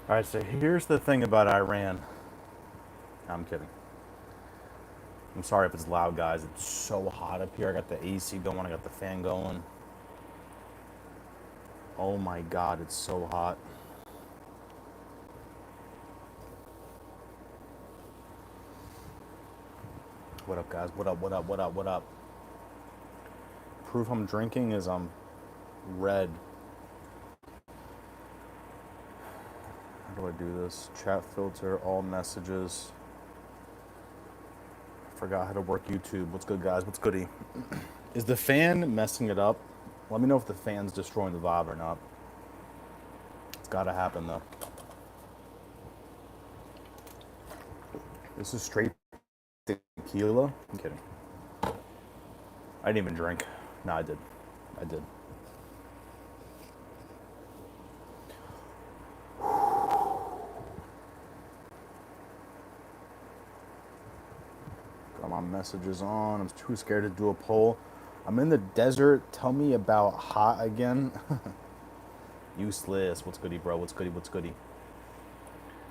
All right, so here's the thing about Iran. I'm kidding. I'm sorry if it's loud, guys. It's so hot up here. I got the AC going. I got the fan going. Oh my God, it's so hot. What up, guys? What up, what up, what up, what up? Proof I'm drinking is I'm red. How do I do this? Chat filter, all messages. Forgot how to work YouTube. What's good, guys? What's goody? Is the fan messing it up? Let me know if the fan's destroying the vibe or not. It's gotta happen, though. This is straight tequila? I'm kidding. I didn't even drink. No, I did. I did. Got my messages on. I'm too scared to do a poll. I'm in the desert. Tell me about hot again. Useless. What's goody, bro? What's goody? What's goody?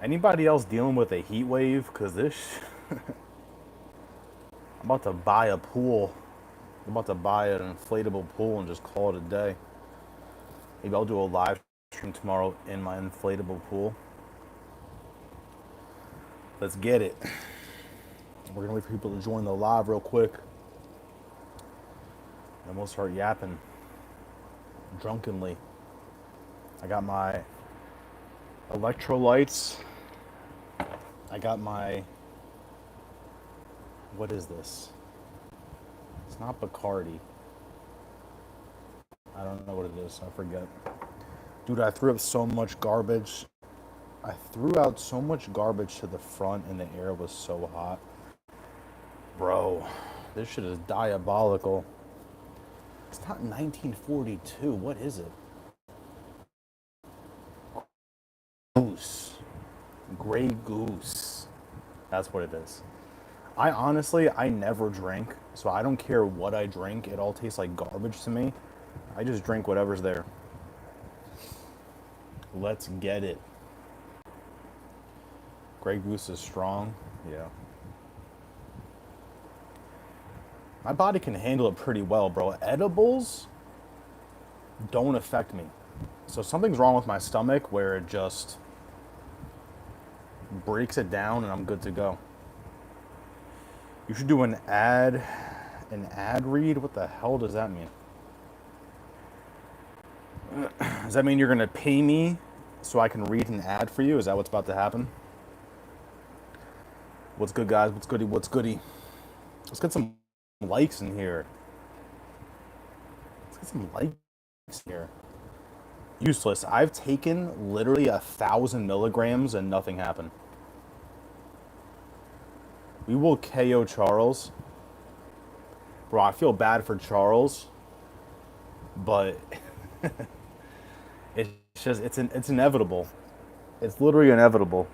Anybody else dealing with a heat wave? Because this... I'm about to buy a pool. I'm about to buy an inflatable pool and just call it a day. Maybe I'll do a live stream tomorrow in my inflatable pool. Let's get it. We're gonna wait for people to join the live real quick. Then we'll start yapping drunkenly. I got my electrolytes. I got my... What is this? It's not Bacardi. I don't know what it is. I forget. Dude, I threw up so much garbage. I threw out so much garbage to the front and the air was so hot. Bro, this shit is diabolical. It's not 1942. What is it? Goose. Grey Goose. That's what it is. I never drink, so I don't care what I drink. It all tastes like garbage to me. I just drink whatever's there. Let's get it. Grey Goose is strong. Yeah. My body can handle it pretty well, bro. Edibles don't affect me. So something's wrong with my stomach where it just breaks it down and I'm good to go. You should do an ad read? What the hell does that mean? Does that mean you're gonna pay me so I can read an ad for you? Is that what's about to happen? What's good, guys? What's goody? What's goody? Let's get some likes in here. Let's get some likes here. Useless. I've taken literally 1,000 milligrams and nothing happened. We will KO Charles. Bro, I feel bad for Charles, but it's just, it's inevitable. It's literally inevitable.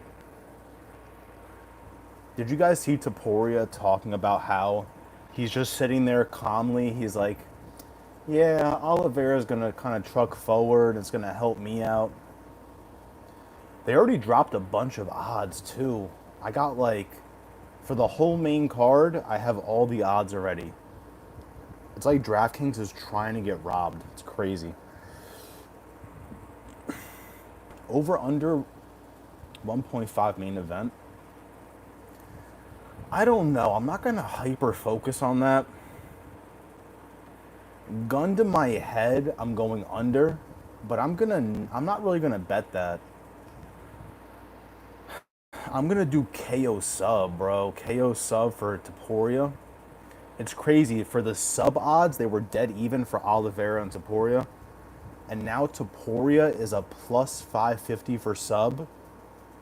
Did you guys see Topuria talking about how he's just sitting there calmly? He's like, yeah, Oliveira's going to kind of truck forward. It's going to help me out. They already dropped a bunch of odds, too. I got like... For the whole main card, I have all the odds already. It's like DraftKings is trying to get robbed. It's crazy. Over under 1.5 main event. I don't know. I'm not going to hyper focus on that. Gun to my head, I'm going under, but I'm not really going to bet that. I'm going to do KO sub, bro. KO sub for Topuria. It's crazy. For the sub odds, they were dead even for Oliveira and Topuria. And now Topuria is a plus 550 for sub.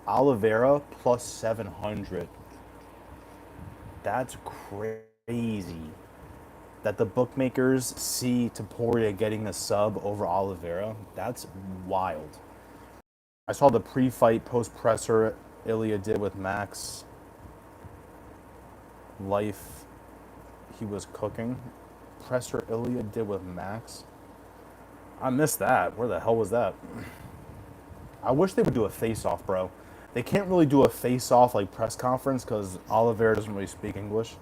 Oliveira plus 700. That's crazy. That the bookmakers see Topuria getting a sub over Oliveira. That's wild. I saw the pre-fight post-presser Ilya did with Max. Life he was cooking. Presser Ilya did with Max. I missed that. Where the hell was that? I wish they would do a face-off, bro. They can't really do a face-off like press conference because Oliveira doesn't really speak English.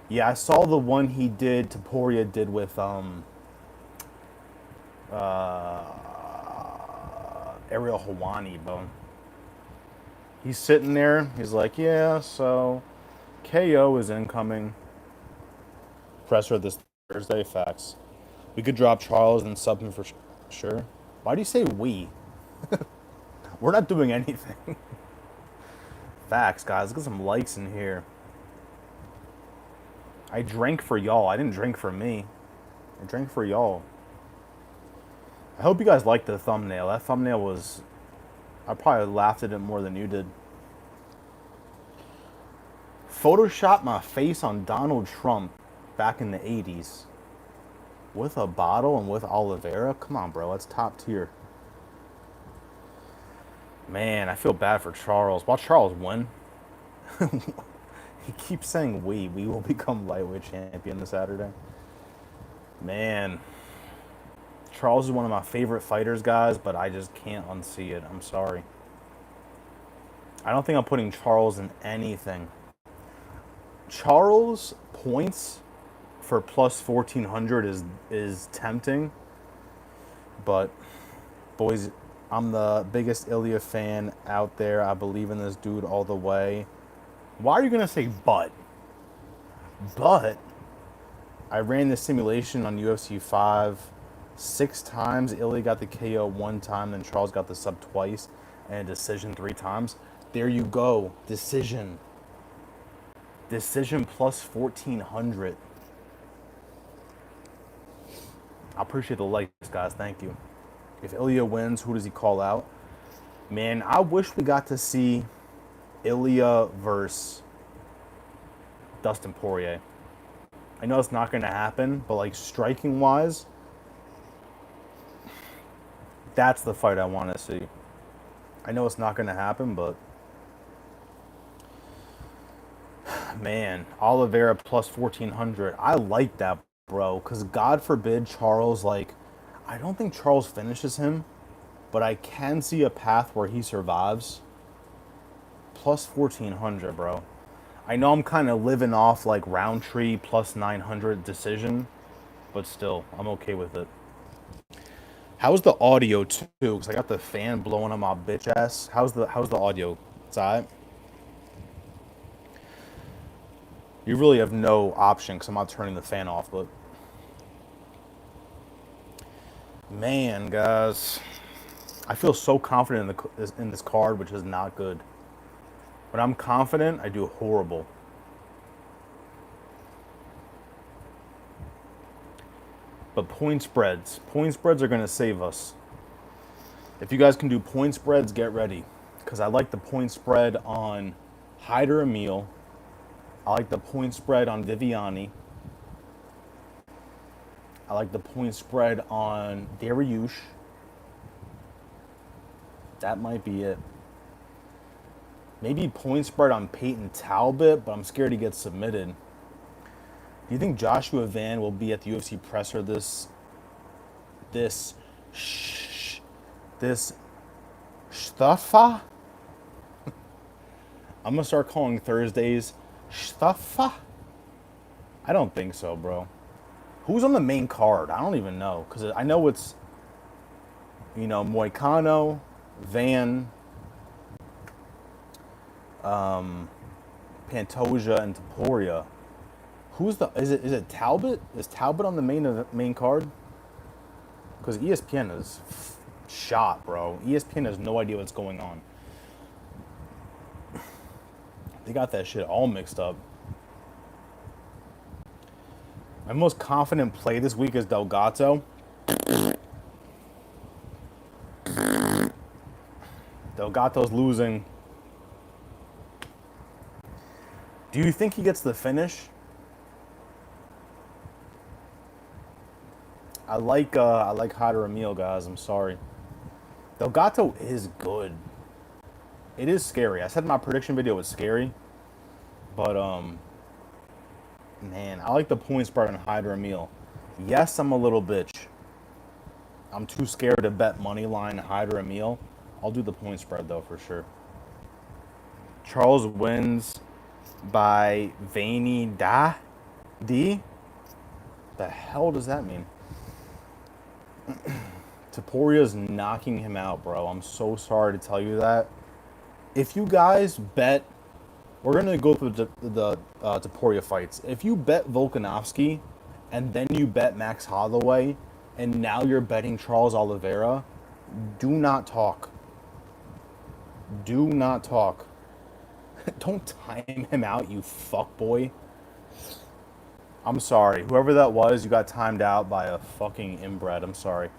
Yeah, I saw the one Topuria did with Ariel Helwani, bro. He's sitting there. He's like, yeah, so KO is incoming. Presser this Thursday. Facts. We could drop Charles and sub him for sure. Why do you say we? We're not doing anything. Facts, guys. Let's get some likes in here. I drank for y'all. I didn't drink for me. I drank for y'all. I hope you guys liked the thumbnail. That thumbnail was... I probably laughed at it more than you did. Photoshopped my face on Donald Trump back in the 80s. With a bottle and with Oliveira? Come on, bro. That's top tier. Man, I feel bad for Charles. Watch Charles win. He keeps saying we. We will become lightweight champion this Saturday. Man. Charles is one of my favorite fighters, guys, but I just can't unsee it. I'm sorry. I don't think I'm putting Charles in anything. Charles points for plus 1,400 is tempting. But, boys, I'm the biggest Ilya fan out there. I believe in this dude all the way. Why are you going to say but? But, I ran this simulation on UFC 5 6 times. Ilya got the KO 1 time, then Charles got the sub twice, and a decision 3 times. There you go. Decision. Decision plus 1,400. I appreciate the likes, guys. Thank you. If Ilya wins, who does he call out? Man, I wish we got to see Ilya versus Dustin Poirier. I know it's not going to happen, but like striking-wise, that's the fight I want to see. I know it's not going to happen, but man, Oliveira plus 1,400. I like that, bro, because God forbid Charles, like, I don't think Charles finishes him, but I can see a path where he survives. Plus 1,400, bro. I know I'm kind of living off like Roundtree plus 900 decision, but still, I'm okay with it. How's the audio too? Because I got the fan blowing on my bitch ass. How's the audio? It's alright. You really have no option because I'm not turning the fan off, but man, guys, I feel so confident in this card, which is not good. When I'm confident, I do horrible. But point spreads are going to save us. If you guys can do point spreads, get ready. Because I like the point spread on Hyder Emil. I like the point spread on Viviani. I like the point spread on Dariush. That might be it. Maybe point spread on Peyton Talbot, but I'm scared he gets submitted. Do you think Joshua Van will be at the UFC presser this Stuffa? I'm gonna start calling Thursdays Stuffa. I don't think so, bro. Who's on the main card? I don't even know, because I know it's, you know, Moicano, Van, Pantoja, and Topuria. Who's the? Is it Talbot? Is Talbot on the main card? Because ESPN is shot, bro. ESPN has no idea what's going on. They got that shit all mixed up. My most confident play this week is Delgado. Delgado's losing. Do you think he gets the finish? I like Hyder Emil, guys. I'm sorry. Delgado is good. It is scary. I said in my prediction video it's scary, but man, I like the point spread on Hyder Emil. Yes, I'm a little bitch. I'm too scared to bet money line, Hyder, a meal. I'll do the point spread though for sure. Charles wins by Vaney Da D. The hell does that mean? Topuria's knocking him out, bro. I'm so sorry to tell you that. If you guys bet, we're gonna go through the Topuria fights. If you bet Volkanovski, and then you bet Max Holloway, and now you're betting Charles Oliveira, do not talk. Do not talk. Don't time him out, you fuckboy. I'm sorry. Whoever that was, you got timed out by a fucking inbred. I'm sorry.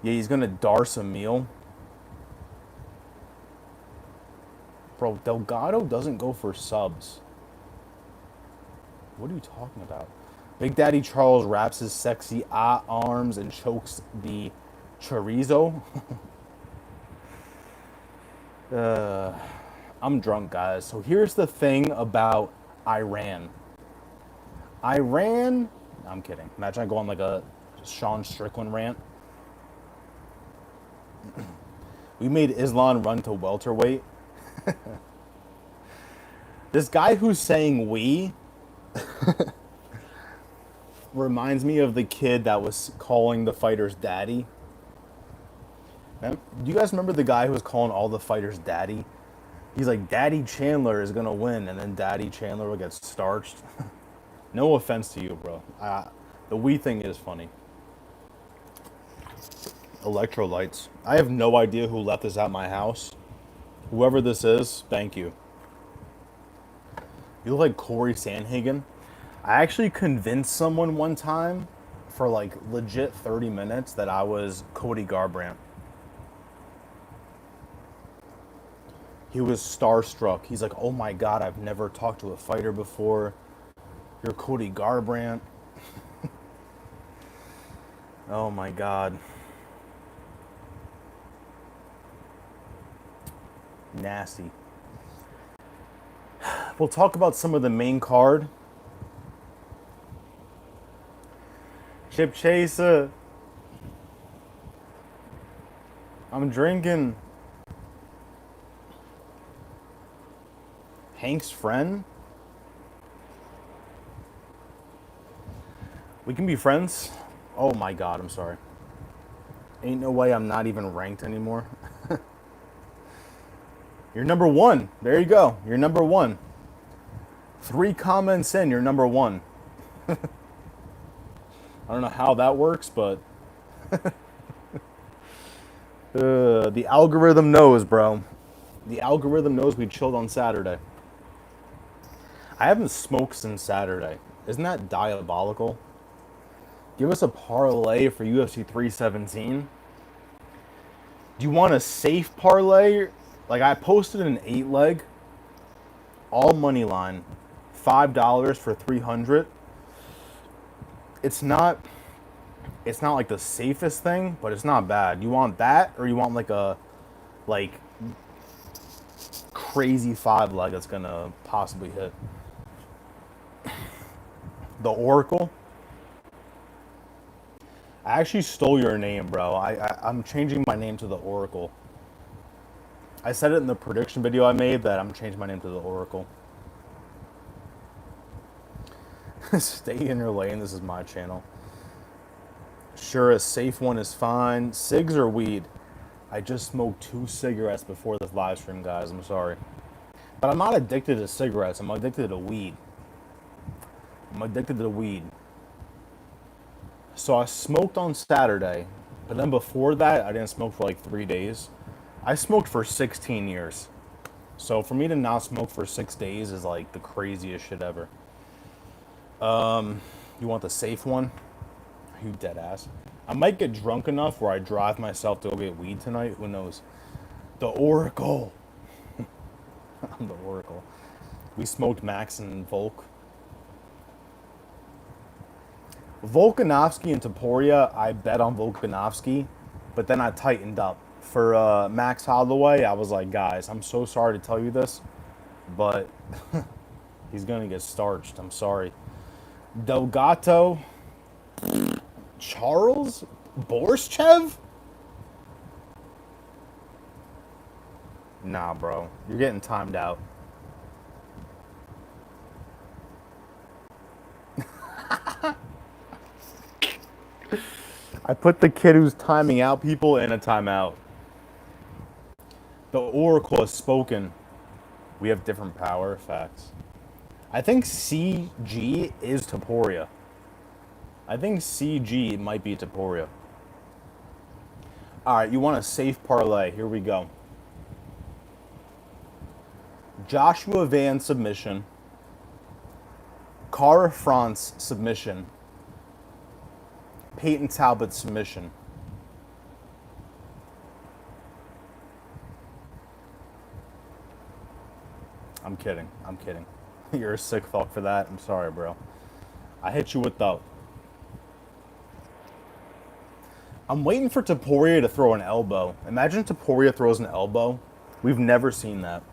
Yeah, he's gonna darce a meal. Bro, Delgado doesn't go for subs. What are you talking about? Big Daddy Charles wraps his sexy arms and chokes the chorizo. I'm drunk, guys. So here's the thing about Iran. I'm kidding. Imagine I go on like a Sean Strickland rant. We made Islam run to welterweight. This guy who's saying we reminds me of the kid that was calling the fighters daddy. Do you guys remember the guy who was calling all the fighters daddy? He's like, Daddy Chandler is going to win, and then Daddy Chandler will get starched. No offense to you, bro. The we thing is funny. Electrolytes. I have no idea who left this at my house. Whoever this is, thank you. You look like Corey Sandhagen. I actually convinced someone one time for like legit 30 minutes that I was Cody Garbrandt. He was starstruck. He's like, oh my God, I've never talked to a fighter before. You're Cody Garbrandt. Oh my God. Nasty. We'll talk about some of the main card. Chip Chaser. I'm drinking. Hank's friend? We can be friends? Oh my God, I'm sorry. Ain't no way I'm not even ranked anymore. You're number one. There you go. You're number one. 3 comments in, you're number one. I don't know how that works, but the algorithm knows, bro. The algorithm knows we chilled on Saturday. I haven't smoked since Saturday. Isn't that diabolical? Give us a parlay for UFC 317. Do you want a safe parlay? Like, I posted an 8-leg, all money line, $5 for 300. It's not like the safest thing, but it's not bad. You want that, or you want like a crazy 5-leg that's gonna possibly hit? The Oracle. I actually stole your name, bro. I'm changing my name to the Oracle. I said it in the prediction video I made that I'm changing my name to the Oracle. Stay in your lane. This is my channel. Sure, a safe one is fine. Cigs or weed? I just smoked 2 cigarettes before this live stream, guys. I'm sorry. But I'm not addicted to cigarettes. I'm addicted to weed. So I smoked on Saturday, but then before that, I didn't smoke for like 3 days. I smoked for 16 years. So for me to not smoke for 6 days is like the craziest shit ever. You want the safe one? Are you dead ass? I might get drunk enough where I drive myself to go get weed tonight. Who knows? The Oracle. I'm the Oracle. We smoked Max and Volk. Volkanovski and Topuria, I bet on Volkanovski, but then I tightened up. For Max Holloway, I was like, guys, I'm so sorry to tell you this, but he's going to get starched. I'm sorry. Delgado, Charles? Borschev? Nah, bro. You're getting timed out. I put the kid who's timing out people in a timeout. The Oracle has spoken. We have different power facts. I think CG is Topuria. I think CG might be Topuria. All right, you want a safe parlay. Here we go. Joshua Van submission. Cara France submission. Peyton Talbot submission. I'm kidding. I'm kidding. You're a sick fuck for that. I'm sorry, bro. I hit you with the... I'm waiting for Topuria to throw an elbow. Imagine Topuria throws an elbow. We've never seen that.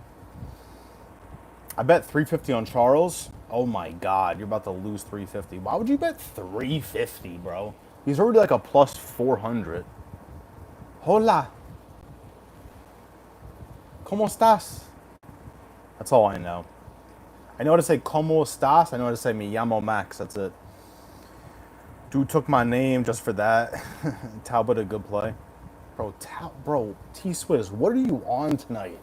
I bet 350 on Charles. Oh my god, you're about to lose 350. Why would you bet 350, bro? He's already like a plus 400. Hola. ¿Cómo estás? That's all I know. I know how to say ¿Cómo estás? I know how to say me llamo Max. That's it. Dude took my name just for that. Talbot a good play. Bro, T-Swiss, what are you on tonight?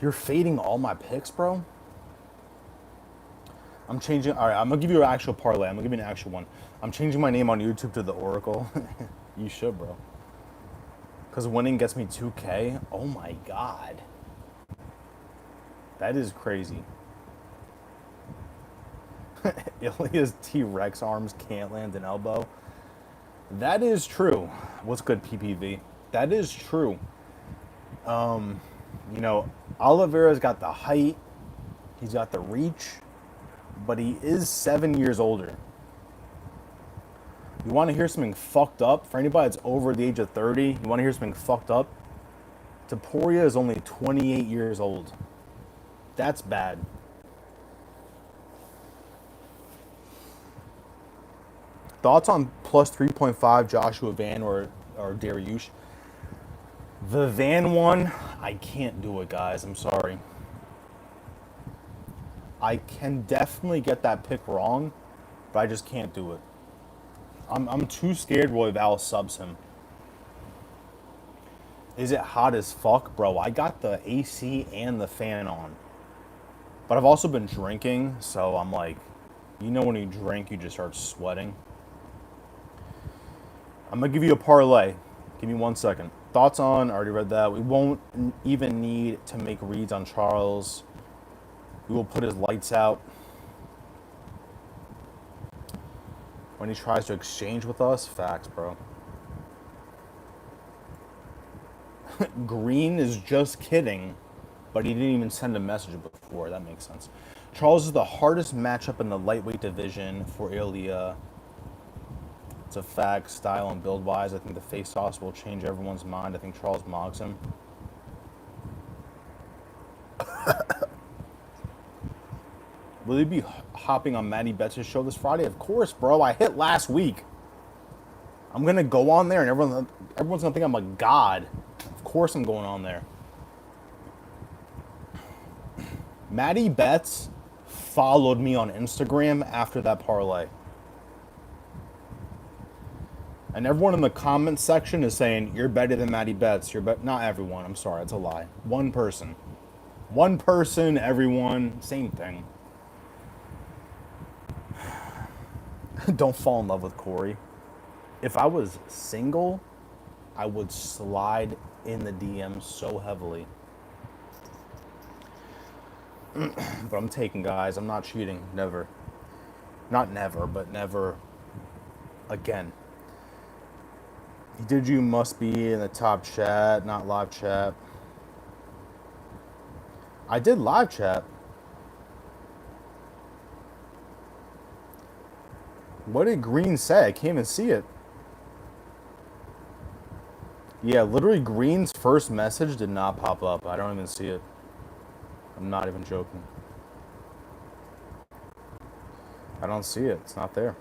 You're fading all my picks, bro? I'm changing. All right, I'm going to give you an actual parlay. I'm going to give you an actual one. I'm changing my name on YouTube to The Oracle. You should, bro. Because winning gets me 2K. Oh, my God. That is crazy. Ilya's T-Rex arms can't land an elbow. That is true. What's good, PPV? That is true. You know, Oliveira's got the height. He's got the reach. But he is 7 years older. You want to hear something fucked up? For anybody that's over the age of 30, you want to hear something fucked up? Topuria is only 28 years old. That's bad. Thoughts on plus 3.5 Joshua Van or Dariush? The Van one, I can't do it, guys. I'm sorry. I can definitely get that pick wrong, but I just can't do it. I'm too scared Royval subs him. Is it hot as fuck? Bro, I got the AC and the fan on. But I've also been drinking, so I'm like, you know when you drink, you just start sweating. I'm going to give you a parlay. Give me 1 second. Thoughts on, I already read that. We won't even need to make reads on Charles. We will put his lights out. When he tries to exchange with us, facts, bro. Green is just kidding, but he didn't even send a message before. That makes sense. Charles is the hardest matchup in the lightweight division for Ilya. It's a fact, style and build-wise. I think the face-offs will change everyone's mind. I think Charles mogs him. Will you be hopping on Maddie Betts' show this Friday? Of course, bro. I hit last week. I'm going to go on there, and everyone's going to think I'm a god. Of course I'm going on there. Maddie Betts followed me on Instagram after that parlay. And everyone in the comment section is saying, you're better than Maddie Betts. Not everyone. I'm sorry. It's a lie. One person. One person, everyone. Same thing. Don't fall in love with Corey. If I was single, I would slide in the DMs so heavily. But I'm taking guys. I'm not cheating. Never. Not never, but never again. Did you must be in the top chat, not live chat. I did live chat. What did Green say? I can't even see it. Yeah, literally Green's first message did not pop up. I don't even see it. I'm not even joking. I don't see it. It's not there.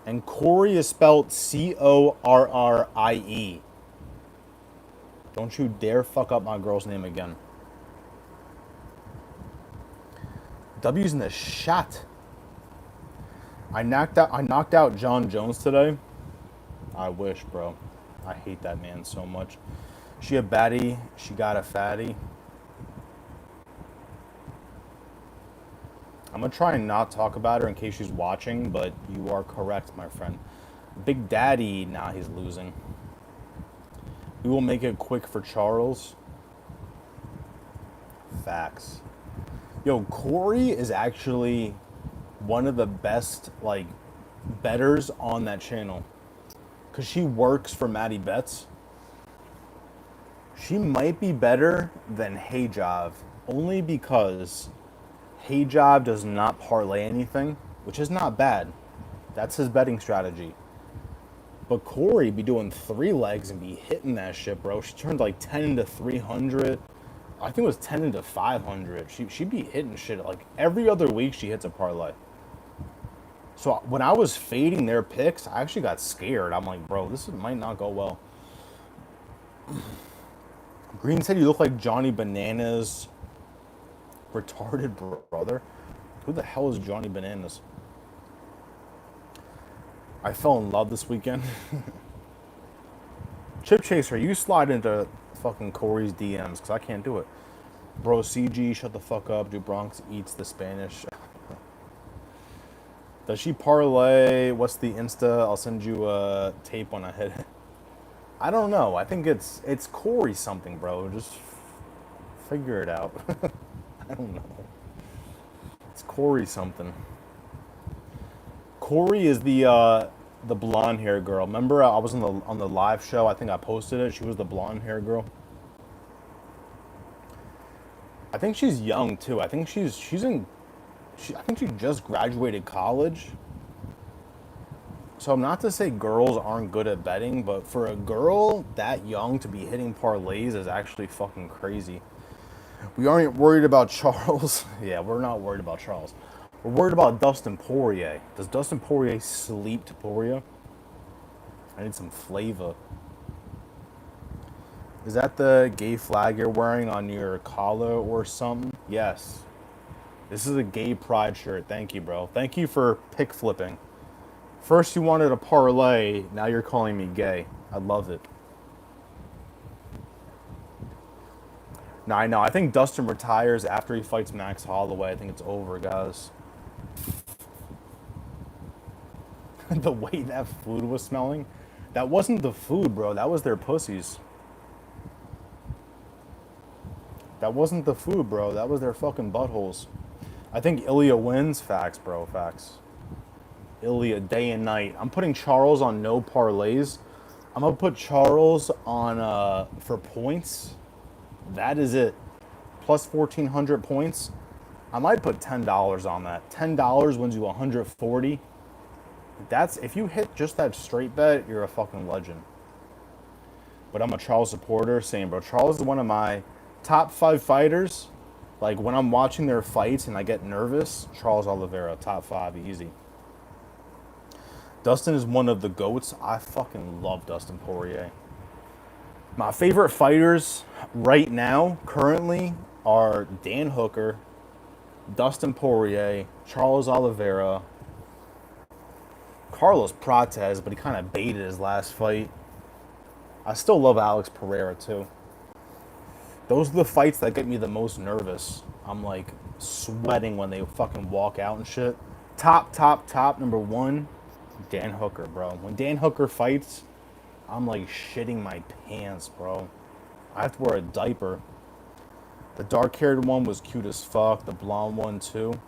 And Corey is spelled Corrie. Don't you dare fuck up my girl's name again. W's in the shot. I knocked out Jon Jones today. I wish, bro. I hate that man so much. She a baddie. She got a fatty. I'm going to try and not talk about her in case she's watching, but you are correct, my friend. Big Daddy, nah, he's losing. We will make it quick for Charles. Facts. Yo, Corey is actually one of the best, like, bettors on that channel. Because she works for Maddie Betts. She might be better than Heyjav, only because Heyjav does not parlay anything, which is not bad. That's his betting strategy. But Corey be doing 3 legs and be hitting that shit, bro. She turned like 10 into 300. I think it was 10 into 500. She be hitting shit. Like every other week she hits a parlay. So when I was fading their picks, I actually got scared. I'm like, bro, this might not go well. Green said you look like Johnny Bananas' retarded brother. Who the hell is Johnny Bananas? I fell in love this weekend. Chip Chaser, you slide into fucking Corey's DMs because I can't do it. Bro, CG, shut the fuck up. Dude, Bronx eats the Spanish. Does she parlay? What's the Insta? I'll send you a tape when I hit it. I don't know. I think it's Corey something, bro. Just figure it out. I don't know. It's Corey something. Corey is the blonde hair girl. Remember, I was on the live show. I think I posted it. She was the blonde hair girl. I think she's young too. I think I think she just graduated college. So not to say girls aren't good at betting, but for a girl that young to be hitting parlays is actually fucking crazy. We aren't worried about Charles. Yeah, we're not worried about Charles. We're worried about Dustin Poirier. Does Dustin Poirier sleep Topuria? I need some flavor. Is that the gay flag you're wearing on your collar or something? Yes. This is a gay pride shirt. Thank you, bro. Thank you for pick flipping. First you wanted a parlay, now you're calling me gay. I love it. No, I know. I think Dustin retires after he fights Max Holloway. I think it's over, guys. The way that food was smelling, that wasn't the food, bro. That was their pussies. That wasn't the food, bro. That was their fucking buttholes. I think Ilya wins. Facts, bro. Facts. Ilya day and night. I'm putting Charles on no parlays. I'm going to put Charles on for points. That is it. Plus 1,400 points. I might put $10 on that. $10 wins you 140. That's, if you hit just that straight bet, you're a fucking legend. But I'm a Charles supporter. Same, bro. Charles is one of my top 5 fighters. Like, when I'm watching their fights and I get nervous, Charles Oliveira, top 5, easy. Dustin is one of the GOATs. I fucking love Dustin Poirier. My favorite fighters right now, currently, are Dan Hooker, Dustin Poirier, Charles Oliveira, Carlos Prates, but he kind of baited his last fight. I still love Alex Pereira, too. Those are the fights that get me the most nervous. I'm, like, sweating when they fucking walk out and shit. Top, number 1, Dan Hooker, bro. When Dan Hooker fights, I'm, like, shitting my pants, bro. I have to wear a diaper. The dark-haired one was cute as fuck. The blonde one, too.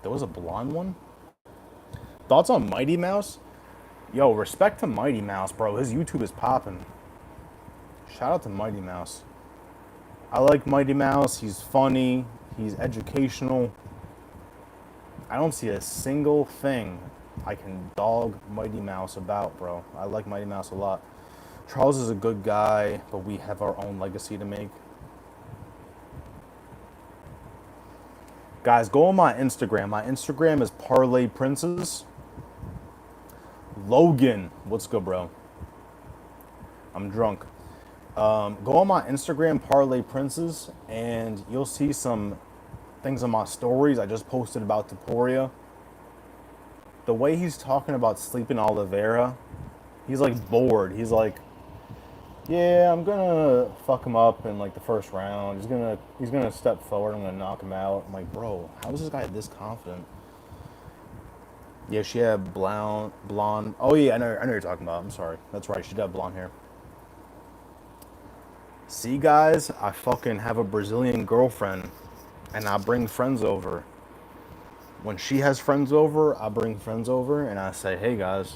There was a blonde one? Thoughts on Mighty Mouse? Yo, respect to Mighty Mouse, bro. His YouTube is popping. Shout out to Mighty Mouse. I like Mighty Mouse. He's funny. He's educational. I don't see a single thing I can dog Mighty Mouse about, bro. I like Mighty Mouse a lot. Charles is a good guy, but we have our own legacy to make. Guys, go on my Instagram. My Instagram is Parlay Princes. Logan, what's good, bro? I'm drunk. Go on my Instagram, Parlay Princes, and you'll see some things on my stories. I just posted about Topuria. The way he's talking about sleeping Oliveira, he's like bored. He's like, yeah, I'm gonna fuck him up in like the first round. He's gonna step forward. I'm gonna knock him out. I'm like, bro, how is this guy this confident? Yeah, she had blonde. Oh yeah, I know you're talking about. I'm sorry. That's right. She did have blonde hair. See, guys, I fucking have a Brazilian girlfriend, and I bring friends over. When she has friends over, I bring friends over, and I say, hey guys,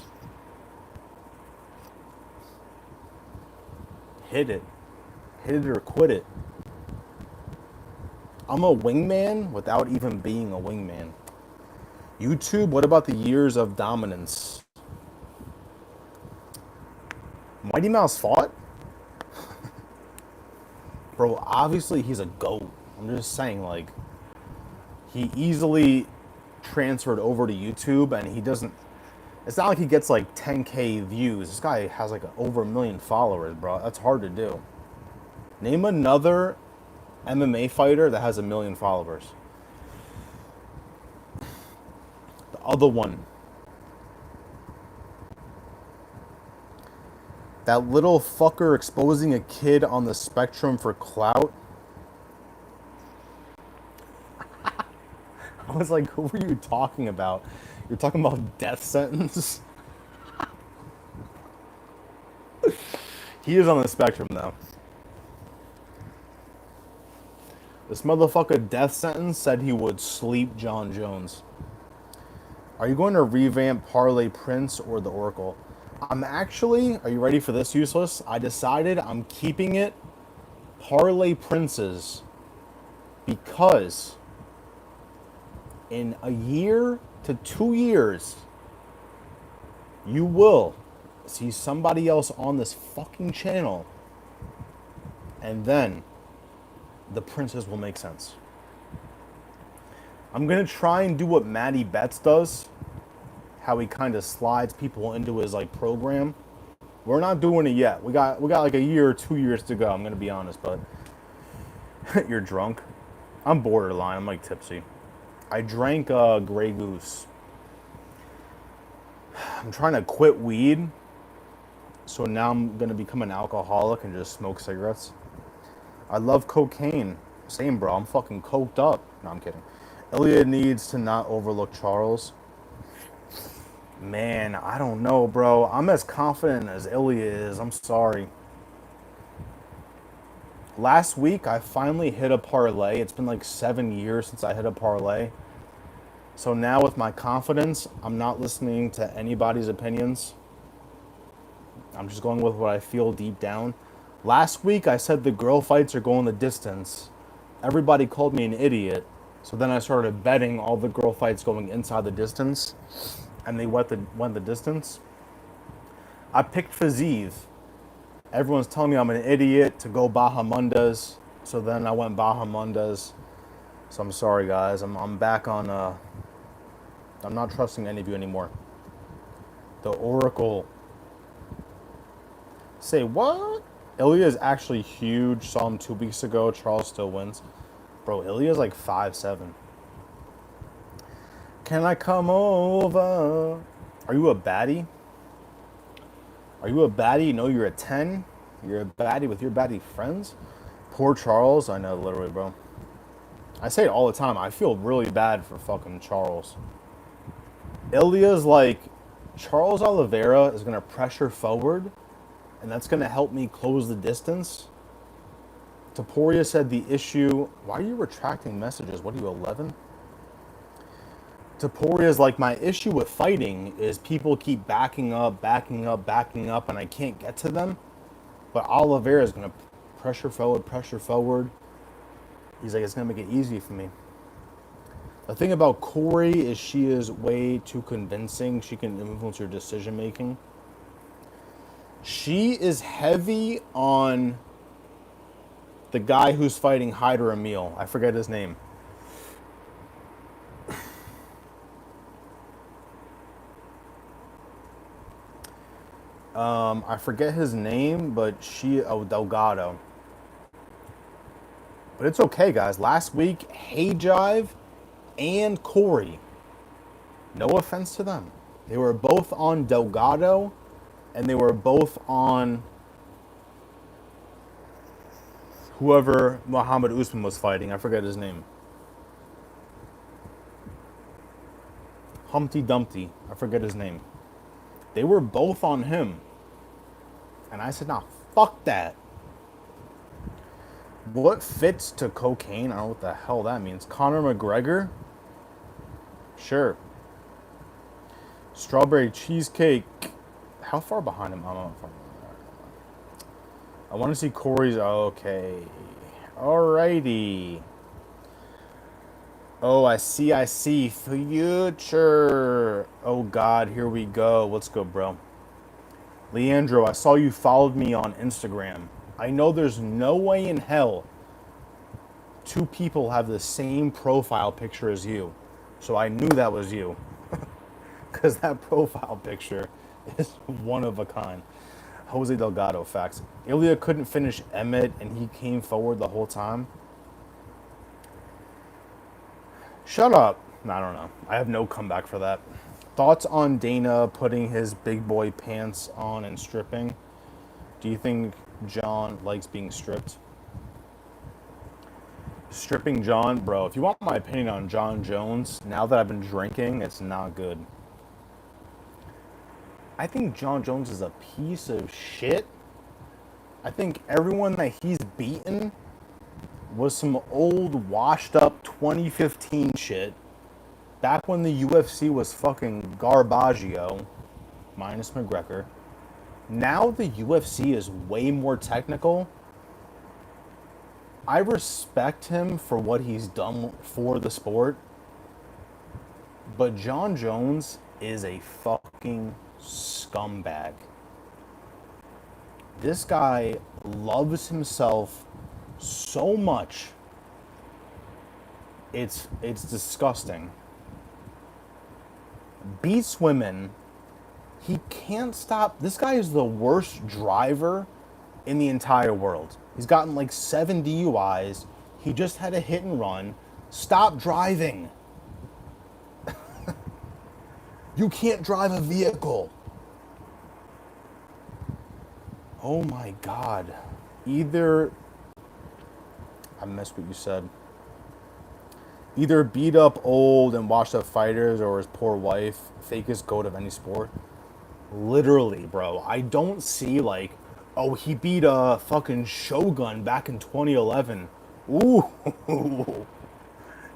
hit it or quit it. I'm a wingman without even being a wingman. YouTube, what about the years of dominance? Mighty Mouse fought? Bro, obviously he's a GOAT. I'm just saying, like, he easily transferred over to YouTube, and he doesn't... It's not like he gets, like, 10K views. This guy has, like, over 1 million followers, bro. That's hard to do. Name another MMA fighter that has 1 million followers. The other one. That little fucker exposing a kid on the spectrum for clout. I was like, who were you talking about? You're talking about death sentence? He is on the spectrum, though. This motherfucker death sentence said he would sleep Jon Jones. Are you going to revamp Parlay Prince or the Oracle? I'm actually, are you ready for this, Useless? I decided I'm keeping it Parlay Princes because in a year to 2 years, you will see somebody else on this fucking channel, and then the Princes will make sense. I'm going to try and do what Matty Betts does, how he kind of slides people into his like program. We're not doing it yet. We got like a year or 2 years to go. I'm gonna be honest, but you're drunk. I'm borderline. I'm like tipsy. I drank Grey Goose. I'm trying to quit weed, so now I'm gonna become an alcoholic and just smoke cigarettes. I love cocaine. Same, bro. I'm fucking coked up. No, I'm kidding. Ilya needs to not overlook Charles. Man, I don't know, bro. I'm as confident as Ilya is. I'm sorry. Last week, I finally hit a parlay. It's been like 7 years since I hit a parlay. So now with my confidence, I'm not listening to anybody's opinions. I'm just going with what I feel deep down. Last week, I said the girl fights are going the distance. Everybody called me an idiot. So then I started betting all the girl fights going inside the distance. And they went the distance. I picked Fazeev. Everyone's telling me I'm an idiot to go Bahamundas. So then I went Bahamundas. So I'm sorry, guys. I'm back on... I'm not trusting any of you anymore. The Oracle. Say what? Ilya is actually huge. Saw him 2 weeks ago. Charles still wins. Bro, Ilya's like 5'7". Can I come over? Are you a baddie? Are you a baddie? No, you're a 10? You're a baddie with your baddie friends? Poor Charles. I know, literally, bro. I say it all the time. I feel really bad for fucking Charles. Ilya's like, Charles Oliveira is going to pressure forward, and that's going to help me close the distance. Topuria said the issue... Why are you retracting messages? What are you, 11? Topuria's like, my issue with fighting is people keep backing up, and I can't get to them. But Oliveira is going to pressure forward. He's like, it's going to make it easy for me. The thing about Corey is she is way too convincing. She can influence your decision making. She is heavy on the guy who's fighting Hyder Emil. I forget his name. I forget his name, but Delgado. But it's okay, guys. Last week, Hey Jive and Corey. No offense to them. They were both on Delgado, and they were both on whoever Muhammad Usman was fighting. I forget his name. Humpty Dumpty. I forget his name. They were both on him. And I said, nah, fuck that. What fits to cocaine? I don't know what the hell that means. Conor McGregor? Sure. Strawberry cheesecake. How far behind him? I want to see Corey's. Okay. Alrighty. Oh, I see. Future. Oh, God. Here we go. Let's go, bro. Leandro, I saw you followed me on Instagram. I know there's no way in hell two people have the same profile picture as you. So I knew that was you. Because that profile picture is one of a kind. Jose Delgado, facts. Ilya couldn't finish Emmett and he came forward the whole time. Shut up. I don't know. I have no comeback for that. Thoughts on Dana putting his big boy pants on and stripping? Do you think Jon likes being stripped? Stripping Jon? Bro, if you want my opinion on Jon Jones, now that I've been drinking, it's not good. I think Jon Jones is a piece of shit. I think everyone that he's beaten was some old, washed up 2015 shit. Back when the UFC was fucking Garbaggio, minus McGregor. Now the UFC is way more technical. I respect him for what he's done for the sport. But Jon Jones is a fucking scumbag. This guy loves himself so much. It's disgusting. Beats women. He can't stop. This guy is the worst driver in the entire world. He's gotten like 7 DUIs. He just had a hit and run. Stop driving. You can't drive a vehicle. Oh my God. Either, I missed what you said. Either beat up old and washed up fighters or his poor wife, fakest goat of any sport. Literally, bro. I don't see like, oh, he beat a fucking Shogun back in 2011. Ooh.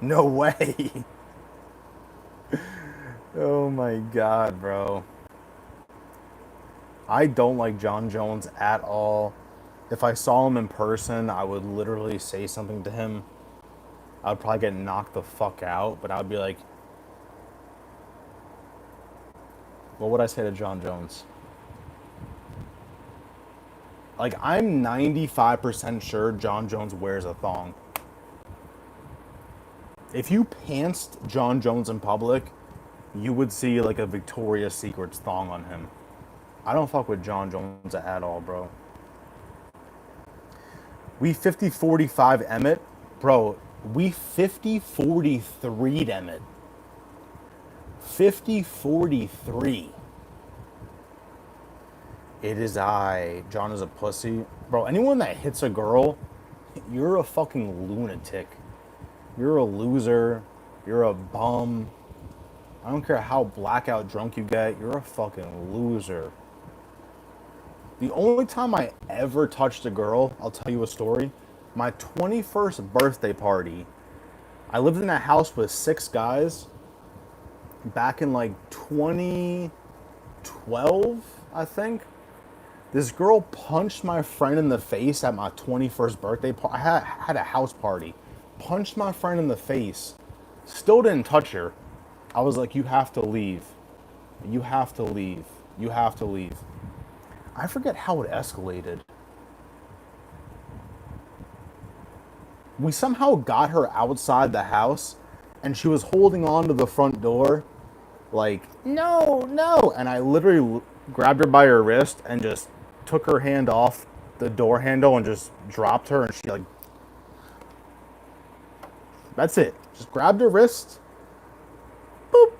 No way. Oh my God, bro. I don't like Jon Jones at all. If I saw him in person, I would literally say something to him. I would probably get knocked the fuck out, but I would be like, what would I say to Jon Jones? Like, I'm 95% sure Jon Jones wears a thong. If you pantsed Jon Jones in public, you would see like a Victoria's Secret's thong on him. I don't fuck with Jon Jones at all, bro. We 50-45 Emmett. Bro, we 50-43'd Emmett. 50-43. It is I. Jon is a pussy. Bro, anyone that hits a girl, you're a fucking lunatic. You're a loser. You're a bum. I don't care how blackout drunk you get. You're a fucking loser. The only time I ever touched a girl, I'll tell you a story. My 21st birthday party. I lived in a house with 6 guys back in like 2012, I think. This girl punched my friend in the face at my 21st birthday party. I had a house party. Punched my friend in the face. Still didn't touch her. I was like, you have to leave. You have to leave. You have to leave. I forget how it escalated. We somehow got her outside the house, and she was holding on to the front door, like, no, no. And I literally grabbed her by her wrist and just took her hand off the door handle and just dropped her, and she like, that's it. Just grabbed her wrist. Boop.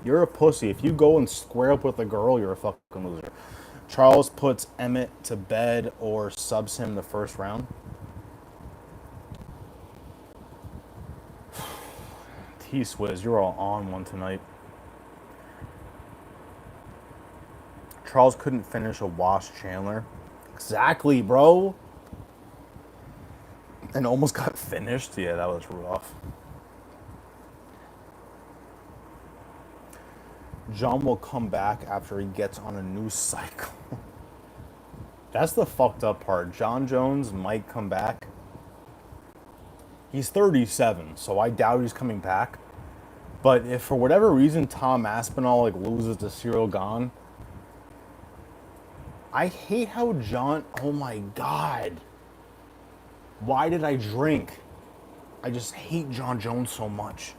You're a pussy. If you go and square up with a girl, you're a fucking loser. Charles puts Emmett to bed or subs him the first round. T-Swizz, you're all on one tonight. Charles couldn't finish a wash Chandler. Exactly, bro. And almost got finished. Yeah, that was rough. Jon will come back after he gets on a new cycle. That's the fucked up part. Jon Jones might come back. He's 37, so I doubt he's coming back. But if for whatever reason Tom Aspinall like loses to Cyril Gane, I hate how Jon. Oh my god. Why did I drink? I just hate Jon Jones so much.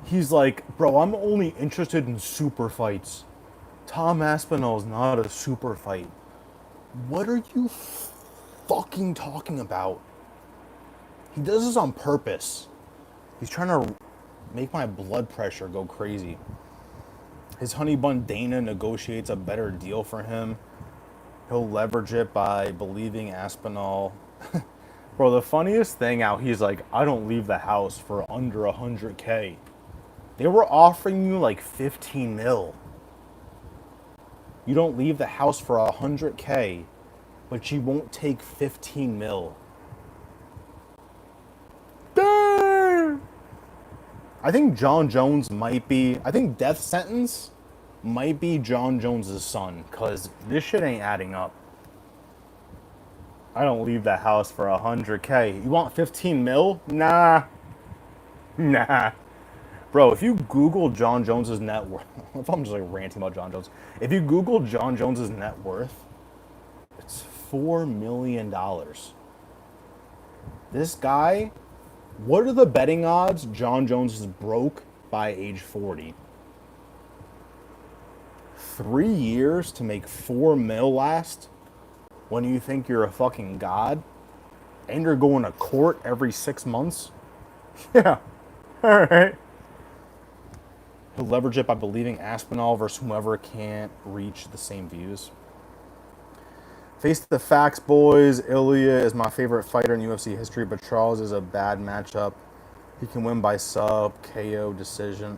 He's like, bro, I'm only interested in super fights. Tom Aspinall is not a super fight. What are you fucking talking about? He does this on purpose. He's trying to make my blood pressure go crazy. His honey bun Dana negotiates a better deal for him. He'll leverage it by believing Aspinall. Bro, the funniest thing out, he's like, I don't leave the house for under 100K. They were offering you like 15 mil. You don't leave the house for 100K, but you won't take 15 mil. Damn! I think Jon Jones might be, I think death sentence might be Jon Jones' son, because this shit ain't adding up. I don't leave the house for 100K. You want 15 mil? Nah. Nah. Bro, if you Google Jon Jones' net worth, if I'm just like ranting about Jon Jones, if you Google Jon Jones' net worth, it's $4 million. This guy, what are the betting odds Jon Jones is broke by age 40? 3 years to make 4 mil last when you think you're a fucking god? And you're going to court every 6 months? Yeah. Alright. He'll leverage it by believing Aspinall versus whoever can't reach the same views. Face the facts, boys. Ilya is my favorite fighter in UFC history, but Charles is a bad matchup. He can win by sub, KO, decision.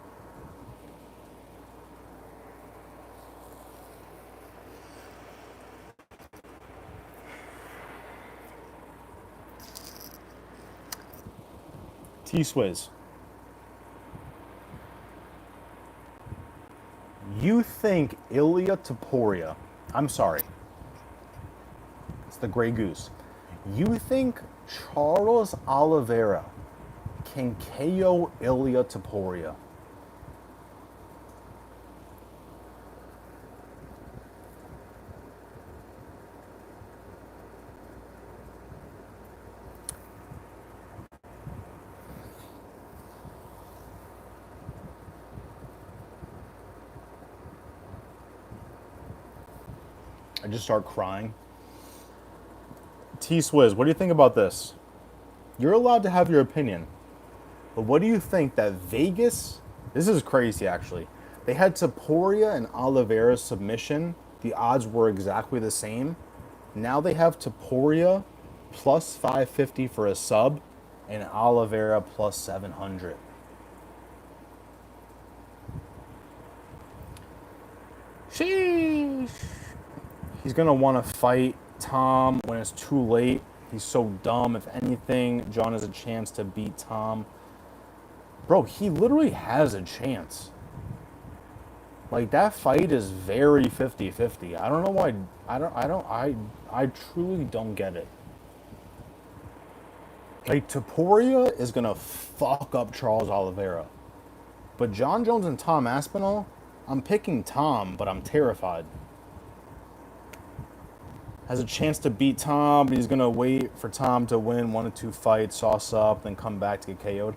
T-Swizz. You think Ilya Topuria, I'm sorry, it's the Grey Goose. You think Charles Oliveira can KO Ilya Topuria? I just start crying. T-Swizz, what do you think about this? You're allowed to have your opinion. But what do you think that Vegas... This is crazy, actually. They had Topuria and Oliveira's submission. The odds were exactly the same. Now they have Topuria plus 550 for a sub and Oliveira plus 700. Sheesh. He's going to want to fight Tom when it's too late. He's so dumb. If anything, Jon has a chance to beat Tom. Bro, he literally has a chance. Like, that fight is very 50-50. I don't know why. I truly don't get it. Like, Topuria is going to fuck up Charles Oliveira. But Jon Jones and Tom Aspinall, I'm picking Tom, but I'm terrified. Has a chance to beat Tom, but he's going to wait for Tom to win 1 or 2 fights, sauce up, then come back to get KO'd.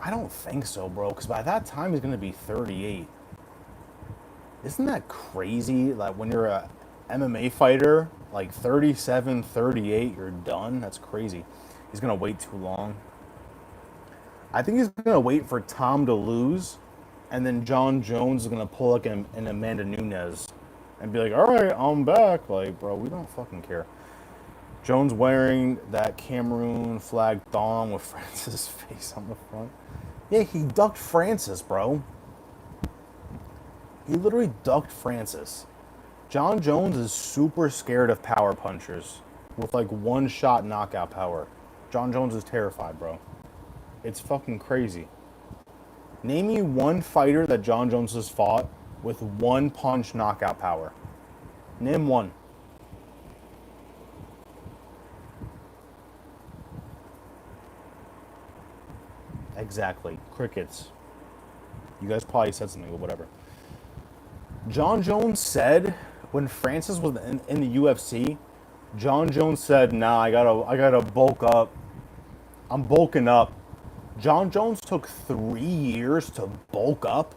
I don't think so, bro, because by that time he's going to be 38. Isn't that crazy? Like, when you're a MMA fighter, like 37, 38, you're done? That's crazy. He's going to wait too long. I think he's going to wait for Tom to lose, and then Jon Jones is going to pull like an Amanda Nunes and be like, all right, I'm back. Like, bro, we don't fucking care. Jones wearing that Cameroon flag thong with Francis' face on the front. Yeah, he ducked Francis, bro. He literally ducked Francis. Jon Jones is super scared of power punchers with like one-shot knockout power. Jon Jones is terrified, bro. It's fucking crazy. Name me one fighter that Jon Jones has fought with one punch knockout power. Name one. Exactly. Crickets. You guys probably said something, but whatever. Jon Jones said when Francis was in the UFC, Jon Jones said, "Nah, I gotta bulk up. I'm bulking up." Jon Jones took 3 years to bulk up,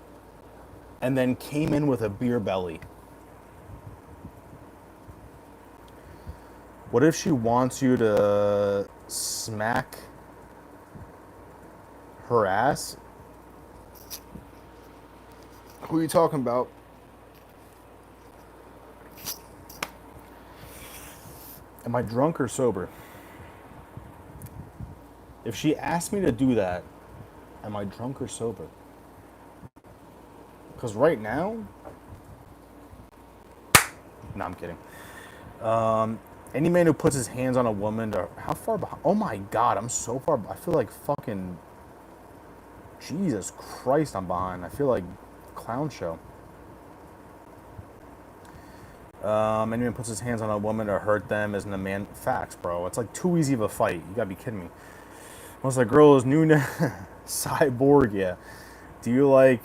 and then came in with a beer belly. What if she wants you to smack her ass? Who are you talking about? Am I drunk or sober? If she asked me to do that, am I drunk or sober? Because right now, no, I'm kidding. Any man who puts his hands on a woman, how far behind? Oh my God, I'm so far. I feel like fucking Jesus Christ, I'm behind. I feel like clown show. Anyone puts his hands on a woman to hurt them isn't a man. Facts, bro. It's like too easy of a fight. You gotta be kidding me. Once that girl is new, cyborg, yeah. Do you like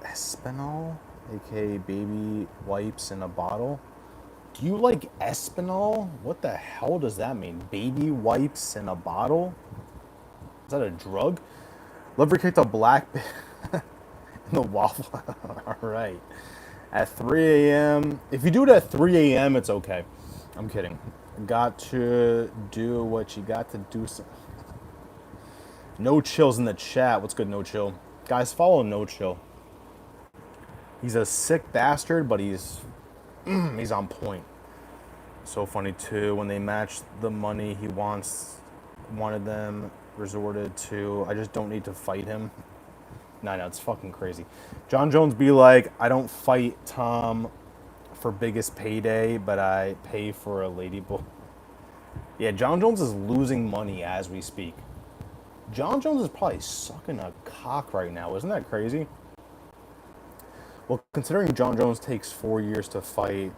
Espinal, aka baby wipes in a bottle? Do you like Espinal? What the hell does that mean? Baby wipes in a bottle? Is that a drug? Liver kicked a black in the waffle. All right. At 3 a.m. If you do it at 3 a.m., it's okay. I'm kidding. Got to do what you got to do. No Chill's in the chat. What's good, No Chill? Guys, follow No Chill. He's a sick bastard, but he's on point. So funny too. When they matched the money he wanted them resorted to. I just don't need to fight him. No, it's fucking crazy. Jon Jones be like, I don't fight Tom for biggest payday, but I pay for a ladyboy. Yeah, Jon Jones is losing money as we speak. Jon Jones is probably sucking a cock right now. Isn't that crazy? Well, considering Jon Jones takes 4 years to fight,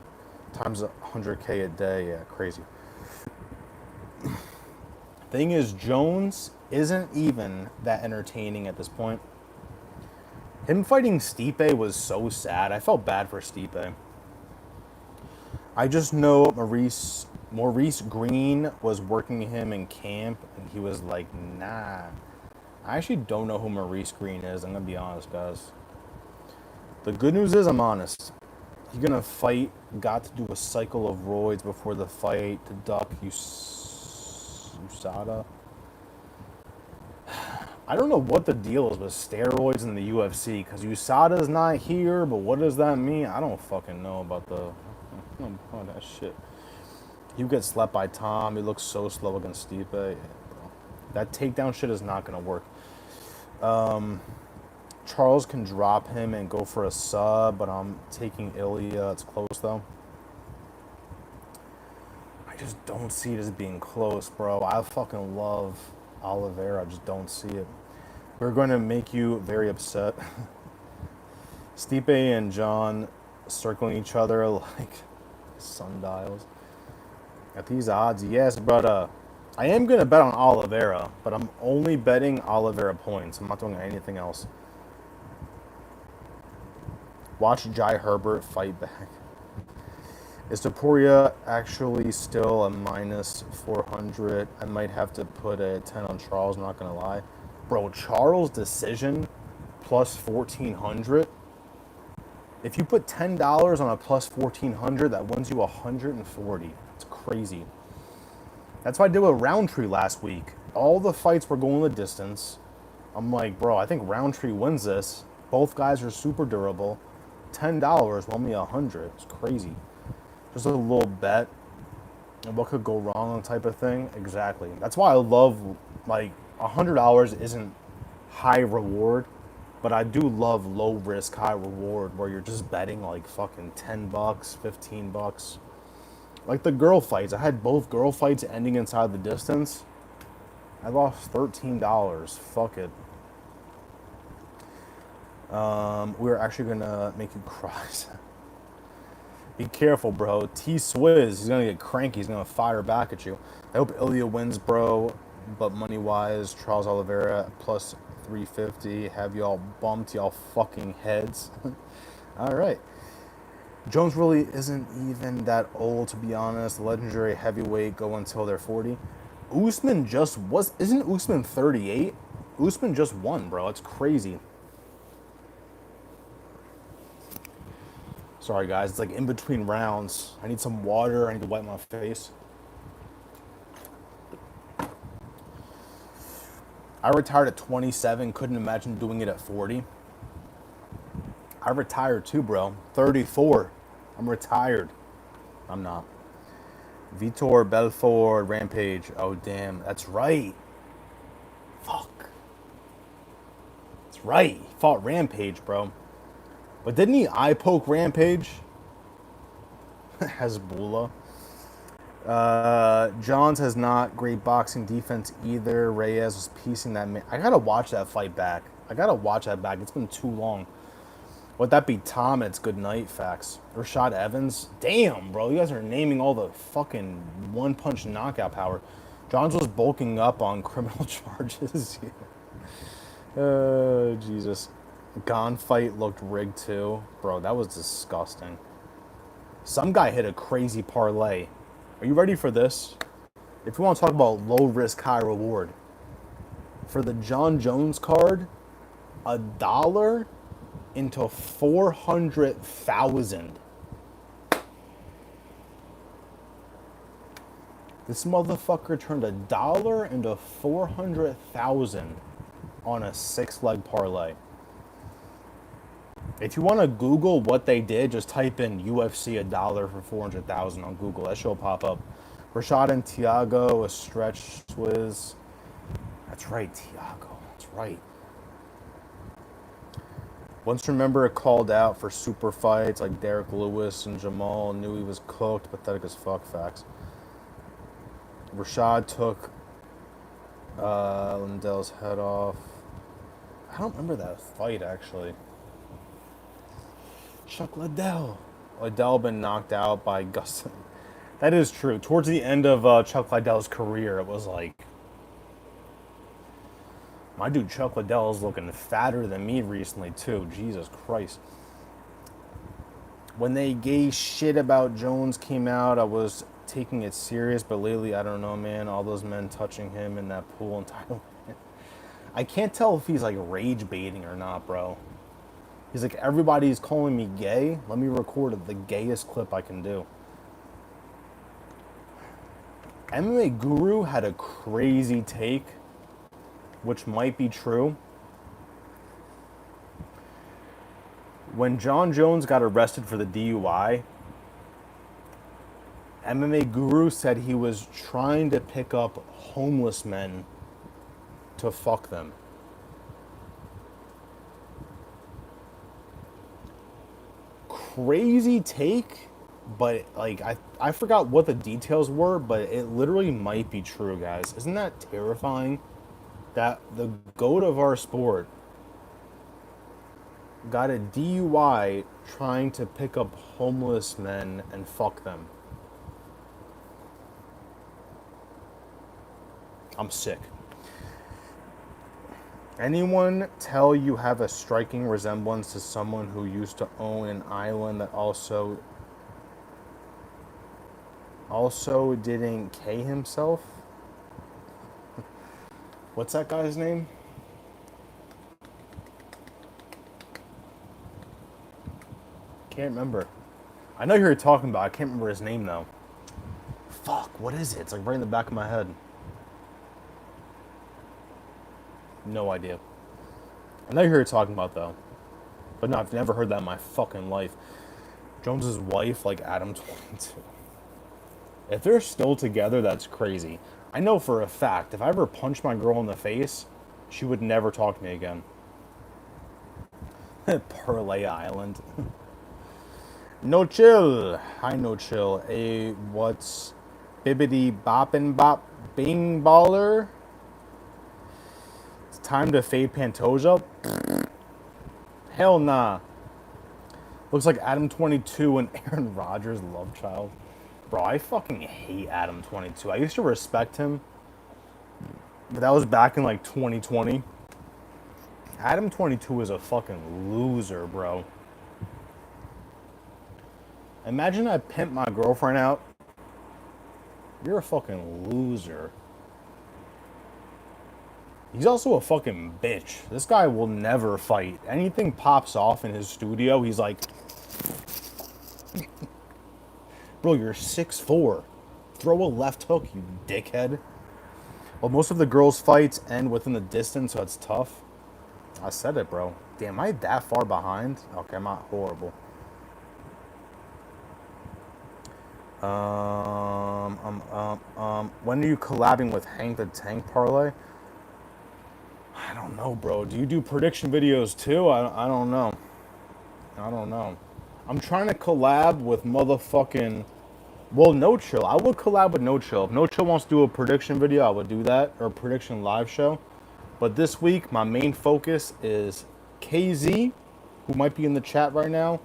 times 100K a day, yeah, crazy. Thing is, Jones isn't even that entertaining at this point. Him fighting Stipe was so sad. I felt bad for Stipe. I just know Maurice Green was working him in camp, and he was like, nah. I actually don't know who Maurice Green is. I'm going to be honest, guys. The good news is I'm honest. He's going to fight, got to do a cycle of roids before the fight to duck USADA. I don't know what the deal is with steroids in the UFC, because USADA's not here, but what does that mean? I don't fucking know about that shit. You get slept by Tom. He looks so slow against Stipe. Yeah, bro. That takedown shit is not going to work. Charles can drop him and go for a sub, but I'm taking Ilya. It's close, though. I just don't see it as being close, bro. I fucking love Oliveira. I just don't see it. We're going to make you very upset. Stipe and John circling each other like sundials. At these odds, yes, but I am going to bet on Oliveira, but I'm only betting Oliveira points. I'm not doing anything else. Watch Jai Herbert fight back. Is Topuria actually still a minus 400? I might have to put a 10 on Charles, I'm not going to lie. Bro, Charles decision plus 1,400. If you put $10 on a plus 1,400, that wins you 140. It's crazy. That's what I did with Roundtree last week. All the fights were going the distance. I'm like, bro, I think Roundtree wins this. Both guys are super durable. $10 won me 100. It's crazy. Just a little bet. And what could go wrong type of thing. Exactly. That's why I love, like, $100 isn't high reward, but I do love low risk, high reward where you're just betting like fucking $10, $15. Like the girl fights. I had both girl fights ending inside the distance. I lost $13. Fuck it. We're actually gonna make you cry. Be careful, bro. T-Swizz, he's gonna get cranky. He's gonna fire back at you. I hope Ilya wins, bro. But money-wise, Charles Oliveira plus 350. Have y'all bumped y'all fucking heads. All right. Jones really isn't even that old, to be honest. The legendary heavyweight go until they're 40. Usman just was. Isn't Usman 38? Usman just won, bro. It's crazy. Sorry, guys. It's like in between rounds. I need some water. I need to wipe my face. I retired at 27. Couldn't imagine doing it at 40. I retired too, bro. 34. I'm retired. I'm not. Vitor Belfort, Rampage. Oh, damn. That's right. Fuck. That's right. He fought Rampage, bro. But didn't he eye poke Rampage? Hezbollah. Johns has not great boxing defense either. Reyes was piecing that man. I gotta watch that fight back. It's been too long. Would that be Tom? It's good night. Facts. Rashad Evans. Damn, bro. You guys are naming all the fucking one-punch knockout power. Johns was bulking up on criminal charges. Jesus. Gone fight looked rigged too. Bro, that was disgusting. Some guy hit a crazy parlay. Are you ready for this? If you want to talk about low risk, high reward. For the Jon Jones card, $1 into 400,000. This motherfucker turned $1 into 400,000 on a 6-leg parlay. If you want to Google what they did, just type in UFC $1 for 400,000 on Google. That shit will pop up. Rashad and Tiago, a stretch Swizz. That's right, Tiago. That's right. Once remember it called out for super fights like Derek Lewis and Jamal. Knew he was cooked. Pathetic as fuck. Facts. Rashad took Lindell's head off. I don't remember that fight, actually. Chuck Liddell. Liddell been knocked out by Gus. That is true. Towards the end of Chuck Liddell's career, it was like, my dude Chuck Liddell is looking fatter than me recently, too. Jesus Christ. When they gay shit about Jones came out, I was taking it serious, but lately, I don't know, man. All those men touching him in that pool in Thailand. I can't tell if he's like rage baiting or not, bro. He's like, everybody's calling me gay. Let me record the gayest clip I can do. MMA Guru had a crazy take, which might be true. When Jon Jones got arrested for the DUI, MMA Guru said he was trying to pick up homeless men to fuck them. Crazy take, but like I forgot what the details were, but it literally might be true, guys. Isn't that terrifying? That the GOAT of our sport got a DUI trying to pick up homeless men and fuck them. I'm sick. Anyone tell you have a striking resemblance to someone who used to own an island that also didn't K himself? What's that guy's name? can't remember. I know who you're talking about. I can't remember his name, though. Fuck, what is it? It's like right in the back of my head. No idea. I know who you're talking about, though. But no, I've never heard that in my fucking life. Jones's wife, like Adam 22. If they're still together, that's crazy. I know for a fact, if I ever punched my girl in the face, she would never talk to me again. Parlay Island. No chill. Hi, no chill. A what's bibbity boppin' bop bing baller? It's time to fade Pantoja. Hell nah. Looks like Adam 22 and Aaron Rodgers' love child. Bro, I fucking hate Adam 22. I used to respect him, but that was back in like 2020. Adam 22 is a fucking loser, bro. Imagine I pimp my girlfriend out. You're a fucking loser. He's also a fucking bitch. This guy will never fight. Anything pops off in his studio, he's like, bro, you're 6'4". Throw a left hook, you dickhead. Well, most of the girls' fights end within the distance, so it's tough. I said it, bro. Damn, am I that far behind? Okay, I'm not horrible. When are you collabing with Hank the Tank Parlay? I don't know, bro. Do you do prediction videos too? I don't know. I don't know. I'm trying to collab with motherfucking... Well, No Chill. I would collab with No Chill. If No Chill wants to do a prediction video, I would do that. Or a prediction live show. But this week, my main focus is KZ, who might be in the chat right now,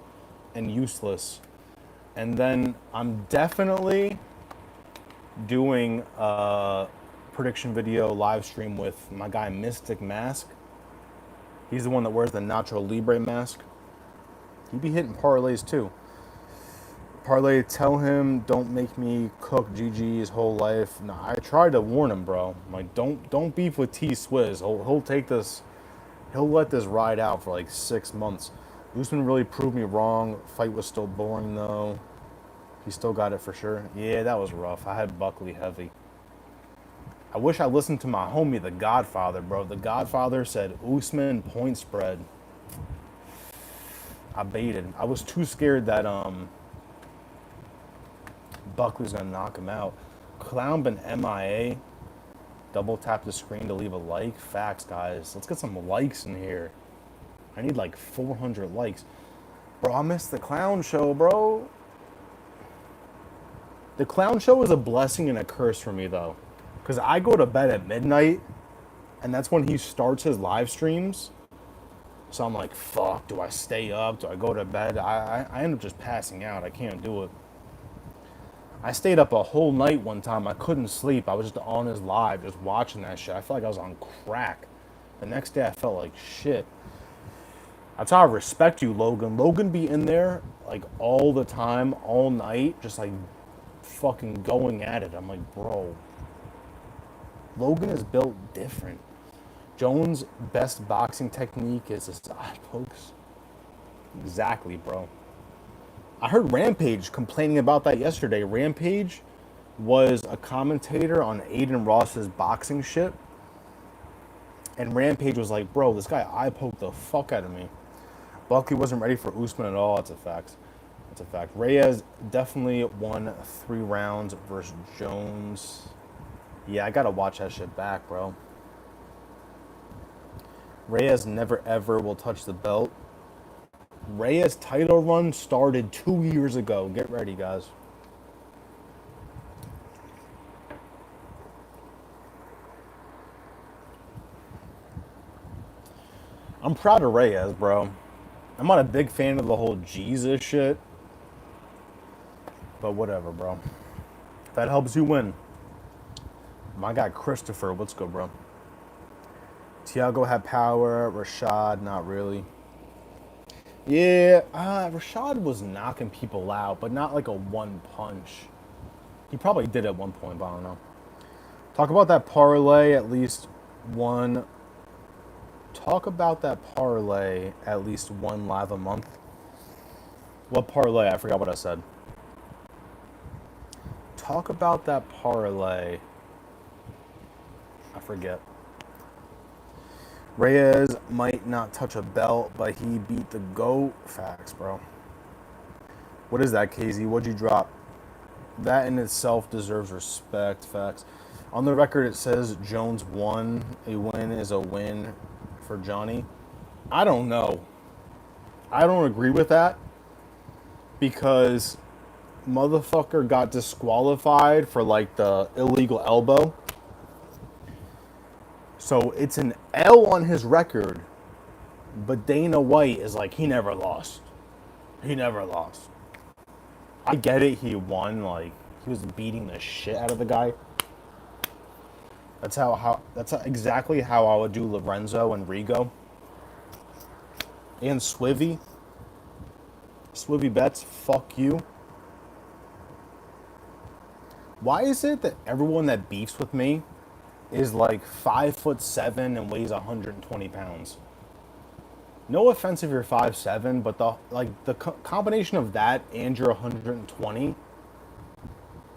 and Useless. And then I'm definitely doing a prediction video live stream with my guy Mystic Mask. He's the one that wears the Nacho Libre mask. He be hitting parlays too. Parlay, tell him don't make me cook GG his whole life. No, I tried to warn him, bro. I'm like, don't beef with T Swizz. He'll take this. He'll let this ride out for like 6 months. Usman really proved me wrong. Fight was still boring, though. He still got it for sure. Yeah, that was rough. I had Buckley heavy. I wish I listened to my homie, The Godfather, bro. The Godfather said Usman point spread. I baited. I was too scared that Buckley's going to knock him out. Clown been MIA. Double tap the screen to leave a like. Facts, guys. Let's get some likes in here. I need like 400 likes. Bro, I missed the clown show, bro. The clown show is a blessing and a curse for me, though. Because I go to bed at midnight, and that's when he starts his live streams. So I'm like, fuck, do I stay up? Do I go to bed? I end up just passing out. I can't do it. I stayed up a whole night one time. I couldn't sleep. I was just on his live, just watching that shit. I felt like I was on crack. The next day, I felt like shit. That's how I respect you, Logan. Logan be in there, like, all the time, all night, just, like, fucking going at it. I'm like, bro. Logan is built different. Jones' best boxing technique is his eye pokes. Exactly, bro. I heard Rampage complaining about that yesterday. Rampage was a commentator on Aiden Ross's boxing shit. And Rampage was like, bro, this guy eye poked the fuck out of me. Buckley wasn't ready for Usman at all. That's a fact. That's a fact. Reyes definitely won 3 rounds versus Jones. Yeah, I gotta watch that shit back, bro. Reyes never ever will touch the belt. Reyes' title run started 2 years ago. Get ready, guys. I'm proud of Reyes, bro. I'm not a big fan of the whole Jesus shit. But whatever, bro. If that helps you win. My guy Christopher, let's go, bro. Thiago had power. Rashad, not really. Yeah, Rashad was knocking people out, but not like a one punch. He probably did at one point, but I don't know. Talk about that parlay at least one. Talk about that parlay at least one live a month. What parlay? I forgot what I said. Talk about that parlay. I forget. Reyes might not touch a belt, but he beat the GOAT. Facts, bro. What is that, KZ? What'd you drop? That in itself deserves respect. Facts. On the record, it says Jones won. A win is a win for Johnny. I don't know. I don't agree with that because motherfucker got disqualified for like the illegal elbow. So it's an L on his record, but Dana White is like, he never lost. He never lost. I get it, he won, like, he was beating the shit out of the guy. That's exactly how I would do Lorenzo and Rigo. And Swivy. Swivy bets, fuck you. Why is it that everyone that beefs with me is like 5'7" and weighs 120 pounds? No offense if you're 5'7", but the combination of that and you're 120,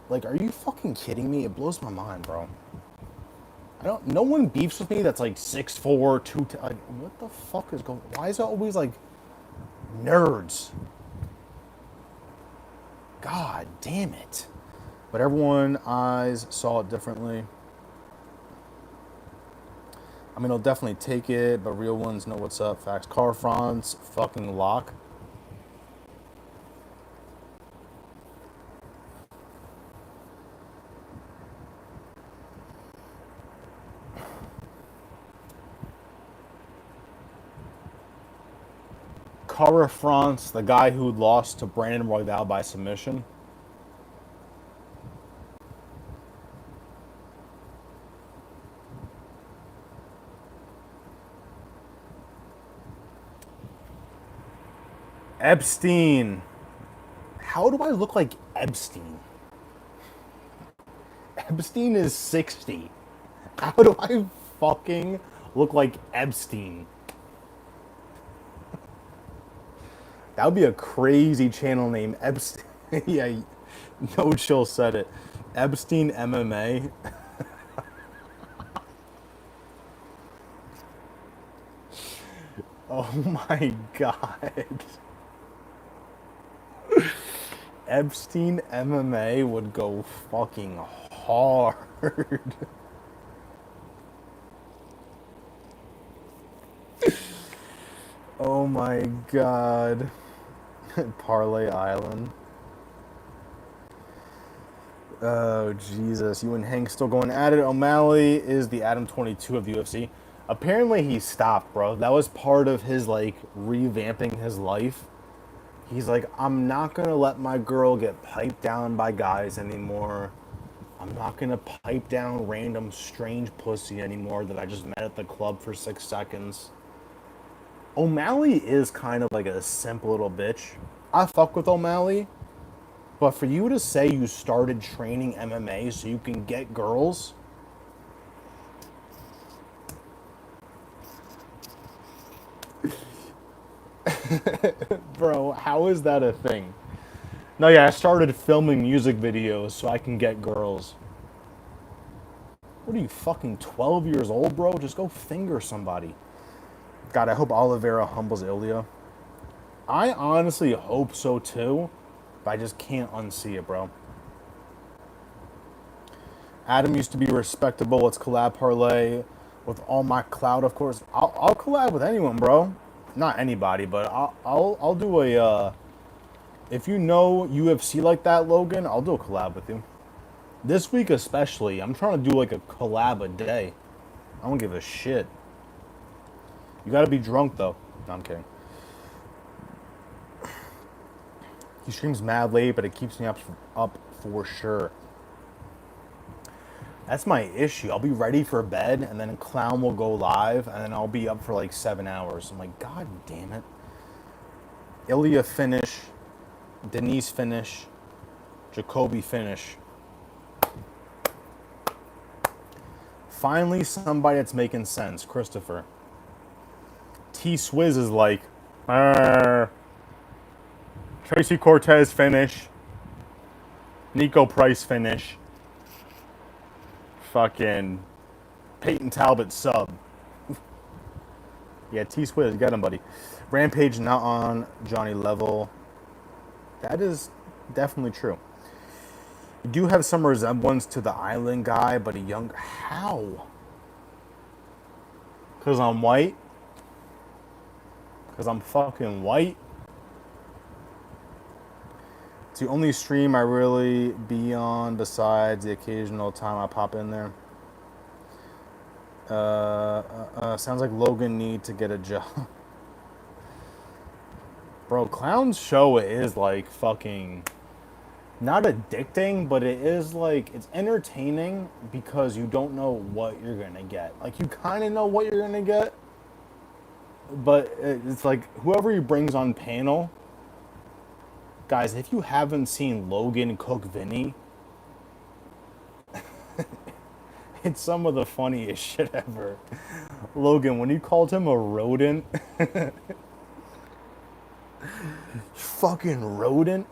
like, are you fucking kidding me? It blows my mind, bro. No one beefs with me that's like 6'4", 210. Like, what the fuck is going? Why is it always like nerds? God damn it! But everyone eyes saw it differently. I mean, I'll definitely take it, but real ones know what's up. Facts. Car France, fucking lock. Cara France, the guy who lost to Brandon Royval by submission. Epstein. How do I look like Epstein? Epstein is 60. How do I fucking look like Epstein? That would be a crazy channel name. Epstein. Yeah, No Chill said it. Epstein MMA. Oh my god. Epstein MMA would go fucking hard. Oh my god. Parlay Island. Oh, Jesus. You and Hank still going at it. O'Malley is the Adam 22 of the UFC. Apparently he stopped, bro. That was part of his, like, revamping his life. He's like, I'm not going to let my girl get piped down by guys anymore. I'm not going to pipe down random strange pussy anymore that I just met at the club for 6 seconds. O'Malley is kind of like a simple little bitch. I fuck with O'Malley. But for you to say you started training MMA so you can get girls... Bro, how is that a thing? No, yeah, I started filming music videos so I can get girls. What are you, fucking 12 years old, bro? Just go finger somebody. God, I hope Oliveira humbles Ilya. I honestly hope so too, but I just can't unsee it, bro. Adam used to be respectable. Let's collab parlay with all my clout, of course. I'll collab with anyone, bro. Not anybody, but I'll do a. If you know UFC like that, Logan, I'll do a collab with you. This week especially, I'm trying to do like a collab a day. I don't give a shit. You gotta be drunk though. No, I'm kidding. He streams mad late, but it keeps me up for sure. That's my issue. I'll be ready for bed, and then Clown will go live, and then I'll be up for like 7 hours. I'm like, God damn it. Ilya finish. Denise finish. Jacoby finish. Finally, somebody that's making sense. Christopher. T-Swizz is like, Arr. Tracy Cortez finish. Nico Price finish. Fucking Peyton Talbot sub. Yeah, T-Swizz, get him, buddy. Rampage not on Johnny level. That is definitely true. You do have some resemblance to the island guy, but a young... How? Because I'm white? Because I'm fucking white? It's the only stream I really be on besides the occasional time I pop in there. Sounds like Logan need to get a job. Bro, Clown's show is like fucking... Not addicting, but it is like... It's entertaining because you don't know what you're gonna get. Like, you kind of know what you're gonna get. But it's like, whoever he brings on panel... Guys, if you haven't seen Logan cook Vinny... It's some of the funniest shit ever. Logan, when you called him a rodent... fucking rodent.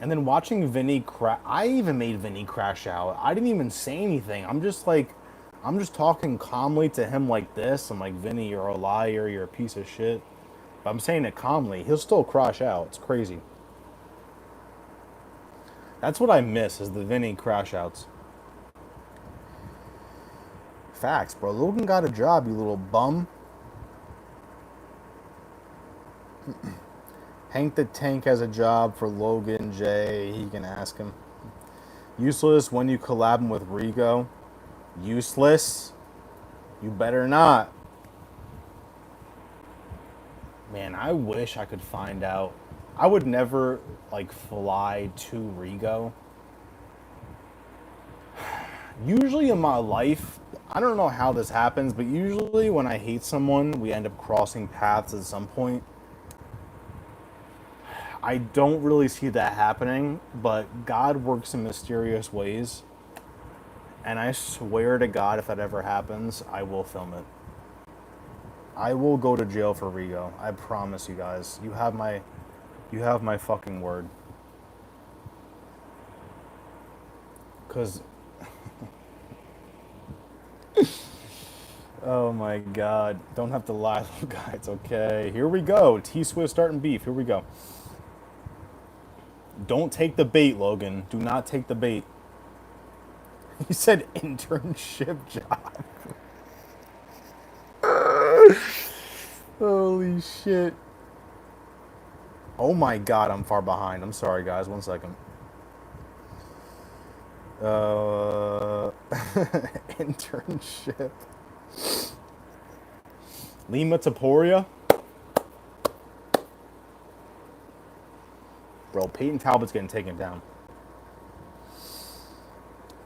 And then watching Vinny crash... I even made Vinny crash out. I didn't even say anything. I'm just talking calmly to him like this. I'm like, Vinny, you're a liar. You're a piece of shit. But I'm saying it calmly. He'll still crash out. It's crazy. That's what I miss, is the Vinny crash outs. Facts, bro. Logan got a job, you little bum. Hank the Tank has a job for Logan J. He can ask him. Useless when you collab with Rigo. Useless? You better not. Man, I wish I could find out. I would never, like, fly to Rigo. Usually in my life, I don't know how this happens, but usually when I hate someone, we end up crossing paths at some point. I don't really see that happening, but God works in mysterious ways. And I swear to God, if that ever happens, I will film it. I will go to jail for Rigo. I promise you guys. You have my fucking word. Because... oh my God. Don't have to lie, little guy. It's okay. Here we go. T-Swizz starting beef. Here we go. Don't take the bait, Logan. Do not take the bait. He said internship job. Holy shit. Oh my God, I'm far behind. I'm sorry, guys. 1 second. Internship. Lima Topuria. Bro, Peyton Talbot's getting taken down.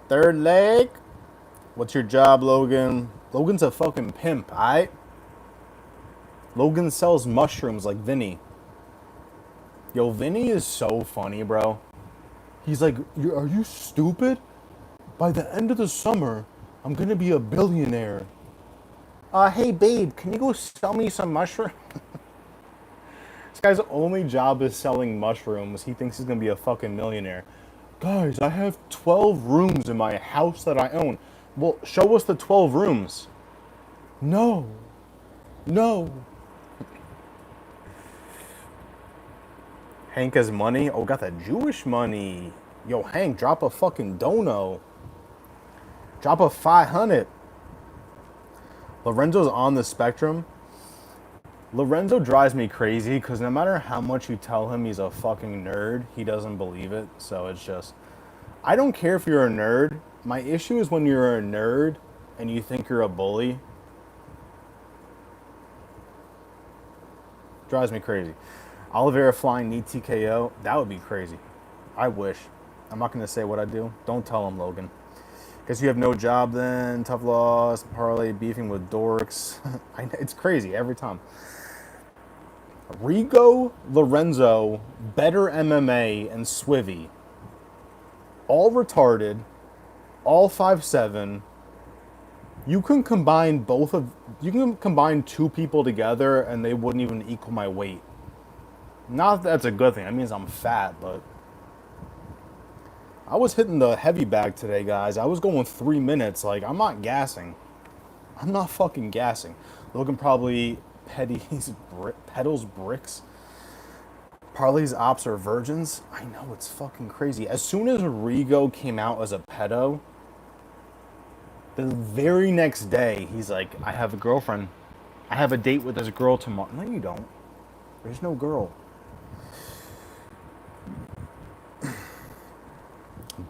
Third leg. What's your job, Logan? Logan's a fucking pimp, alright? Logan sells mushrooms like Vinny. Yo, Vinny is so funny, bro. He's like, are you stupid? By the end of the summer, I'm gonna be a billionaire. Hey babe, can you go sell me some mushrooms? This guy's only job is selling mushrooms. He thinks he's gonna be a fucking millionaire. Guys, I have 12 rooms in my house that I own. Well, show us the 12 rooms. No. No. Hank has money. Oh, got that Jewish money. Yo, Hank, drop a fucking dono. Drop a 500. Lorenzo's on the spectrum. Lorenzo drives me crazy because no matter how much you tell him he's a fucking nerd, he doesn't believe it. So it's just, I don't care if you're a nerd. My issue is when you're a nerd and you think you're a bully. Drives me crazy. Oliveira flying knee TKO. That would be crazy. I wish. I'm not going to say what I do. Don't tell him, Logan. Guess you have no job then. Tough loss. Parlay beefing with dorks. It's crazy every time. Rigo, Lorenzo, better MMA, and Swivy. All retarded. All 5'7". You can combine You can combine two people together and they wouldn't even equal my weight. Not that that's a good thing. That means I'm fat, but I was hitting the heavy bag today, guys. I was going 3 minutes. Like, I'm not gassing. I'm not fucking gassing. Logan probably pedals bricks. Parlays ops are virgins. I know, it's fucking crazy. As soon as Rigo came out as a pedo, the very next day, he's like, I have a girlfriend. I have a date with this girl tomorrow. No, you don't. There's no girl.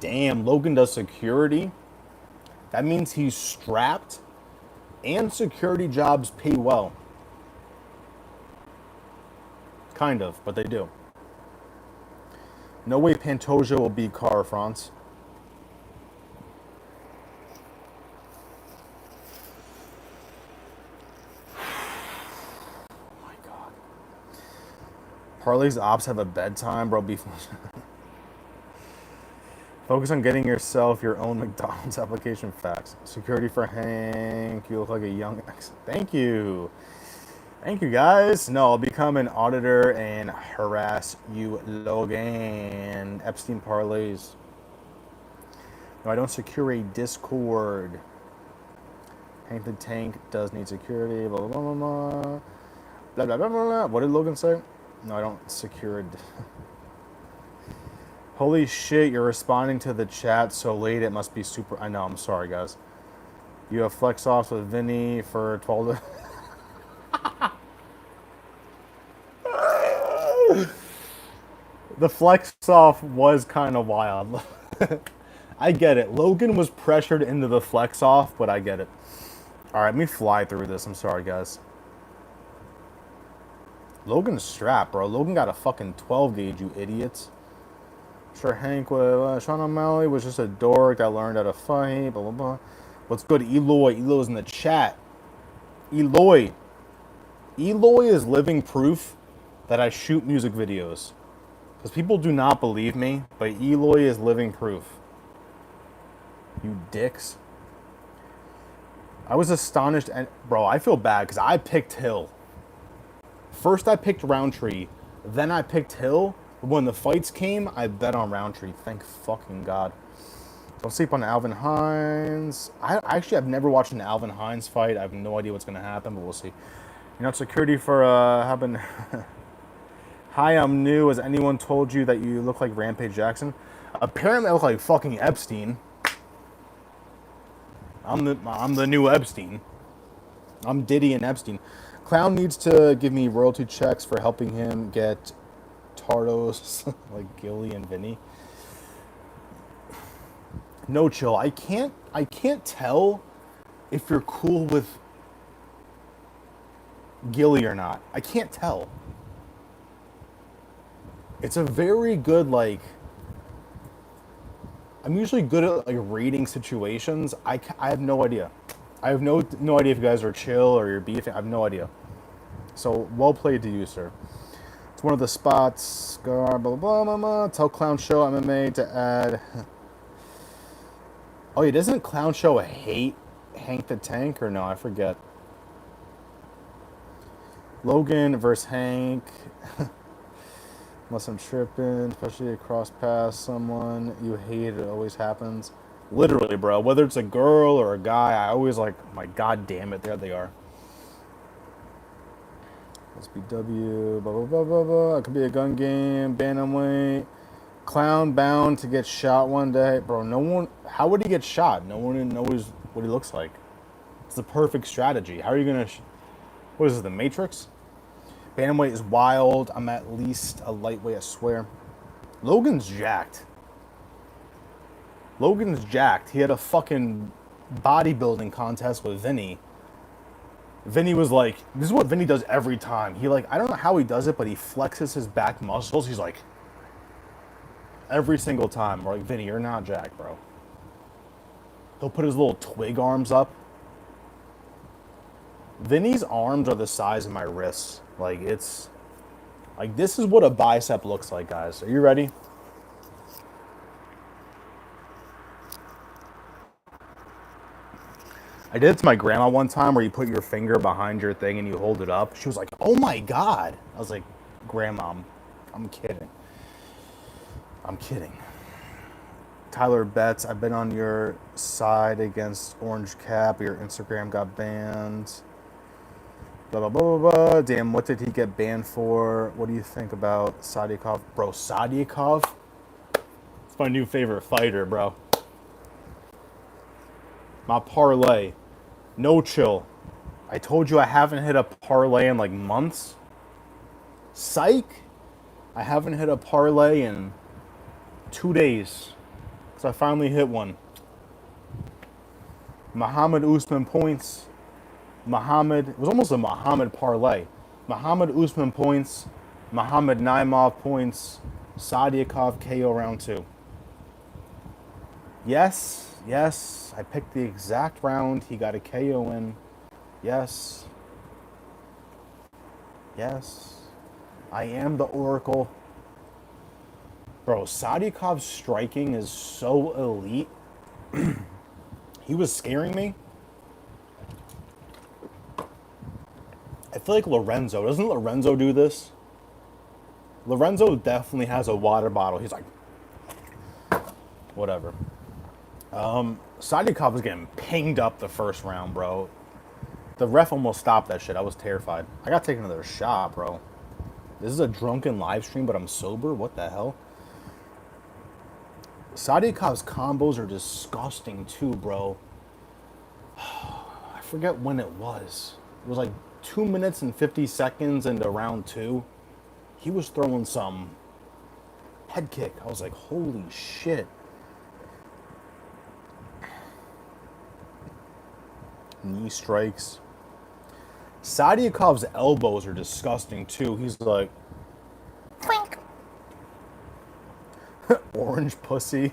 Damn, Logan does security. That means he's strapped, and security jobs pay well. Kind of, but they do. No way Pantoja will beat Car France. Oh my god. Parlay's ops have a bedtime, bro. Focus on getting yourself your own McDonald's application facts. Security for Hank. You look like a young ex. Thank you. Thank you, guys. No, I'll become an auditor and harass you, Logan. Epstein parlays. No, I don't secure a Discord. Hank the Tank does need security. Blah, blah, blah, blah, blah. Blah, blah, blah, blah. What did Logan say? No, I don't secure it. Holy shit, you're responding to the chat so late. It must be super. I know, I'm sorry, guys. You have flex offs with Vinny for 12. The flex off was kind of wild. I get it. Logan was pressured into the flex off, but I get it. All right, let me fly through this. I'm sorry, guys. Logan's strapped, bro. Logan got a fucking 12 gauge, you idiots. Sure, Hank with Sean O'Malley was just a dork that learned how to fight. Blah blah blah. What's good, Eloy? Eloy's in the chat. Eloy is living proof that I shoot music videos. Because people do not believe me, but Eloy is living proof. You dicks. I was astonished, and bro, I feel bad because I picked Hill. First I picked Roundtree, then I picked Hill. When the fights came, I bet on Roundtree. Thank fucking God. Don't sleep on Alvin Hines. I've never watched an Alvin Hines fight. I have no idea what's going to happen, but we'll see. You're not security for having... Hi, I'm new. Has anyone told you that you look like Rampage Jackson? Apparently I look like fucking Epstein. I'm the new Epstein. I'm Diddy and Epstein. Clown needs to give me royalty checks for helping him get Tardos like Gilly and Vinny. No, chill. I can't tell if you're cool with Gilly or not. I can't tell. It's a very good, like... I'm usually good at, like, reading situations. I have no idea. I have no idea if you guys are chill or you're beefing. I have no idea. So, well played to you, sir. It's one of the spots. Scar, blah, blah, blah, blah. Tell Clown Show MMA to add... Oh, yeah, doesn't Clown Show hate Hank the Tank? Or no, I forget. Logan versus Hank... Unless I'm tripping, especially across past someone you hate, it always happens. Literally, bro. Whether it's a girl or a guy, I always like, my god damn it, there they are. SBW, blah, blah, blah, blah, blah. It could be a gun game, bantamweight. Clown bound to get shot one day. Bro, no one, how would he get shot? No one knows what he looks like. It's the perfect strategy. How are you going to, what is this, the Matrix? Bantamweight is wild. I'm at least a lightweight, I swear. Logan's jacked. Logan's jacked. He had a fucking bodybuilding contest with Vinny. Vinny was like, this is what Vinny does every time. He like, I don't know how he does it, but he flexes his back muscles. He's like, every single time. We're like, Vinny, you're not jacked, bro. He'll put his little twig arms up. Vinny's arms are the size of my wrists. Like, it's... Like, this is what a bicep looks like, guys. Are you ready? I did it to my grandma one time where you put your finger behind your thing and you hold it up. She was like, oh my God. I was like, Grandma, I'm kidding. I'm kidding. Tyler Betts, I've been on your side against Orange Cap. Your Instagram got banned. Blah, blah, blah, blah, blah. Damn, what did he get banned for? What do you think about Sadiakov? Bro, Sadiakov? It's my new favorite fighter, bro. My parlay. No chill. I told you I haven't hit a parlay in like months. Psych. I haven't hit a parlay in 2 days. Because I finally hit one. Muhammad Usman points. It was almost a Muhammad parlay. Muhammad Usman points. Muhammad Naimov points. Sadiakov KO round 2. Yes. I picked the exact round. He got a KO in. Yes. I am the Oracle. Bro, Sadiakov's striking is so elite. He was scaring me. I feel like Lorenzo. Doesn't Lorenzo do this? Lorenzo definitely has a water bottle. He's like, whatever. Sadiakov was getting pinged up the first round, bro. The ref almost stopped that shit. I was terrified. I got taken another shot, bro. This is a drunken live stream, but I'm sober? What the hell? Sadiakov's combos are disgusting too, bro. I forget when it was. It was like 2 minutes and 50 seconds into round 2. He was throwing some head kick. I was like, holy shit. Knee strikes. Sadiakov's elbows are disgusting too. He's like, Twink. Orange pussy.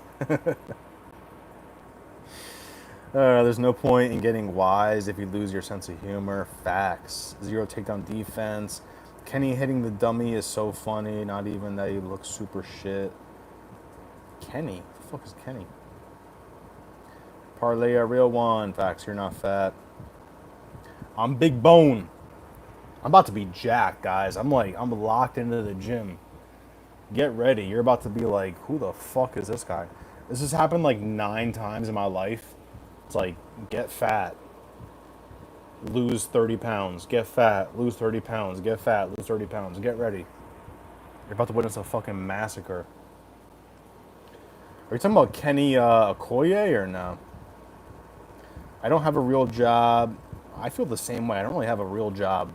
There's no point in getting wise if you lose your sense of humor. Facts. 0 takedown defense. Kenny hitting the dummy is so funny. Not even that he looks super shit. Kenny? What the fuck is Kenny? Parlay a real one. Facts, you're not fat. I'm big bone. I'm about to be jacked, guys. I'm locked into the gym. Get ready. You're about to be like, who the fuck is this guy? This has happened like 9 times in my life. It's like, get fat. Lose 30 pounds. Get fat. Lose 30 pounds. Get fat. Lose 30 pounds. Get ready. You're about to witness a fucking massacre. Are you talking about Kenny Okoye or no? I don't have a real job. I feel the same way. I don't really have a real job.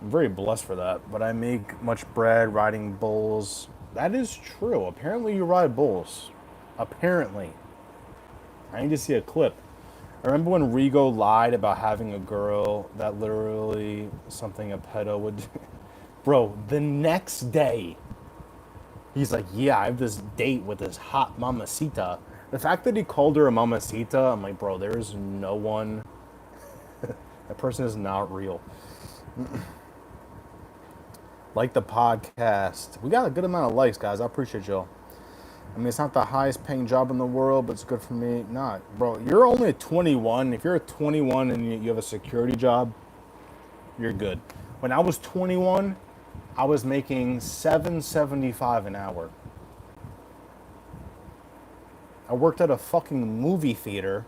I'm very blessed for that. But I make much bread riding bulls. That is true. Apparently you ride bulls. Apparently. I need to see a clip. I remember when Rigo lied about having a girl. That literally something a pedo would do. Bro, the next day, he's like, yeah, I have this date with this hot mamacita. The fact that he called her a mamacita, I'm like, bro, there is no one. That person is not real. Like the podcast. We got a good amount of likes, guys. I appreciate y'all. I mean, it's not the highest paying job in the world, but it's good for me. Nah, bro, you're only at 21. If you're at 21 and you have a security job, you're good. When I was 21, I was making $7.75 an hour. I worked at a fucking movie theater,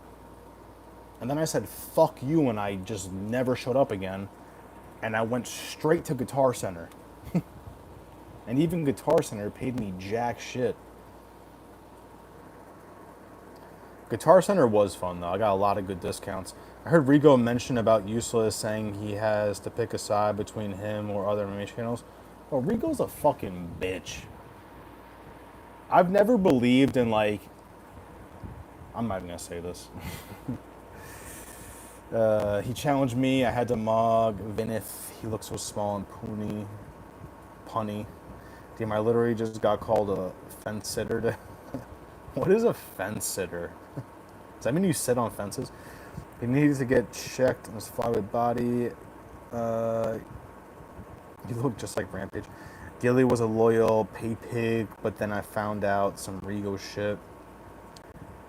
and then I said, fuck you, and I just never showed up again. And I went straight to Guitar Center. And even Guitar Center paid me jack shit. Guitar Center was fun, though. I got a lot of good discounts. I heard Rigo mention about Useless saying he has to pick a side between him or other MMA channels. Well, Rigo's a fucking bitch. I've never believed in, like... I'm not even going to say this. He challenged me. I had to mug Vinith. He looks so small and punny. Damn, I literally just got called a fence sitter. What is a fence sitter? Does that mean you sit on fences? He needs to get checked on his flyweight body. He looked just like Rampage. Gilly was a loyal pay pig, but then I found out some Rigo shit.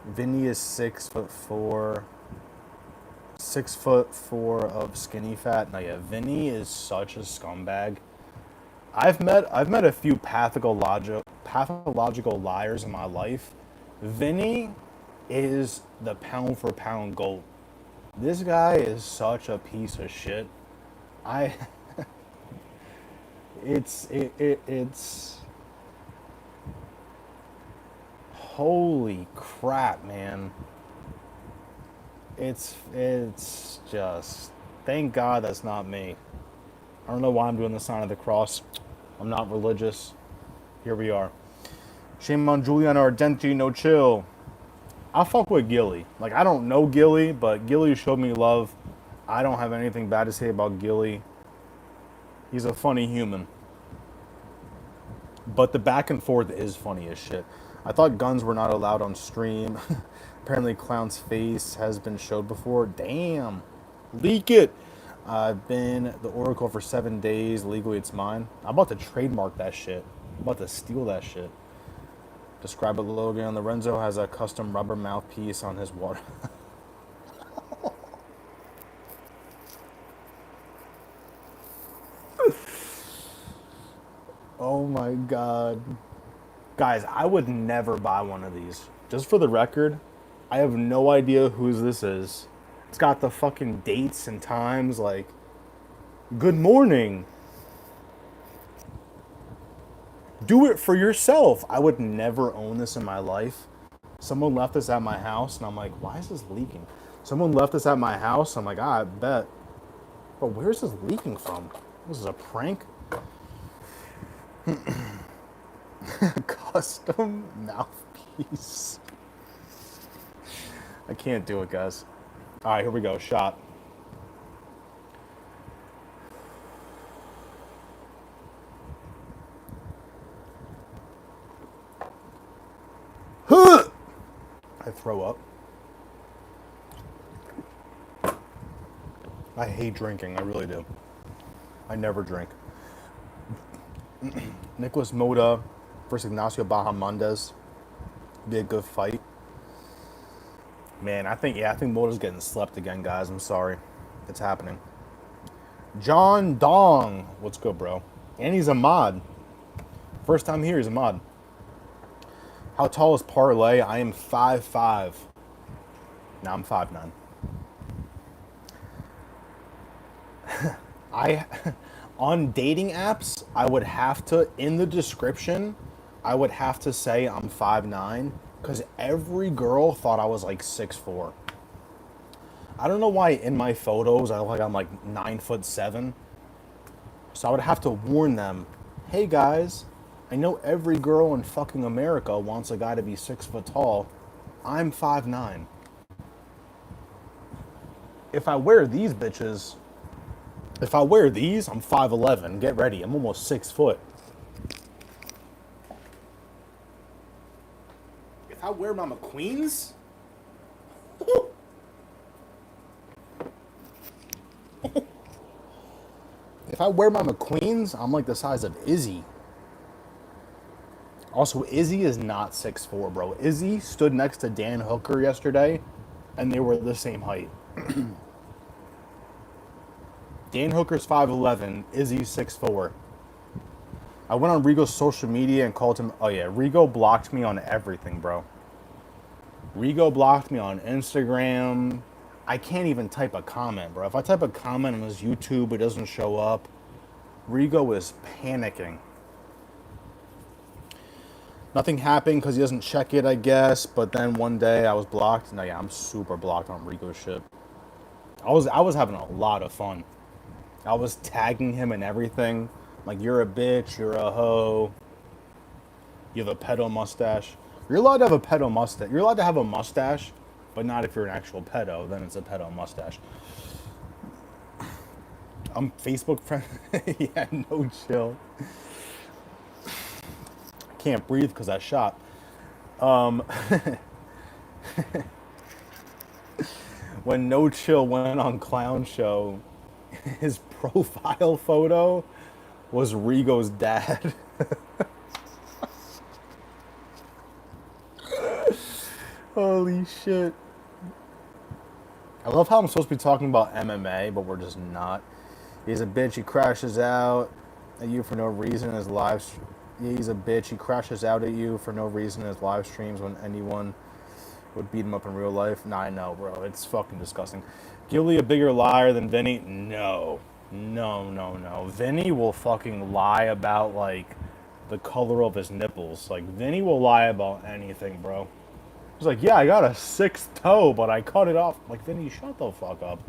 Vinny is 6'4". 6'4" of skinny fat. No, yeah, Vinny is such a scumbag. I've met a few pathological liars in my life. Vinny is the pound for pound gold. This guy is such a piece of shit. I it's holy crap, man. It's just thank God that's not me. I don't know why I'm doing the sign of the cross. I'm not religious. Here we are. Shame on Juliana Ardenti, no chill. I fuck with Gilly. Like, I don't know Gilly, but Gilly showed me love. I don't have anything bad to say about Gilly. He's a funny human. But the back and forth is funny as shit. I thought guns were not allowed on stream. Apparently Clown's face has been showed before. Damn. Leak it. I've been the Oracle for 7 days. Legally, it's mine. I'm about to trademark that shit. I'm about to steal that shit. Describe it, Logan. Lorenzo has a custom rubber mouthpiece on his water. Oh my god. Guys, I would never buy one of these. Just for the record, I have no idea whose this is. It's got the fucking dates and times, like, good morning. Do it for yourself. I would never own this in my life. Someone left this at my house, and I'm like, why is this leaking? Someone left this at my house. I'm like, I bet. But where's this leaking from? This is a prank? Custom mouthpiece. I can't do it, guys. All right, here we go. Shot. I throw up. I hate drinking. I really do. I never drink. Nicholas Moda versus Ignacio Bahamondes. Be a good fight. Man, I think Moda's getting slept again, guys. I'm sorry. It's happening. John Dong. What's good, bro? And he's a mod. First time here, he's a mod. How tall is Parlay? I am 5'5". Now I'm 5'9". On dating apps, I would have to, in the description, I would have to say I'm 5'9", because every girl thought I was like 6'4". I don't know why in my photos I look like I'm like 9'7". So I would have to warn them, hey guys, I know every girl in fucking America wants a guy to be 6 foot tall. I'm 5'9". If I wear these bitches, I'm 5'11". Get ready, I'm almost 6 foot. If I wear my McQueens, I'm like the size of Izzy. Also, Izzy is not 6'4", bro. Izzy stood next to Dan Hooker yesterday, and they were the same height. Dan Hooker's 5'11", Izzy's 6'4". I went on Rigo's social media and called him... Oh, yeah, Rigo blocked me on everything, bro. Rigo blocked me on Instagram. I can't even type a comment, bro. If I type a comment on his YouTube, it doesn't show up. Rigo is panicking. Nothing happened because he doesn't check it, I guess. But then one day I was blocked. No, yeah, I'm super blocked on Rigo's shit. I was having a lot of fun. I was tagging him and everything. Like, you're a bitch, you're a hoe. You have a pedo mustache. You're allowed to have a pedo mustache. You're allowed to have a mustache, but not if you're an actual pedo. Then it's a pedo mustache. I'm Facebook friend. Yeah, no chill. I can't breathe because I shot. When No Chill went on Clown Show, his profile photo was Rigo's dad. Holy shit. I love how I'm supposed to be talking about MMA, but we're just not. He's a bitch, he crashes out. at you for no reason in his live. He's a bitch. He crashes out at you for no reason in his live streams when anyone would beat him up in real life. Nah, I know, bro. It's fucking disgusting. Gilly a bigger liar than Vinny? No. No, no, no. Vinny will fucking lie about, like, the color of his nipples. Like, Vinny will lie about anything, bro. He's like, yeah, I got a sixth toe, but I cut it off. Like, Vinny, shut the fuck up.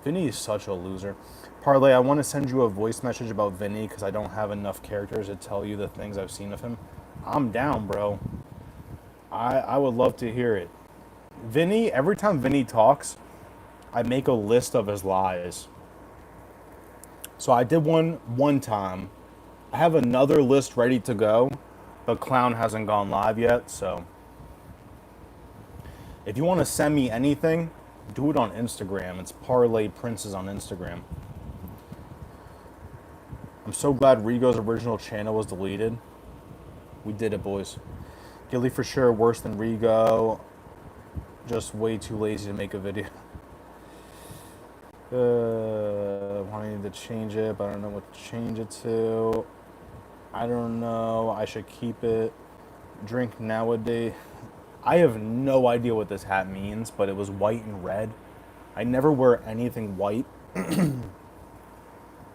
Vinny is such a loser. Parlay, I want to send you a voice message about Vinny because I don't have enough characters to tell you the things I've seen of him. I'm down, bro. I would love to hear it. Vinny, every time Vinny talks, I make a list of his lies. So I did one time. I have another list ready to go, but Clown hasn't gone live yet, so if you want to send me anything, do it on Instagram. It's Parlay Princes on Instagram. I'm so glad Rigo's original channel was deleted. We did it, boys. Gilly for sure, worse than Rigo. Just way too lazy to make a video. Wanting to change it, but I don't know what to change it to. I don't know. I should keep it. Drink nowadays. I have no idea what this hat means, but it was white and red. I never wear anything white.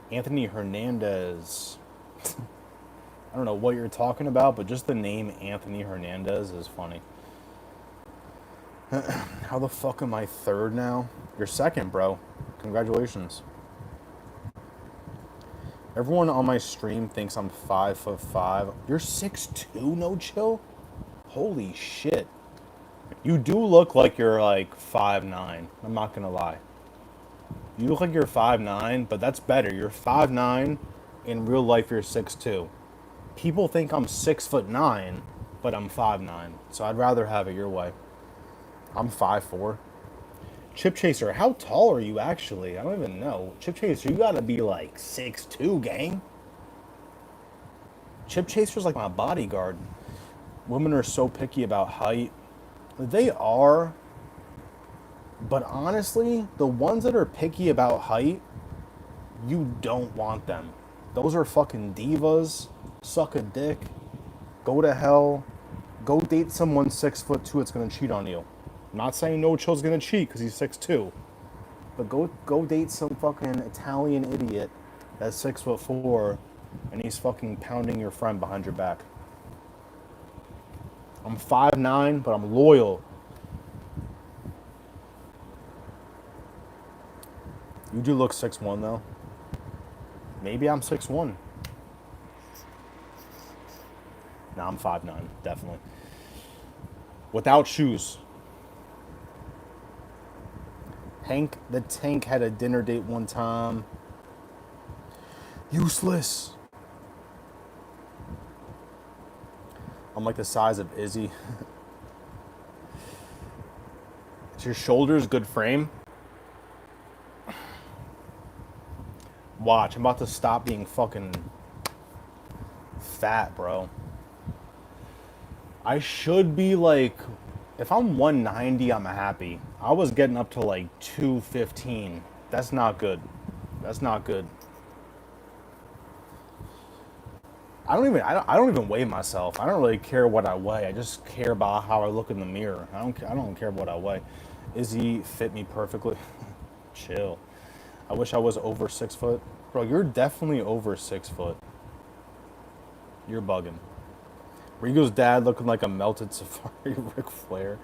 Anthony Hernandez. I don't know what you're talking about, but just the name Anthony Hernandez is funny. How the fuck am I third now? You're second, bro. Congratulations. Everyone on my stream thinks I'm 5'5". You're 6'2", no chill? Holy shit. You do look like you're like 5'9". I'm not gonna lie. You look like you're 5'9", but that's better. You're 5'9". In real life, you're 6'2". People think I'm 6'9", but I'm 5'9". So I'd rather have it your way. I'm 5'4". Chip Chaser, how tall are you actually? I don't even know. Chip Chaser, you gotta be like 6'2", gang. Chip Chaser's like my bodyguard. Women are so picky about height. They are. But honestly, the ones that are picky about height, you don't want them. Those are fucking divas. Suck a dick. Go to hell. Go date someone 6'2" that's gonna cheat on you. I'm not saying No Chill's gonna cheat because he's 6'2", but go date some fucking Italian idiot that's 6'4", and he's fucking pounding your friend behind your back. I'm 5'9", but I'm loyal. You do look 6'1" though. Maybe I'm 6'1". Nah, I'm 5'9", definitely. Without shoes. Hank the Tank had a dinner date one time. Useless. I'm like the size of Izzy. Is your shoulders good frame? Watch, I'm about to stop being fucking fat, bro. I should be like, if I'm 190, I'm happy. I was getting up to like 215. That's not good. That's not good. I don't even weigh myself. I don't really care what I weigh. I just care about how I look in the mirror. I don't care what I weigh. Izzy fit me perfectly. Chill. I wish I was over 6 foot. Bro, you're definitely over 6 foot. You're bugging. Rigo's dad looking like a melted safari Ric Flair.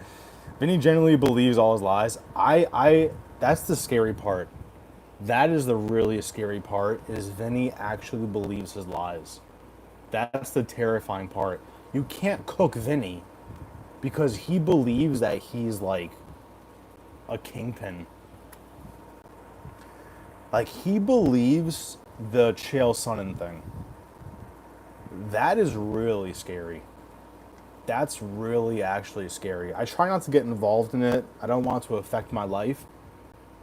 Vinny genuinely believes all his lies. That's the scary part. That is the really scary part, is Vinny actually believes his lies. That's the terrifying part. You can't cook Vinny because he believes that he's like a kingpin. Like, he believes the Chael Sonnen thing. That is really scary. That's really actually scary. I try not to get involved in it. I don't want it to affect my life.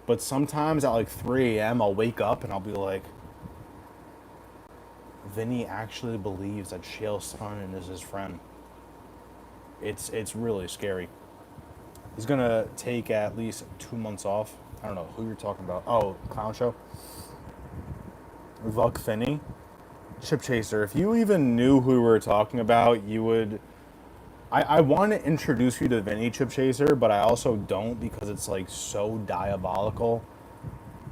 But sometimes at like 3 a.m. I'll wake up and I'll be like, Vinny actually believes that Chael Sonnen is his friend. It's really scary. He's gonna take at least 2 months off. I don't know who you're talking about. Oh, Clown Show. Vuck Finney. Chip Chaser, if you even knew who we were talking about, you would. I want to introduce you to Vinny Chip Chaser, but I also don't because it's like so diabolical.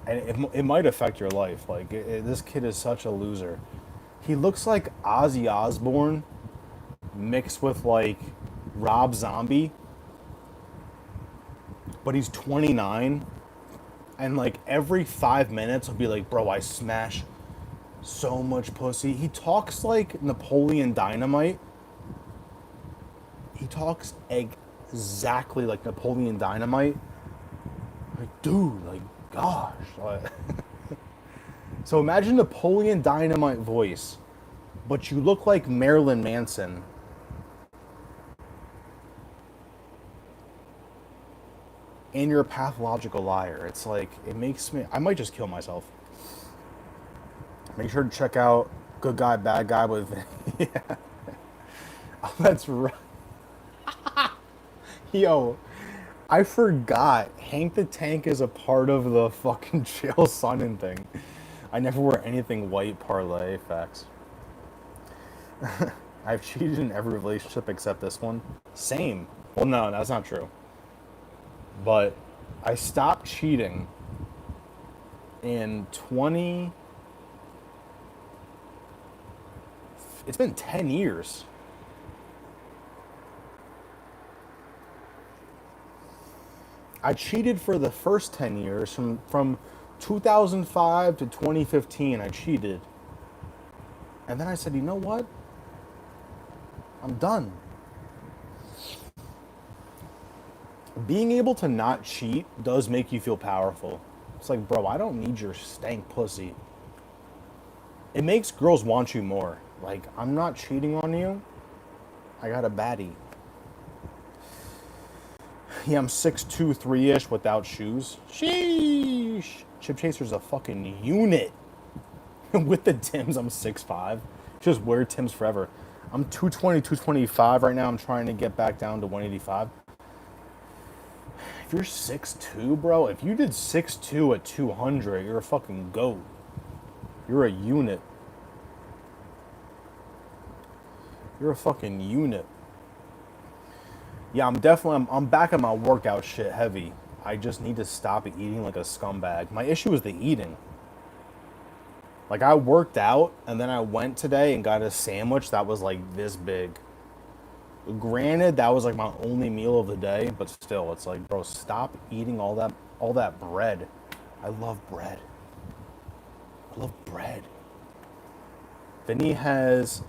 And it might affect your life. Like, this kid is such a loser. He looks like Ozzy Osbourne mixed with like Rob Zombie, but he's 29. And like every 5 minutes, he'll be like, bro, I smash so much pussy. He talks like Napoleon Dynamite. He talks exactly like Napoleon Dynamite. Like, dude, like, gosh. Like, so imagine Napoleon Dynamite voice, but you look like Marilyn Manson. And you're a pathological liar. It's like, it makes me, I might just kill myself. Make sure to check out Good Guy, Bad Guy with, yeah. Oh, that's right. Yo, I forgot Hank the Tank is a part of the fucking Chael Sonnen thing. I never wear anything white, parlay, facts. I've cheated in every relationship except this one. Same. Well, no, that's not true. But I stopped cheating in 20... It's been 10 years. I cheated for the first 10 years. From 2005 to 2015, I cheated. And then I said, you know what? I'm done. Being able to not cheat does make you feel powerful. It's like, bro, I don't need your stank pussy. It makes girls want you more. Like, I'm not cheating on you. I got a baddie. Yeah, I'm 6'2", 3-ish without shoes. Sheesh. Chip Chaser's a fucking unit. With the Tims, I'm 6'5". Just wear Tims forever. I'm 220, 225 right now. I'm trying to get back down to 185. If you're 6'2", bro, if you did 6'2" at 200, you're a fucking goat. You're a unit. You're a fucking unit. Yeah, I'm back on my workout shit heavy. I just need to stop eating like a scumbag. My issue is the eating. Like, I worked out, and then I went today and got a sandwich that was like this big. Granted, that was like my only meal of the day, but still, it's like, bro, stop eating all that bread. I love bread. I love bread. Vinny has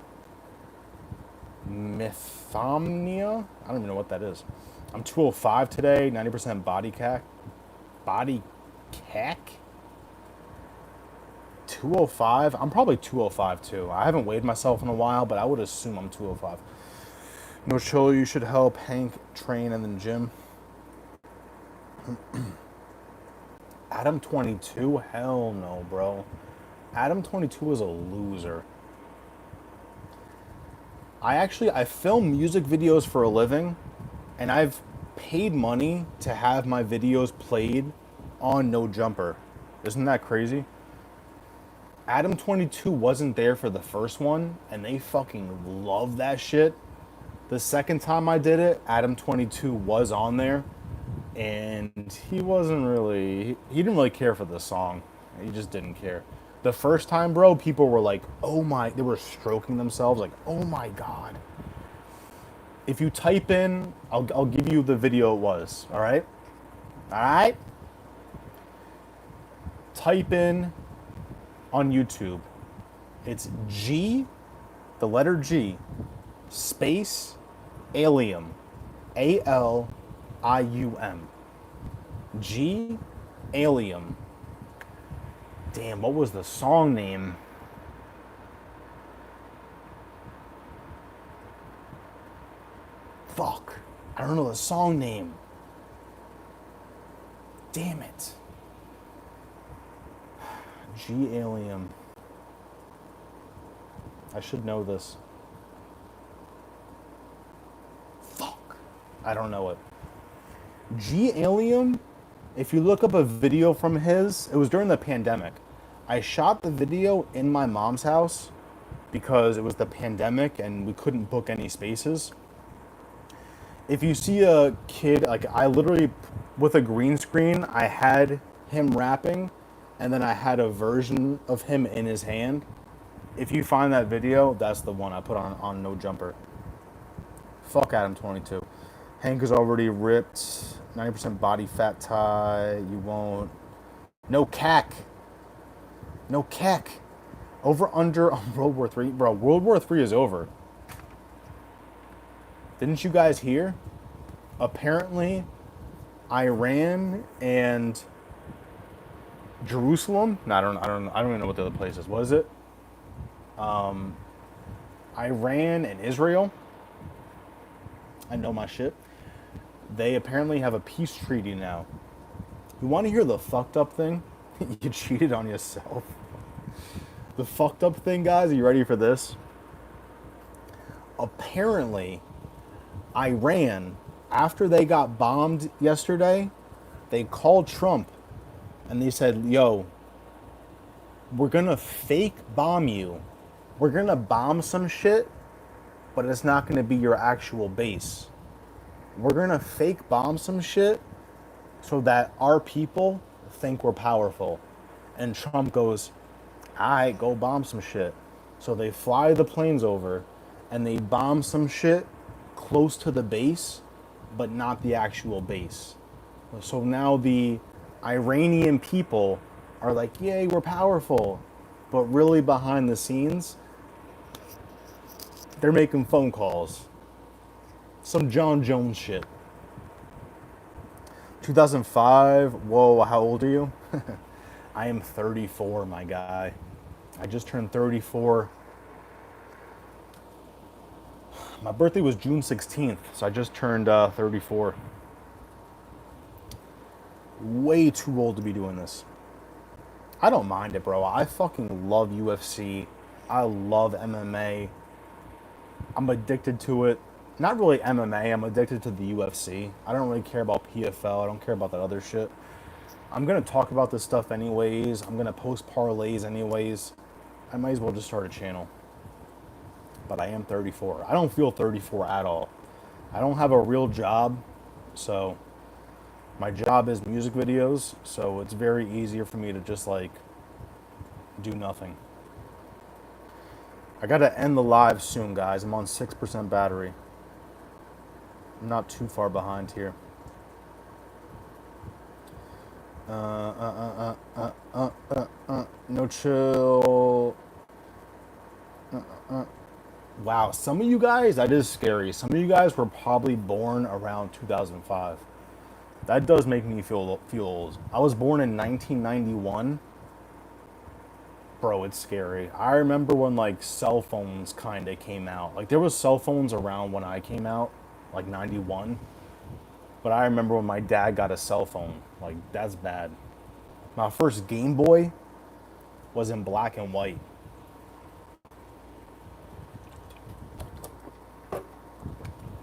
methomnia. I don't even know what that is. I'm 205 today, 90% body cack. Body cack? 205? I'm probably 205 too. I haven't weighed myself in a while, but I would assume I'm 205. No chill, you should help Hank train in the gym. Adam 22? Hell no, bro. Adam 22 is a loser. I film music videos for a living, and I've paid money to have my videos played on No Jumper. Isn't that crazy? Adam 22 wasn't there for the first one, and they fucking love that shit. The second time I did it, Adam 22 was on there, and he wasn't really, he didn't really care for the song. He just didn't care. The first time, bro, people were like, oh my, they were stroking themselves like, oh my God. If you type in, I'll give you the video it was, all right? All right? Type in on YouTube. It's G, the letter G, space, Alium. A-L-I-U-M. G, Alium. Damn, what was the song name? Fuck. I don't know the song name. Damn it. G Alium. I should know this. Fuck. I don't know it. G Alium, if you look up a video from his, it was during the pandemic. I shot the video in my mom's house, because it was the pandemic and we couldn't book any spaces. If you see a kid, like I literally, with a green screen, I had him rapping and then I had a version of him in his hand. If you find that video, that's the one I put on No Jumper. Fuck Adam 22. Hank is already ripped. 90% body fat tie. You won't. No cack. No cack. Over under on World War III. Bro, World War III is over. Didn't you guys hear? Apparently, Iran and Jerusalem. No, I don't even know what the other place is. What is it? Iran and Israel. I know my shit. They apparently have a peace treaty now. You want to hear the fucked up thing? You cheated on yourself. The fucked up thing, guys. Are you ready for this? Apparently, Iran, after they got bombed yesterday, they called Trump and they said, yo, we're gonna fake bomb you. We're gonna bomb some shit, but it's not gonna be your actual base. We're gonna fake bomb some shit so that our people think we're powerful. And Trump goes, alright, go bomb some shit. So they fly the planes over and they bomb some shit close to the base, but not the actual base. So now the Iranian people are like, yay, we're powerful. But really behind the scenes, they're making phone calls. Some Jon Jones shit. 2005, whoa, how old are you? I am 34, my guy. I just turned 34. My birthday was June 16th, so I just turned 34. Way too old to be doing this. I don't mind it, bro. I fucking love UFC. I love MMA. I'm addicted to it. Not really MMA, I'm addicted to the UFC. I don't really care about PFL. I don't care about that other shit. I'm going to talk about this stuff anyways. I'm going to post parlays anyways. I might as well just start a channel. But I am 34. I don't feel 34 at all. I don't have a real job, so my job is music videos, so it's very easier for me to just like do nothing. I gotta end the live soon, guys. I'm on 6% battery. I'm not too far behind here. No chill. Wow, some of you guys, that is scary. Some of you guys were probably born around 2005. That does make me feel old. I was born in 1991. Bro, it's scary. I remember when like cell phones kind of came out. Like there was cell phones around when I came out, like 91. But I remember when my dad got a cell phone. Like that's bad. My first Game Boy was in black and white.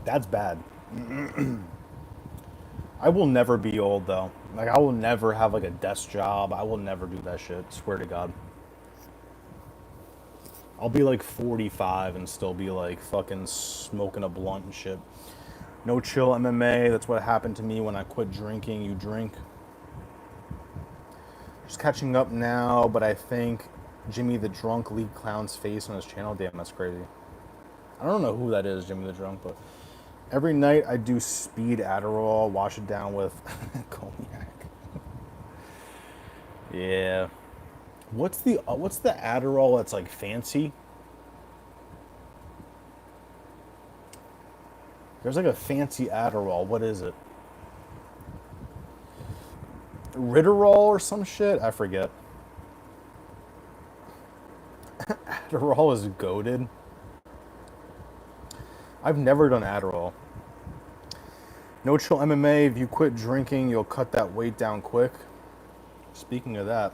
That's bad. I will never be old though. Like I will never have like a desk job. I will never do that shit. Swear to God. I'll be like 45 and still be like fucking smoking a blunt and shit. No chill MMA. That's what happened to me when I quit drinking. You drink. Just catching up now, but I think Jimmy the Drunk leaked Clown's face on his channel. Damn, that's crazy. I don't know who that is, Jimmy the Drunk, but every night I do speed Adderall, wash it down with cognac. Yeah. What's the Adderall that's like fancy? There's like a fancy Adderall. What is it? Ritterall or some shit? I forget. Adderall is goated. I've never done Adderall. No chill MMA. If you quit drinking, you'll cut that weight down quick. Speaking of that.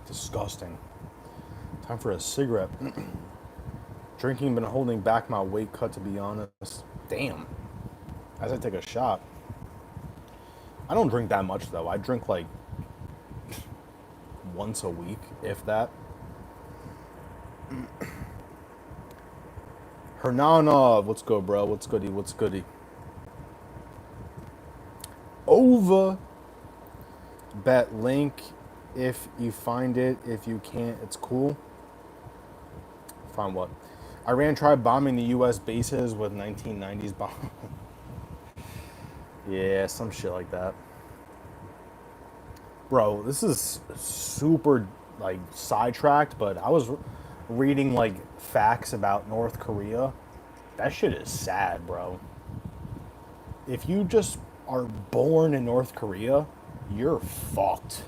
Disgusting. Time for a cigarette. Drinking been holding back my weight cut, to be honest. Damn. As I take a shot. I don't drink that much, though. I drink, like, once a week, if that. Hernanov, what's good, bro? What's goody? What's goody? Over. Bet link if you find it. If you can't, it's cool. Find what? Iran tried bombing the U.S. bases with 1990s bomb. Yeah, some shit like that. Bro, this is super, like, sidetracked, but I was reading, like, facts about North Korea. That shit is sad, bro. If you just are born in North Korea, you're fucked.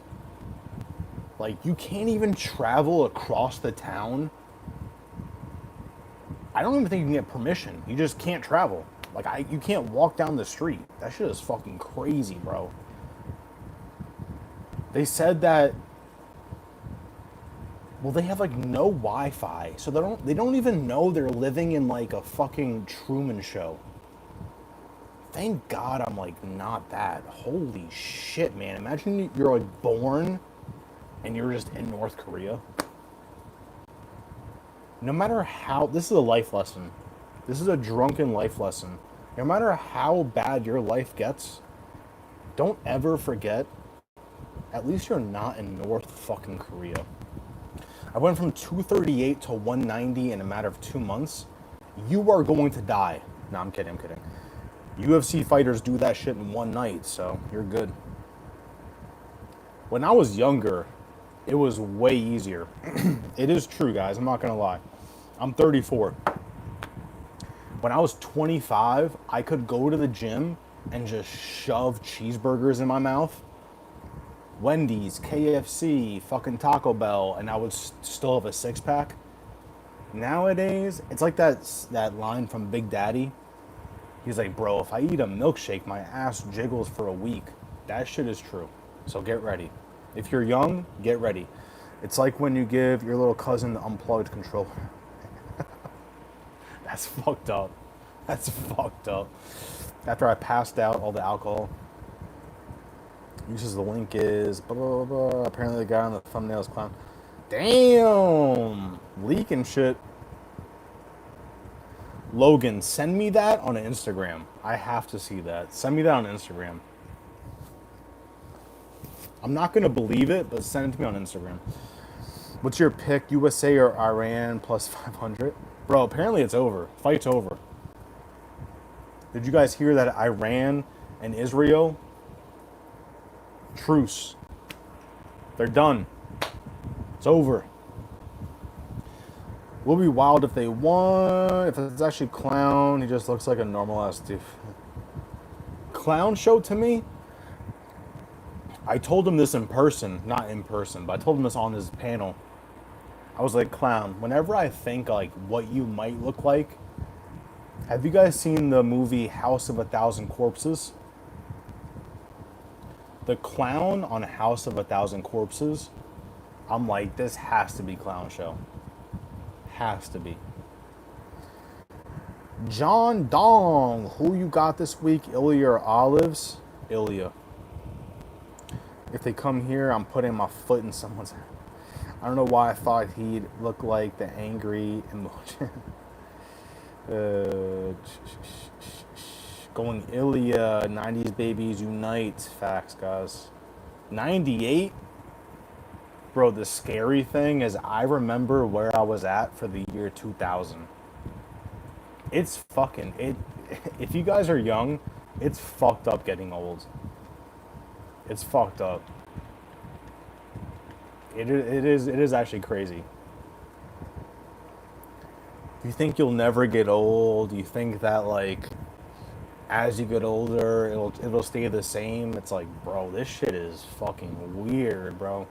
Like, you can't even travel across the town. I don't even think you can get permission. You just can't travel. Like, you can't walk down the street. That shit is fucking crazy, bro. They said that, well, they have, like, no Wi-Fi, so they don't even know they're living in, like, a fucking Truman Show. Thank God I'm, like, not that. Holy shit, man. Imagine you're, like, born and you're just in North Korea. No matter how... This is a life lesson. This is a drunken life lesson. No matter how bad your life gets, don't ever forget, at least you're not in North fucking Korea. I went from 238 to 190 in a matter of 2 months. You are going to die. No, I'm kidding, I'm kidding. UFC fighters do that shit in one night, so you're good. When I was younger, it was way easier. It is true, guys. I'm not going to lie. I'm 34. When I was 25, I could go to the gym and just shove cheeseburgers in my mouth. Wendy's, KFC, fucking Taco Bell, and I would still have a six-pack. Nowadays, it's like that line from Big Daddy. He's like, bro, if I eat a milkshake, my ass jiggles for a week. That shit is true. So get ready. If you're young, get ready. It's like when you give your little cousin the unplugged controller. That's fucked up. That's fucked up. After I passed out all the alcohol. Uses the link is blah, blah, blah, blah. Apparently the guy on the thumbnail is clown. Damn! Leaking shit. Logan, send me that on Instagram. I have to see that. Send me that on Instagram. I'm not going to believe it, but send it to me on Instagram. What's your pick, USA or Iran plus 500? Bro, apparently it's over. Fight's over. Did you guys hear that Iran and Israel? Truce. They're done. It's over. Will be wild if they won. If it's actually clown, he just looks like a normal ass dude. Clown show to me? I told him this in person. Not in person, but I told him this on his panel. I was like, clown, whenever I think like what you might look like, have you guys seen the movie House of a Thousand Corpses? The clown on House of a Thousand Corpses, I'm like, this has to be clown show. Has to be. John Dong, who you got this week, Ilya or Olives? Ilya. If they come here, I'm putting my foot in someone's... I don't know why I thought he'd look like the angry emoji. Going Ilya, 90s babies unite. Facts, guys. 98? Bro, the scary thing is I remember where I was at for the year 2000. It's fucking... If you guys are young, it's fucked up getting old. It's fucked up. It is actually crazy. You think you'll never get old. You think that, like, as you get older, it'll stay the same. It's like, bro, this shit is fucking weird, bro.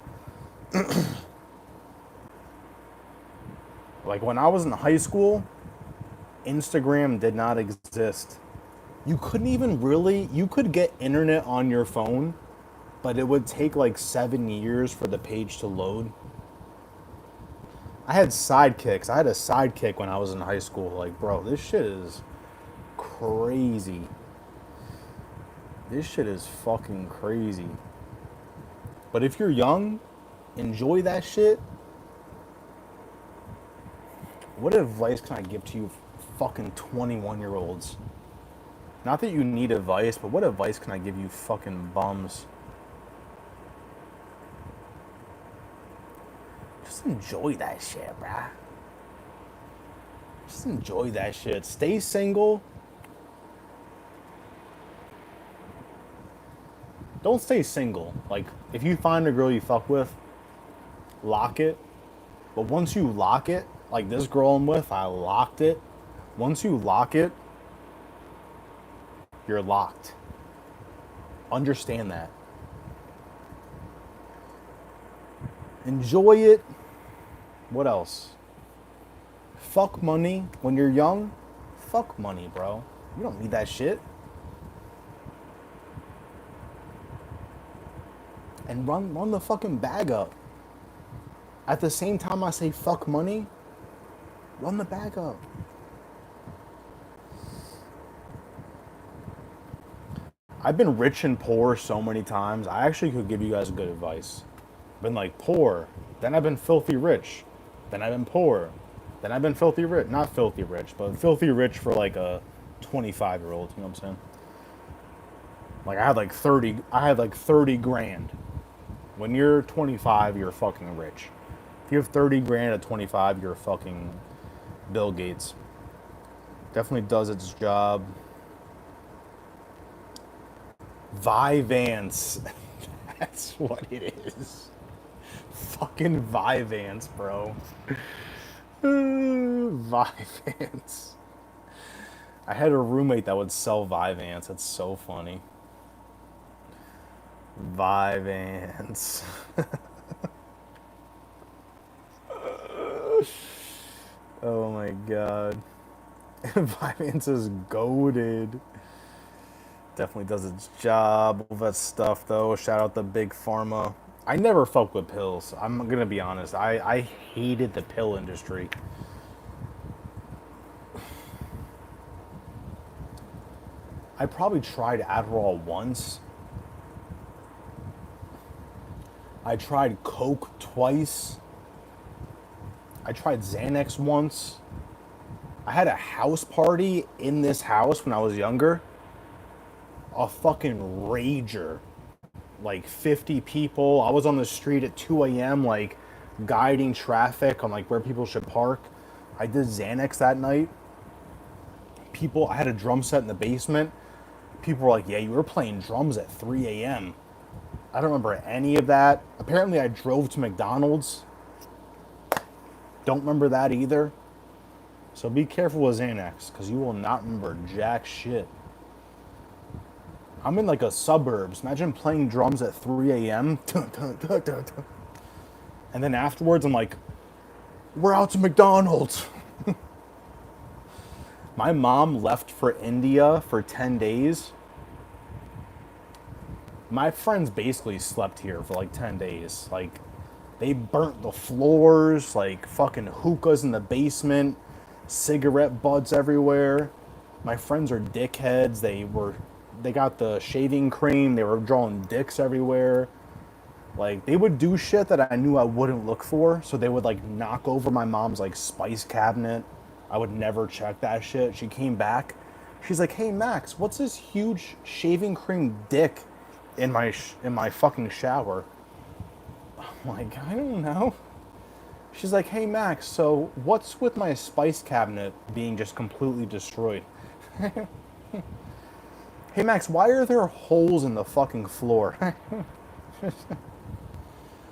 Like, when I was in high school, Instagram did not exist. You couldn't even really... You could get internet on your phone, but it would take like 7 years for the page to load. I had sidekicks. I had a sidekick when I was in high school. Like, bro, this shit is crazy. This shit is fucking crazy. But if you're young, enjoy that shit. What advice can I give to you fucking 21-year-olds? Not that you need advice, but what advice can I give you fucking bums? Just enjoy that shit, bruh. Just enjoy that shit. Stay single. Don't stay single. Like, if you find a girl you fuck with, lock it. But once you lock it, like this girl I'm with, I locked it. Once you lock it, you're locked. Understand that. Enjoy it. What else? Fuck money. When you're young, fuck money, bro. You don't need that shit. And run the fucking bag up. At the same time I say fuck money, run the bag up. I've been rich and poor so many times. I actually could give you guys good advice. Been like poor, then I've been filthy rich, then I've been poor, then I've been filthy rich. Not filthy rich, but filthy rich for like a 25-year-old. You know what I'm saying? Like I had like 30 grand. When you're 25, you're fucking rich. If you have 30 grand at 25, you're fucking Bill Gates. Definitely does its job. Vyvanse. That's what it is. Fucking Vyvanse, bro. Vyvanse. I had a roommate that would sell Vyvanse. That's so funny. Vyvanse. Oh my god. Vyvanse is goated. Definitely does its job. All that stuff though. Shout out to Big Pharma. I never fucked with pills. I'm gonna be honest. I hated the pill industry. I probably tried Adderall once. I tried Coke twice. I tried Xanax once. I had a house party in this house when I was younger. A fucking rager. Like 50 people. I was on the street at 2 a.m. like guiding traffic on like where people should park. I did Xanax that night. I had a drum set in the basement. People were like, yeah, you were playing drums at 3 a.m. I don't remember any of that. Apparently I drove to McDonald's. Don't remember that either. So be careful with Xanax, because you will not remember jack shit. I'm in like a suburbs. Imagine playing drums at 3 a.m. And then afterwards I'm like, we're out to McDonald's. My mom left for India for 10 days. My friends basically slept here for like 10 days. Like, they burnt the floors, like fucking hookahs in the basement, cigarette butts everywhere. My friends are dickheads. They got the shaving cream. They were drawing dicks everywhere. Like, they would do shit that I knew I wouldn't look for. So they would like knock over my mom's like spice cabinet. I would never check that shit. She came back. She's like, hey Max, what's this huge shaving cream dick in my fucking shower? I'm like, I don't know. She's like, hey Max, so what's with my spice cabinet being just completely destroyed? Hey Max, why are there holes in the fucking floor?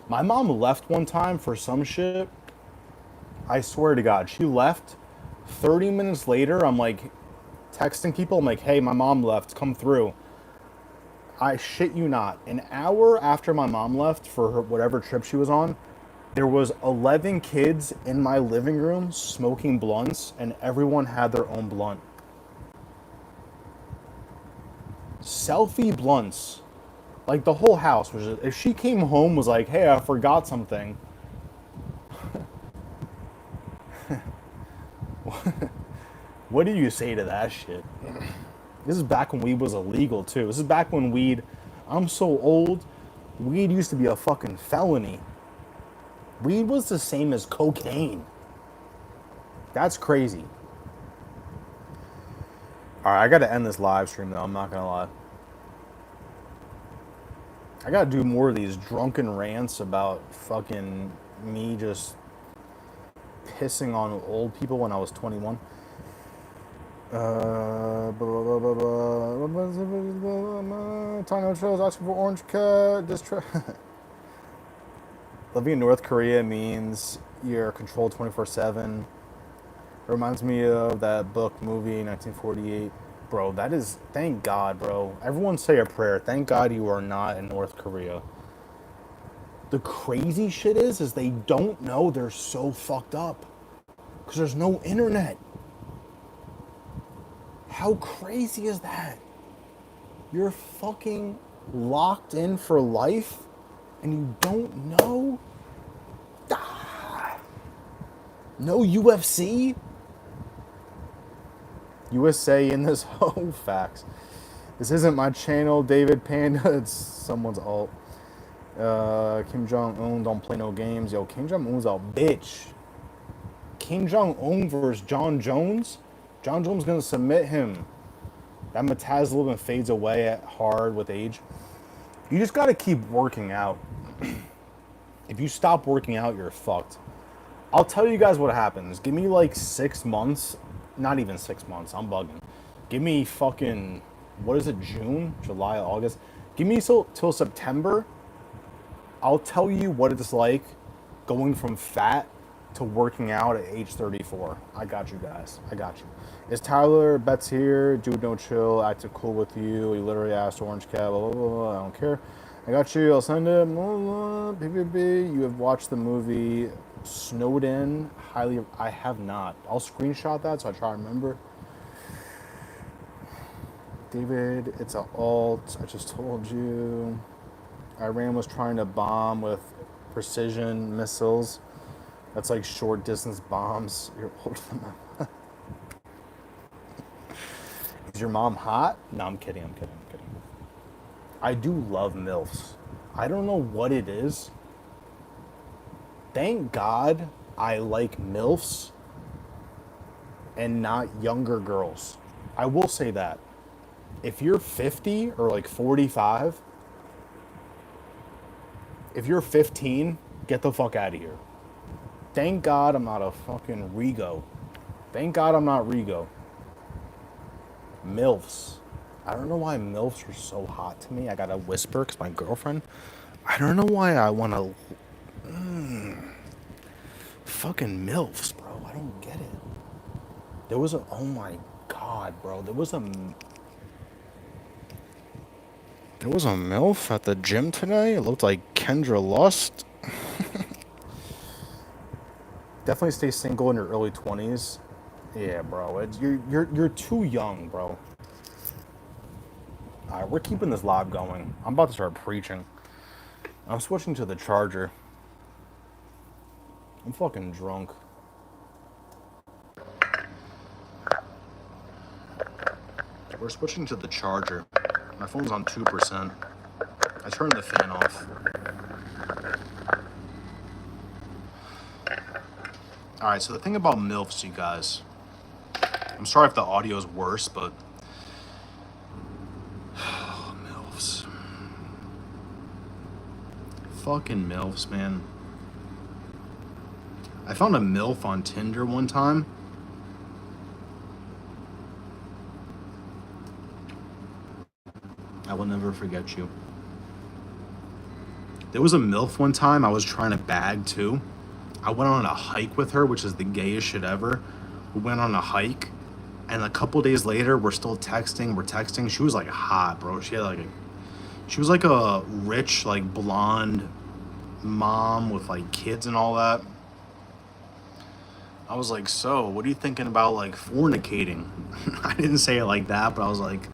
My mom left one time for some shit. I swear to God, she left. 30 minutes later, I'm like texting people. I'm like, hey, my mom left. Come through. I shit you not. An hour after my mom left for her whatever trip she was on, there was 11 kids in my living room smoking blunts, and everyone had their own blunt. Selfie blunts. Like, the whole house was just, if she came home was like, hey, I forgot something. What do you say to that shit? This is back when weed was illegal too. This is back when weed, I'm so old, weed used to be a fucking felony. Weed was the same as cocaine. That's crazy. Alright, I gotta end this live stream though, I'm not gonna lie. I gotta do more of these drunken rants about fucking me just pissing on old people when I was 21. Tano shows asking for orange cut. Living in North Korea means you're controlled 24/7. Reminds me of that book movie 1948. Bro, that is, thank God, bro. Everyone say a prayer. Thank God you are not in North Korea. The crazy shit is they don't know they're so fucked up. Because there's no internet. How crazy is that? You're fucking locked in for life and you don't know? No UFC? USA in this whole facts. This isn't my channel, David Panda. It's someone's alt. Kim Jong-un don't play no games. Yo, Kim Jong-un's a bitch. Kim Jong-un versus Jon Jones? Jon Jones gonna submit him. That metabolism fades away at hard with age. You just gotta keep working out. If you stop working out, you're fucked. I'll tell you guys what happens. Give me like 6 months. Not even 6 months. I'm bugging. Give me fucking, what is it, June, July, August? Give me till September. I'll tell you what it's like going from fat to working out at age 34. I got you guys. I got you. Is Tyler Betts here? Dude, no chill. Acted cool with you. He literally asked Orange Cat. Blah, blah, blah. I don't care. I got you. I'll send it. Blah, blah, BBB. You have watched the movie Snowed In. Highly. I have not. I'll screenshot that so I try to remember. David, it's an alt. I just told you. Iran was trying to bomb with precision missiles. That's like short distance bombs. You're older than my mom. Is your mom hot? No, I'm kidding. I'm kidding. I do love MILFs. I don't know what it is. Thank God I like MILFs and not younger girls. I will say that. If you're 50 or like 45, if you're 15, get the fuck out of here. Thank God I'm not a fucking Rigo. Thank God I'm not Rigo. MILFs. I don't know why MILFs are so hot to me. I gotta whisper because my girlfriend. I don't know why I want to. Fucking MILFs, bro. I don't get it. There was a. Oh my God, bro. There was a MILF at the gym today. It looked like Kendra Lust. Definitely stay single in your early 20s. Yeah, bro. You're too young, bro. All right, we're keeping this live going. I'm about to start preaching. I'm switching to the charger. I'm fucking drunk. We're switching to the charger. My phone's on 2%. I turned the fan off. Alright, so the thing about MILFs, you guys. I'm sorry if the audio is worse, but... MILFs. Fucking MILFs, man. I found a MILF on Tinder one time. I will never forget you. There was a MILF one time I was trying to bag too. I went on a hike with her, which is the gayest shit ever. We went on a hike, and a couple days later, we're still texting. We're texting. She was like hot, bro. She was like a rich, like blonde mom with like kids and all that. I was like, so what are you thinking about like fornicating? I didn't say it like that, but I was like,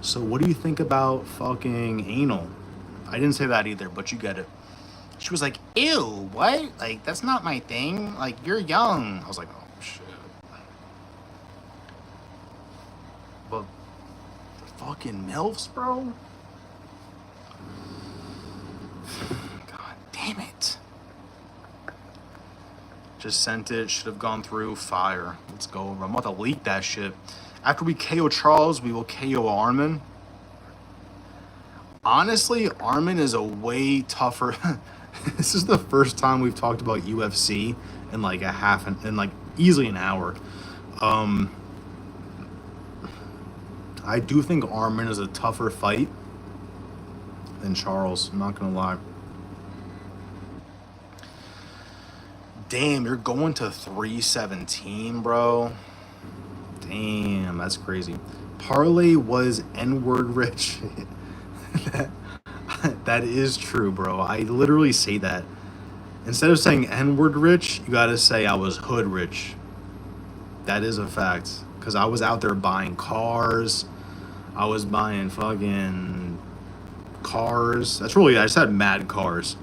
so what do you think about fucking anal? I didn't say that either, but you get it. She was like, ew, what? Like, that's not my thing. Like, you're young. I was like, oh, shit. fucking MILFs, bro. God damn it. Just sent it. Should have gone through. Fire. Let's go. I'm about to leak that shit. After we KO Charles, we will KO Armin. Honestly, Armin is a way tougher. This is the first time we've talked about UFC in like in like easily an hour. I do think Armin is a tougher fight than Charles. I'm not gonna lie. Damn, you're going to 317, bro. Damn, that's crazy. Parlay was N-word rich. That is true, bro. I literally say that. Instead of saying N-word rich, you gotta say I was hood rich. That is a fact. Because I was out there buying cars. I was buying fucking cars. That's really, I just had mad cars.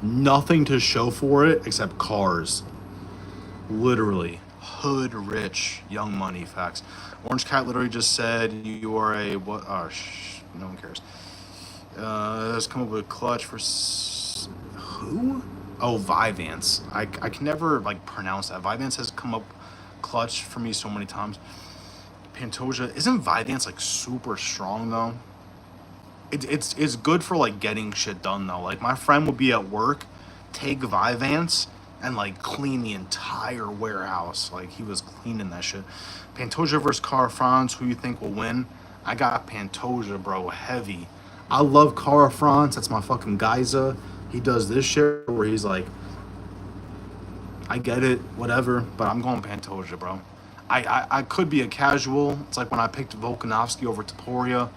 Nothing to show for it except cars. Literally. Hood rich. Young Money facts. Orange Cat literally just said you are a what? Oh, no one cares. Let's come up with a clutch for who? Oh, Vyvanse. I can never like pronounce that. Vyvanse has come up clutch for me so many times. Pantoja, isn't Vyvanse like super strong though? It's good for like getting shit done though. Like my friend would be at work, take Vyvanse and like clean the entire warehouse. Like he was cleaning that shit. Pantoja versus Cara France, who you think will win? I got Pantoja, bro, heavy. I love Cara France. That's my fucking geyser. He does this shit where he's like, I get it, whatever, but I'm going Pantoja, bro. I could be a casual. It's like when I picked Volkanovski over Topuria,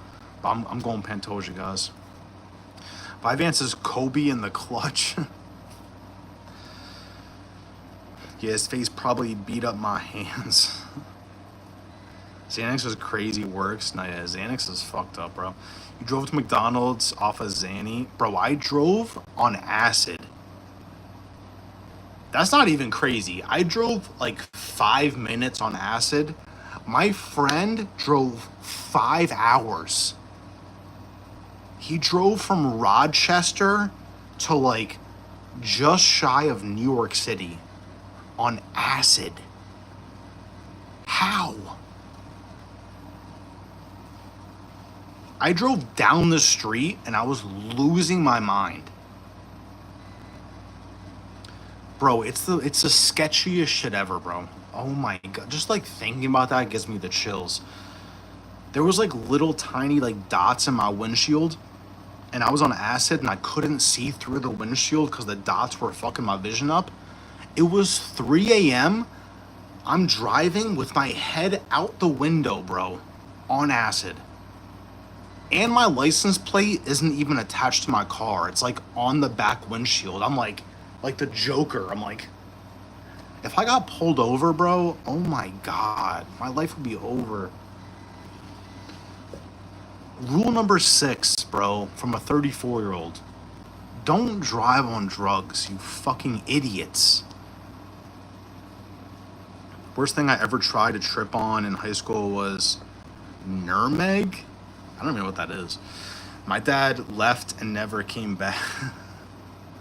but I'm going Pantoja, guys. Vyvanse is Kobe in the clutch. Yeah, his face probably beat up my hands. Xanax is crazy works. Nah, yeah, Xanax is fucked up, bro. You drove to McDonald's off of Xanny. Bro, I drove on acid. That's not even crazy. I drove like 5 minutes on acid. My friend drove 5 hours. He drove from Rochester to like just shy of New York City on acid. How? I drove down the street and I was losing my mind. Bro, it's the sketchiest shit ever, bro. Oh my god. Just like thinking about that gives me the chills. There was like little tiny like dots in my windshield and I was on acid and I couldn't see through the windshield because the dots were fucking my vision up. It was 3 a.m. I'm driving with my head out the window, bro, on acid. And my license plate isn't even attached to my car. It's like on the back windshield. I'm like the Joker. I'm like, if I got pulled over, bro, oh my god, my life would be over. Rule number 6, bro, from a 34-year-old. Don't drive on drugs, you fucking idiots. Worst thing I ever tried to trip on in high school was Nurmeg. I don't even know what that is. My dad left and never came back.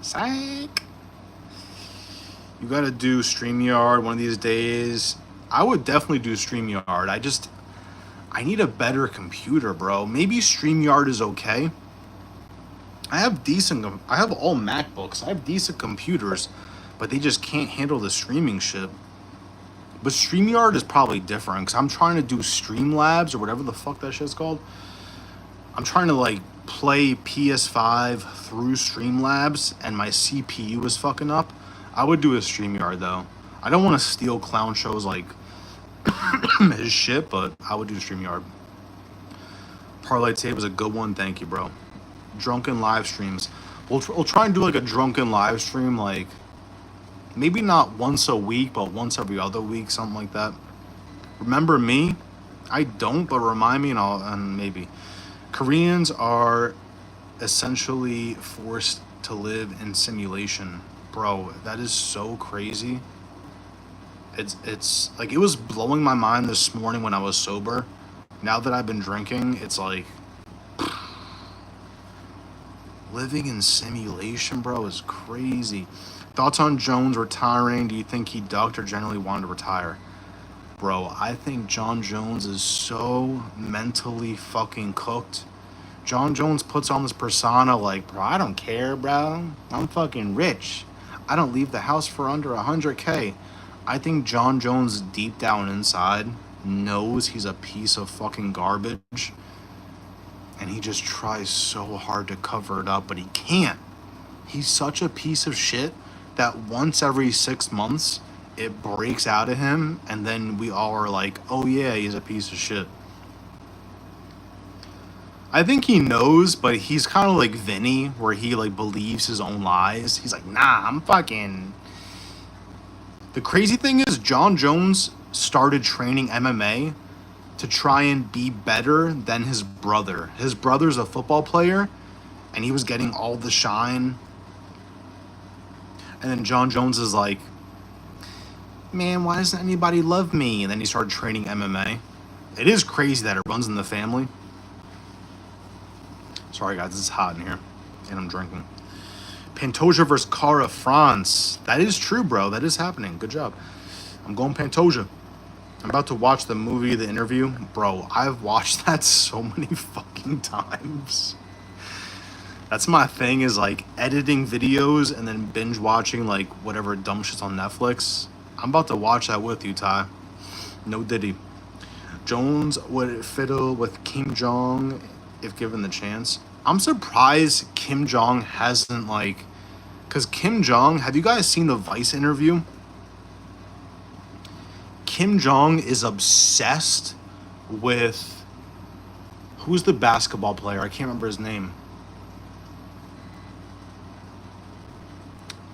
Psych. You gotta do StreamYard one of these days. I would definitely do StreamYard. I need a better computer, bro. Maybe StreamYard is okay. I have all MacBooks. I have decent computers, but they just can't handle the streaming shit. But StreamYard is probably different because I'm trying to do Streamlabs or whatever the fuck that shit's called. I'm trying to like play PS5 through Streamlabs and my CPU is fucking up. I would do a StreamYard though. I don't want to steal Clown Show's like his shit, but I would do StreamYard. Parlay tape was a good one. Thank you, bro. Drunken live streams. We'll try and do like a drunken live stream, like maybe not once a week, but once every other week, something like that. Remember me? I don't, but remind me and maybe. Koreans are essentially forced to live in simulation. Bro, that is so crazy. It's like it was blowing my mind this morning when I was sober. Now that I've been drinking, it's like living in simulation, bro, is crazy. Thoughts on Jones retiring? Do you think he ducked or generally wanted to retire? Bro, I think Jon Jones is so mentally fucking cooked. Jon Jones puts on this persona like, bro, I don't care, bro. I'm fucking rich. I don't leave the house for under 100K. I think Jon Jones deep down inside knows he's a piece of fucking garbage. And he just tries so hard to cover it up, but he can't. He's such a piece of shit that once every 6 months, it breaks out of him, and then we all are like, oh yeah, he's a piece of shit. I think he knows, but he's kind of like Vinny, where he like believes his own lies. He's like, nah, I'm fucking... The crazy thing is, Jon Jones started training MMA to try and be better than his brother. His brother's a football player, and he was getting all the shine. And then Jon Jones is like, man, why doesn't anybody love me? And then he started training MMA. It is crazy that it runs in the family. Sorry, guys, it's hot in here, and I'm drinking. Pantoja versus Cara France. That is true, bro. That is happening. Good job. I'm going Pantoja. I'm about to watch the movie, The Interview. Bro, I've watched that so many fucking times. That's my thing, is like editing videos and then binge watching like whatever dumb shit's on Netflix. I'm about to watch that with you, Ty. No diddy. Jones would fiddle with Kim Jong if given the chance. I'm surprised Kim Jong hasn't like... Because Kim Jong... Have you guys seen the Vice interview? Kim Jong is obsessed with... Who's the basketball player? I can't remember his name.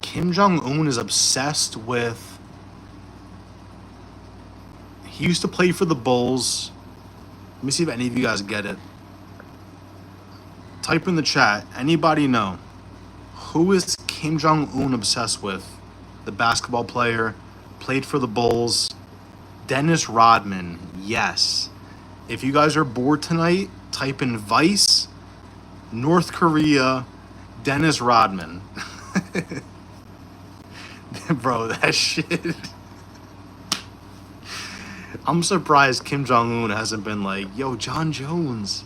Kim Jong-un is obsessed with... He used to play for the Bulls. Let me see if any of you guys get it. Type in the chat. Anybody know? Who is Kim Jong-un obsessed with? The basketball player. Played for the Bulls. Dennis Rodman. Yes. If you guys are bored tonight, type in Vice, North Korea, Dennis Rodman. Bro, that shit... I'm surprised Kim Jong-un hasn't been like, yo, Jon Jones.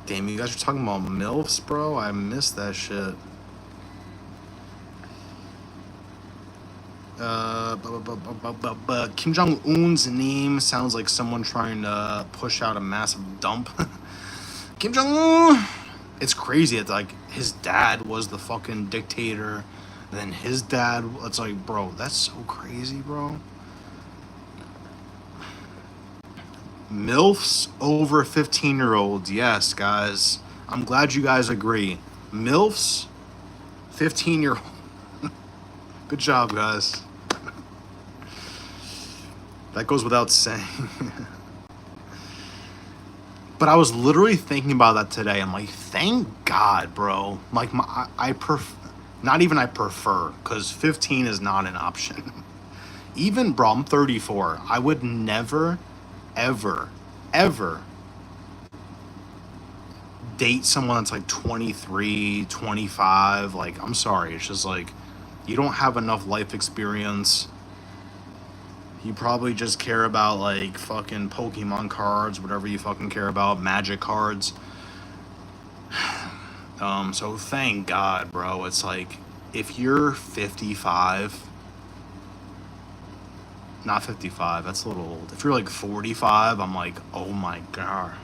Damn, you guys are talking about MILFs, bro? I missed that shit. Kim Jong-un's name sounds like someone trying to push out a massive dump. Kim Jong-un! It's crazy. It's like his dad was the fucking dictator. Then his dad, it's like, bro, that's so crazy, bro. MILFs over 15-year-olds. Yes, guys. I'm glad you guys agree. MILFs, 15-year-old. Good job, guys. That goes without saying. But I was literally thinking about that today. I'm like, thank God, bro. Like, I prefer, because 15 is not an option. Even, bro, I'm 34. I would never, ever, ever date someone that's like 23, 25. Like, I'm sorry. It's just like, you don't have enough life experience. You probably just care about like fucking Pokemon cards, whatever you fucking care about, Magic cards. So thank God, bro. It's like, if you're 55, not 55, that's a little old. If you're like 45, I'm like, oh my God.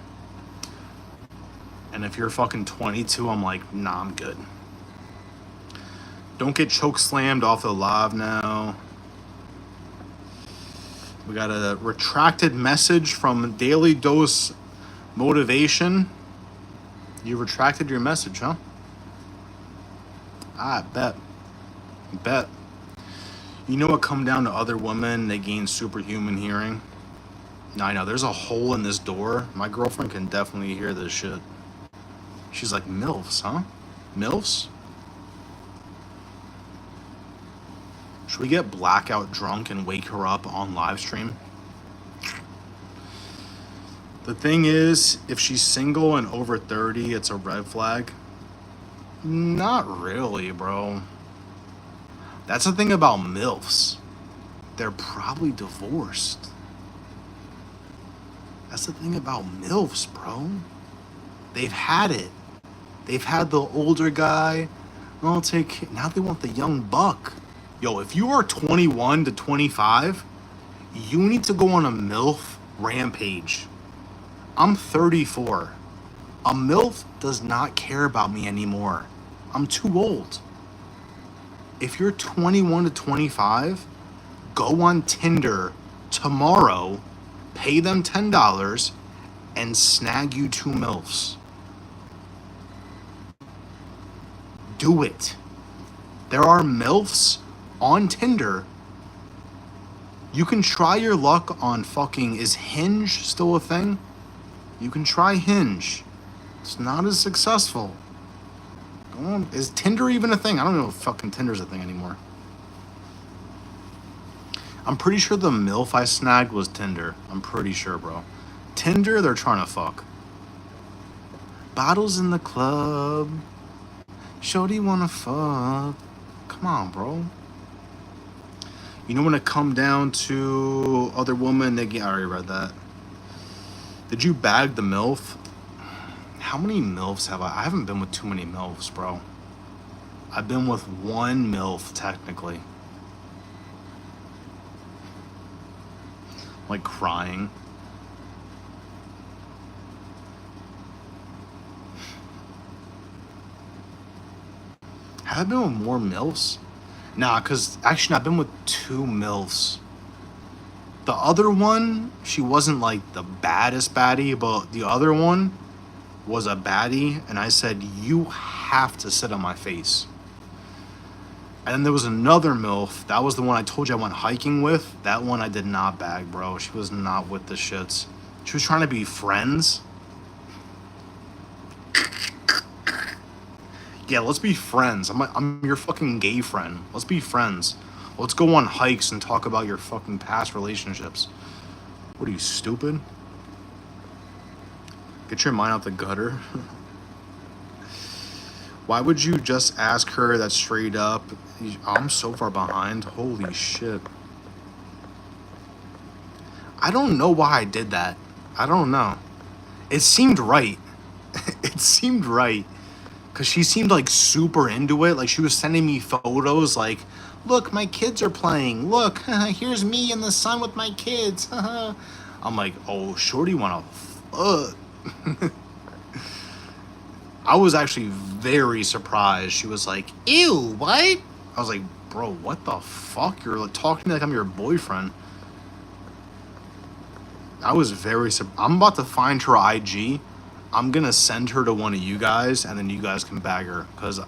And if you're fucking 22, I'm like, nah, I'm good. Don't get choke slammed off the live now. We got a retracted message from Daily Dose Motivation. You retracted your message, huh? I bet. You know what come down to other women, they gain superhuman hearing? No, I know. There's a hole in this door. My girlfriend can definitely hear this shit. She's like, MILFs, huh? MILFs? Should we get blackout drunk and wake her up on live stream? The thing is, if she's single and over 30, it's a red flag. Not really, bro. That's the thing about MILFs. They're probably divorced. That's the thing about MILFs, bro. They've had it. They've had the older guy. Now they want the young buck. Yo, if you are 21 to 25, you need to go on a MILF rampage. I'm 34. A MILF does not care about me anymore. I'm too old. If you're 21 to 25, go on Tinder tomorrow, pay them $10, and snag you 2 MILFs. Do it. There are MILFs on Tinder. You can try your luck on fucking... Is Hinge still a thing? You can try Hinge. It's not as successful. Go on. Is Tinder even a thing? I don't know if fucking Tinder's a thing anymore. I'm pretty sure the MILF I snagged was Tinder. I'm pretty sure, bro. Tinder, they're trying to fuck. Bottles in the club. Shorty wanna fuck. Come on, bro. You know when it come down to other women, I already read that. Did you bag the MILF? How many MILFs have I? I haven't been with too many MILFs, bro. I've been with 1 MILF, technically. I'm like crying. Have I been with more MILFs? Nah, because actually, I've been with 2 MILFs. The other one, she wasn't like the baddest baddie, but the other one was a baddie, and I said, you have to sit on my face. And then there was another MILF. That was the one I told you I went hiking with. That one I did not bag, bro. She was not with the shits. She was trying to be friends. Yeah, let's be friends. I'm your fucking gay friend. Let's be friends. Let's go on hikes and talk about your fucking past relationships. What are you, stupid? Get your mind out the gutter. Why would you just ask her that straight up? I'm so far behind. Holy shit. I don't know why I did that. I don't know. It seemed right. It seemed right. Because she seemed like super into it. Like she was sending me photos like, look, my kids are playing. Look, here's me in the sun with my kids. I'm like, oh, shorty wanna fuck. I was actually very surprised. She was like, ew, what? I was like, bro, what the fuck? You're like, talking to me like I'm your boyfriend. I was very surprised. I'm about to find her IG. I'm going to send her to one of you guys, and then you guys can bag her. Because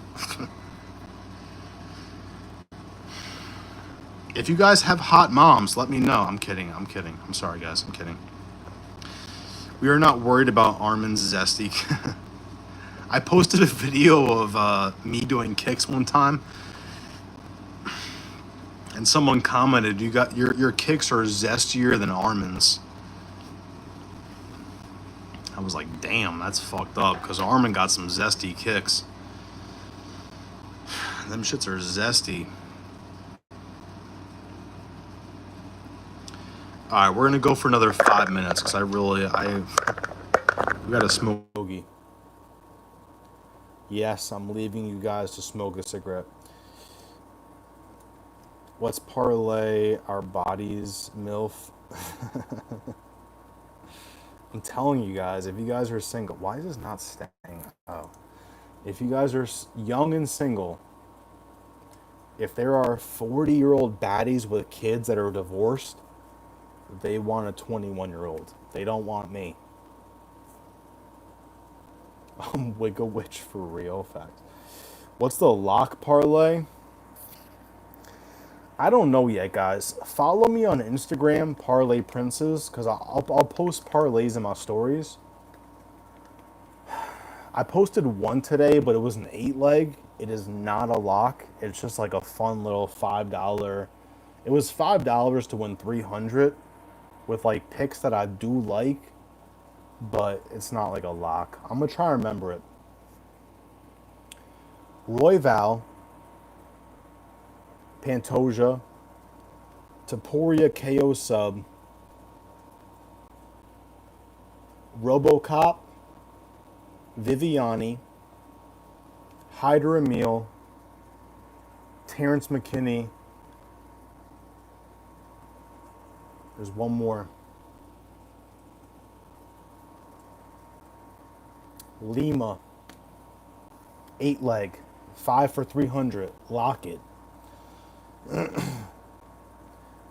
if you guys have hot moms, let me know. I'm kidding. I'm kidding. I'm sorry, guys. I'm kidding. We are not worried about Armin's zesty. I posted a video of me doing kicks one time, and someone commented, "You got your kicks are zestier than Armin's." I was like, "Damn, that's fucked up." Because Armin got some zesty kicks. Them shits are zesty. All right, we're gonna go for another 5 minutes because we got a smoky. Yes, I'm leaving you guys to smoke a cigarette. Let's parlay our bodies, MILF. I'm telling you guys, if you guys are single, why is this not staying? Oh. If you guys are young and single, if there are 40-year-old baddies with kids that are divorced, they want a 21-year-old. They don't want me. Wiggle Witch for real, fact. What's the lock parlay? I don't know yet, guys. Follow me on Instagram, Parlay Princes, because I'll post parlays in my stories. I posted one today, but it was an 8-leg. It is not a lock. It's just like a fun little $5 It was $5 to win 300 with like picks that I do like, but it's not like a lock. I'm gonna try to remember it. Royval, Pantoja, Topuria KO sub, Robocop, Viviani, Hyder Emil, Terrence McKinney. There's one more. Lima, 8 leg, 5 for 300. Lock it.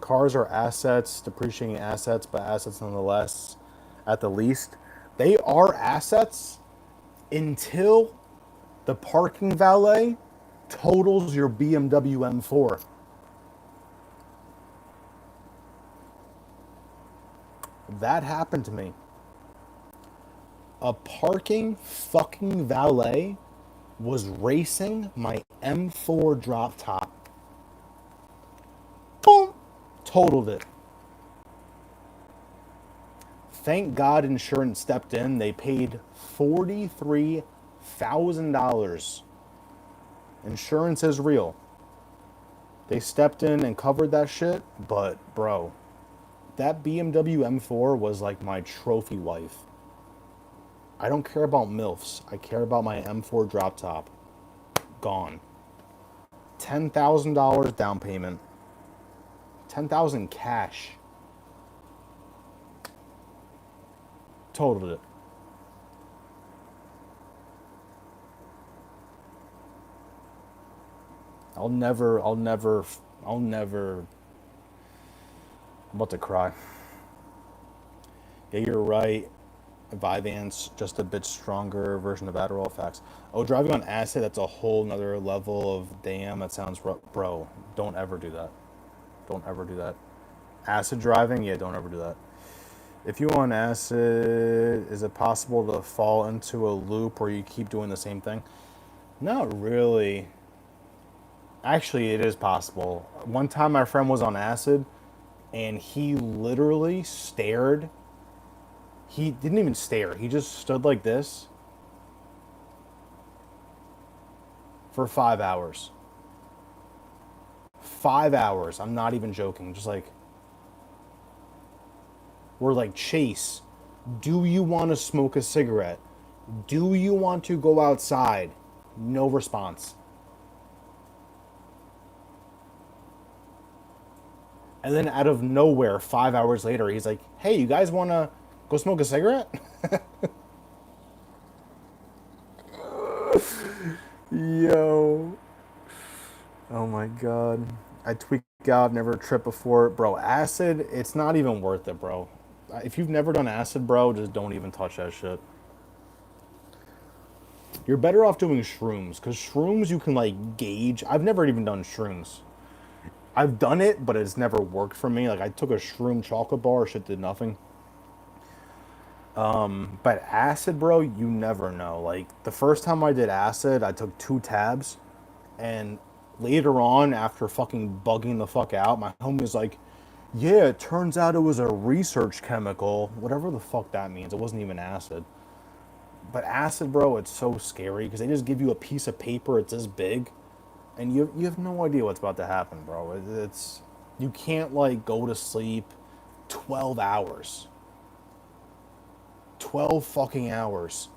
Cars are assets, depreciating assets, but assets nonetheless, at the least. They are assets until the parking valet totals your BMW M4. That happened to me. A parking fucking valet was racing my M4 drop top. Boom! Totaled it. Thank God insurance stepped in. They paid $43,000. Insurance is real. They stepped in and covered that shit, but bro, that BMW M4 was like my trophy wife. I don't care about MILFs. I care about my M4 drop top. Gone. $10,000 down payment. $10,000 cash. Totaled it. I'll never, I'm about to cry. Yeah, you're right. Vyvanse, just a bit stronger version of Adderall. Facts. Oh, driving on acid, that's a whole nother level of damn, that sounds rough. Bro, don't ever do that. Don't ever do that. Acid driving, yeah, don't ever do that. If you on acid, is it possible to fall into a loop where you keep doing the same thing? Not really. Actually, it is possible. One time my friend was on acid and he literally stared. He didn't even stare. He just stood like this for 5 hours. 5 hours. I'm not even joking. Just like, we're like, Chase, do you want to smoke a cigarette? Do you want to go outside? No response. And then out of nowhere, 5 hours later, he's like, hey, you guys want to go smoke a cigarette? Yo. Oh my God. I tweak out, never tripped before. Bro, acid, it's not even worth it, bro. If you've never done acid, bro, just don't even touch that shit. You're better off doing shrooms, because shrooms you can, like, gauge. I've never even done shrooms. I've done it, but it's never worked for me. Like, I took a shroom chocolate bar, shit did nothing. But acid, bro, you never know. Like, the first time I did acid, I took 2 tabs, and later on, after fucking bugging the fuck out, my homie was like, yeah, it turns out it was a research chemical. Whatever the fuck that means. It wasn't even acid. But acid, bro, it's so scary, because they just give you a piece of paper, it's this big, and you have no idea what's about to happen, bro. It's you can't, like, go to sleep 12 hours. 12 fucking hours.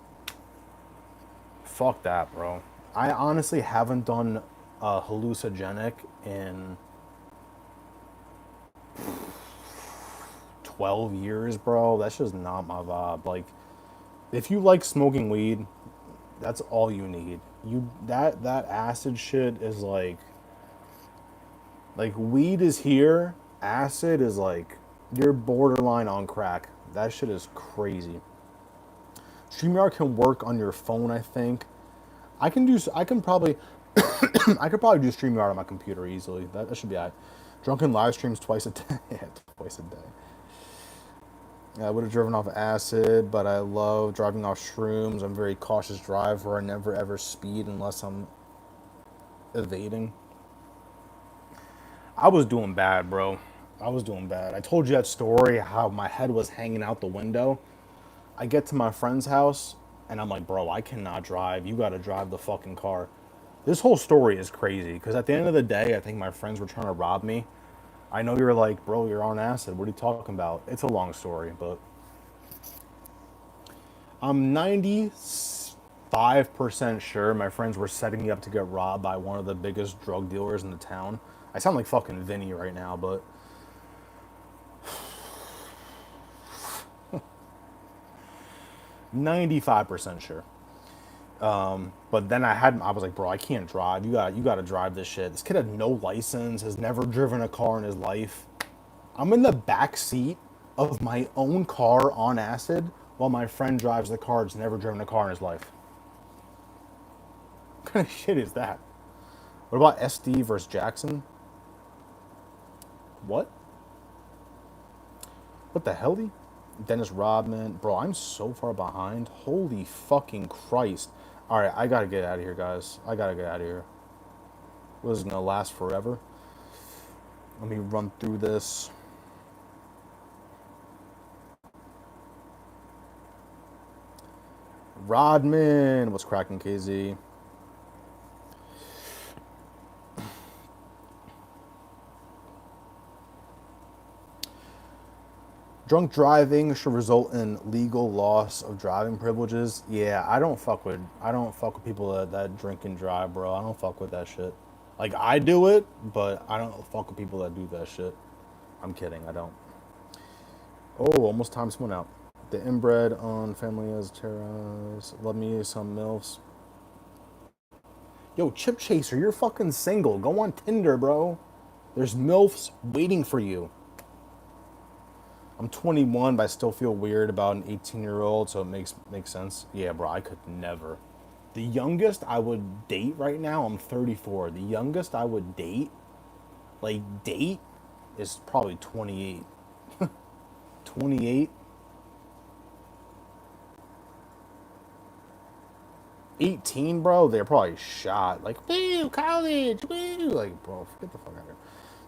Fuck that, bro. I honestly haven't done a hallucinogenic in 12 years, bro. That's just not my vibe. Like, if you like smoking weed, that's all you need. That acid shit is like weed is here, acid is like you're borderline on crack. That shit is crazy. StreamYard can work on your phone, I think. I can probably I could probably do StreamYard on my computer easily. That should be alright. Drunken live streams twice a day. Yeah, twice a day. I would have driven off acid, but I love driving off shrooms. I'm a very cautious driver. I never ever speed unless I'm evading. I was doing bad, bro. I was doing bad. I told you that story, how my head was hanging out the window. I get to my friend's house, and I'm like, bro, I cannot drive. You got to drive the fucking car. This whole story is crazy, because at the end of the day, I think my friends were trying to rob me. I know you're like, bro, you're on acid. What are you talking about? It's a long story, but I'm 95% sure my friends were setting me up to get robbed by one of the biggest drug dealers in the town. I sound like fucking Vinny right now, but 95% sure. But then I was like, bro, I can't drive. You got to drive this shit. This kid had no license, has never driven a car in his life. I'm in the back seat of my own car on acid while my friend drives the car. Has never driven a car in his life. What kind of shit is that? What about SD versus Jackson? What? What the hell? Dennis Rodman. Bro, I'm so far behind. Holy fucking Christ. Alright, I gotta get out of here, guys. I gotta get out of here. This is gonna last forever. Let me run through this. Rodman. What's cracking, KZ? Drunk driving should result in legal loss of driving privileges. Yeah, I don't fuck with people that drink and drive, bro. I don't fuck with that shit. Like, I do it, but I don't fuck with people that do that shit. I'm kidding, I don't. Oh, almost time someone out. The inbred on family as terrors. Love me some MILFs. Yo, Chip Chaser, you're fucking single. Go on Tinder, bro. There's MILFs waiting for you. I'm 21, but I still feel weird about an 18-year-old, so it makes sense. Yeah, bro, I could never. The youngest I would date right now, I'm 34. The youngest I would date, is probably 28. 28? 18, bro, they're probably shot. Like, woo, college, woo. Like, bro, get the fuck out of here.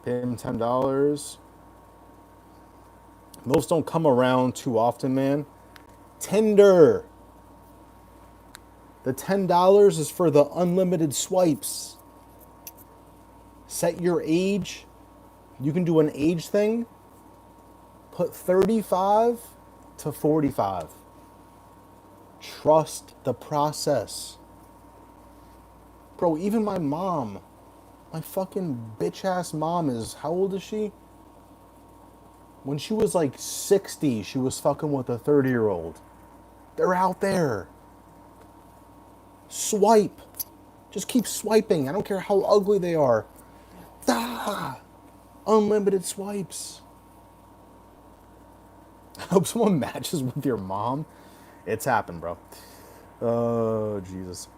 Pay him $10. Most don't come around too often, man. Tinder. The $10 is for the unlimited swipes. Set your age. You can do an age thing. Put 35 to 45. Trust the process. Bro, even my mom, my fucking bitch ass mom is, how old is she? When she was like 60, she was fucking with a 30-year-old. They're out there. Swipe. Just keep swiping. I don't care how ugly they are. Ah, unlimited swipes. I hope someone matches with your mom. It's happened, bro. Oh, Jesus.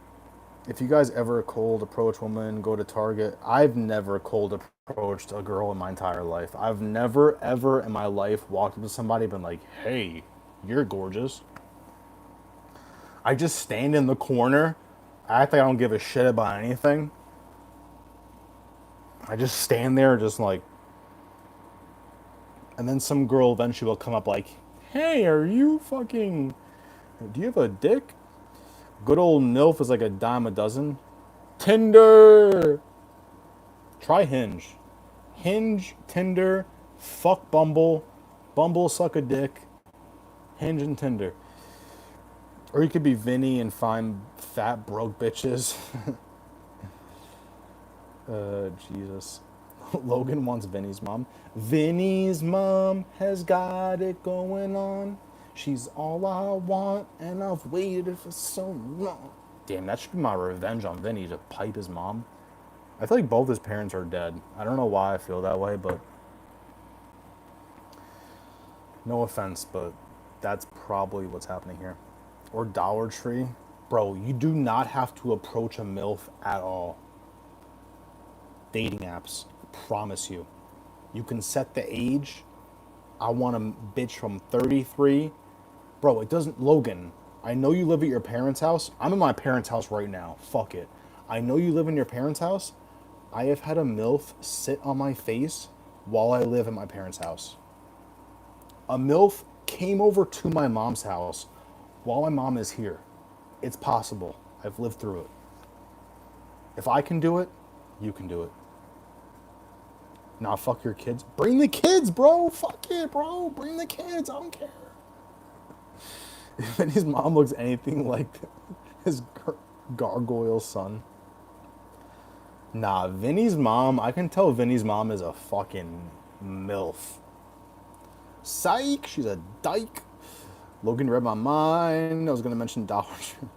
If you guys ever cold approach women, go to Target. I've never cold approached a girl in my entire life. I've never, ever in my life walked up to somebody and been like, hey, you're gorgeous. I just stand in the corner. I act like I don't give a shit about anything. I just stand there just like... And then some girl eventually will come up like, hey, are you fucking... Do you have a dick? Good old MILF is like a dime a dozen. Tinder! Try Hinge. Hinge, Tinder, fuck Bumble. Bumble, suck a dick. Hinge and Tinder. Or you could be Vinny and find fat broke bitches. Jesus. Logan wants Vinny's mom. Vinny's mom has got it going on. She's all I want, and I've waited for so long. Damn, that should be my revenge on Vinny, to pipe his mom. I feel like both his parents are dead. I don't know why I feel that way, but... No offense, but that's probably what's happening here. Or Dollar Tree. Bro, you do not have to approach a MILF at all. Dating apps. Promise you. You can set the age. I want a bitch from 33. Bro, it doesn't... Logan, I know you live at your parents' house. I'm in my parents' house right now. Fuck it. I know you live in your parents' house. I have had a MILF sit on my face while I live in my parents' house. A MILF came over to my mom's house while my mom is here. It's possible. I've lived through it. If I can do it, you can do it. Nah, fuck your kids. Bring the kids, bro. Fuck it, bro. Bring the kids. I don't care. If Vinny's mom looks anything like his gargoyle son. Nah, Vinny's mom, I can tell Vinny's mom is a fucking MILF. Psych, she's a dyke. Logan read my mind. I was going to mention Dollar Tree.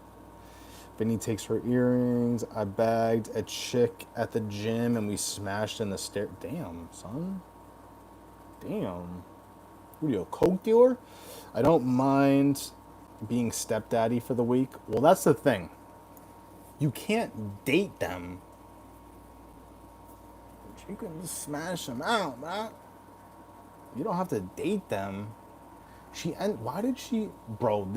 Vinny takes her earrings. I bagged a chick at the gym and we smashed in the stair. Damn, son. Damn. What are you, a coke dealer? I don't mind being stepdaddy for the week. Well, that's the thing. You can't date them. You can just smash them out, man. You don't have to date them. Why did she, bro?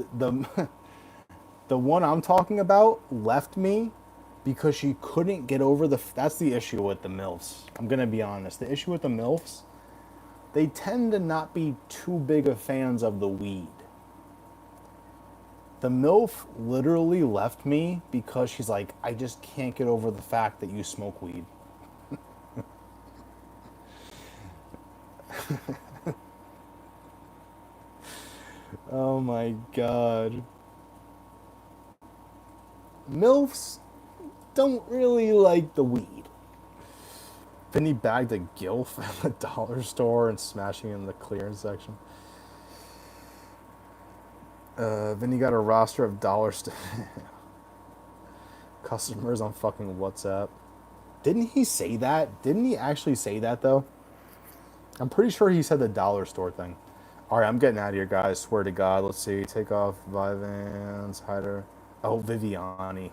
The one I'm talking about left me because she couldn't get over that's the issue with the MILFs. I'm gonna be honest. The issue with the MILFs, they tend to not be too big of fans of the weed. The MILF literally left me because she's like, I just can't get over the fact that you smoke weed. Oh my god. MILFs don't really like the weed. Vinny bagged a gilf at the dollar store and smashing in the clearance section. Vinny got a roster of customers on fucking WhatsApp. Didn't he say that? Didn't he actually say that though? I'm pretty sure he said the dollar store thing. All right, I'm getting out of here, guys. Swear to God. Let's see. Take off Vivans, Hyder. Oh, Viviani.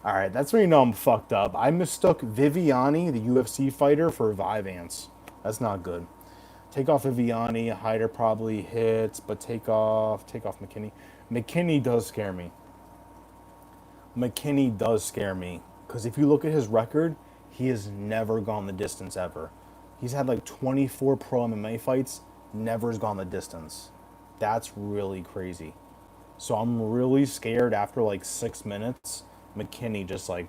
All right, that's when you know I'm fucked up. I mistook Viviani, the UFC fighter, for Vivance. That's not good. Take off Viviani. Hyder probably hits, but take off McKinney. McKinney does scare me. Because if you look at his record, he has never gone the distance ever. He's had like 24 pro MMA fights, never has gone the distance. That's really crazy. So I'm really scared after like 6 minutes, McKinney just like,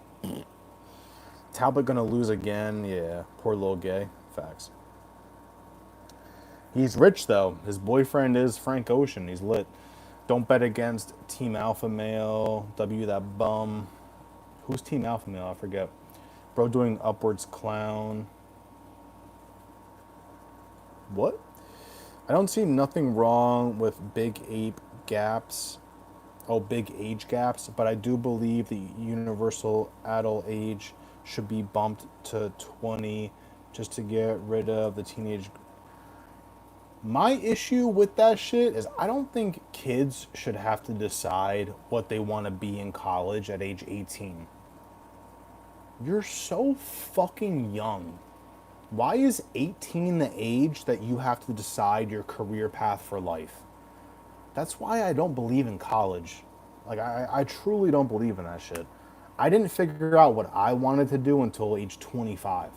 Talbot gonna lose again. Yeah, poor little gay. Facts. He's rich though. His boyfriend is Frank Ocean. He's lit. Don't bet against Team Alpha Male. W that bum. Who's Team Alpha Male? I forget. Bro doing upwards clown. What? I don't see nothing wrong with big age gaps, but I do believe the universal adult age should be bumped to 20 just to get rid of the teenage. My issue with that shit is I don't think kids should have to decide what they want to be in college at age 18. You're so fucking young. Why is 18 the age that you have to decide your career path for life? That's why I don't believe in college. Like, I truly don't believe in that shit. I didn't figure out what I wanted to do until age 25.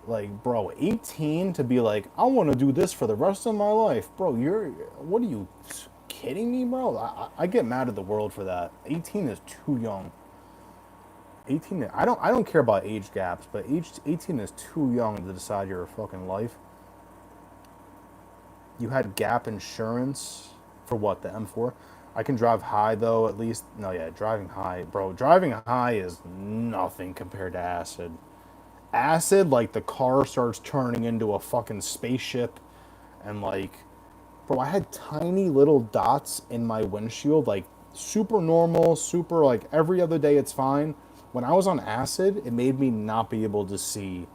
Like, bro, 18 to be like, I want to do this for the rest of my life. Bro, what are you kidding me, bro? I get mad at the world for that. 18 is too young. 18, I don't care about age gaps, but 18 is too young to decide your fucking life. You had gap insurance for what, the M4? I can drive high though, at least. No, yeah, driving high. Bro, driving high is nothing compared to acid. Acid, like the car starts turning into a fucking spaceship and like, bro, I had tiny little dots in my windshield, like super normal, super like every other day it's fine. When I was on acid, it made me not be able to see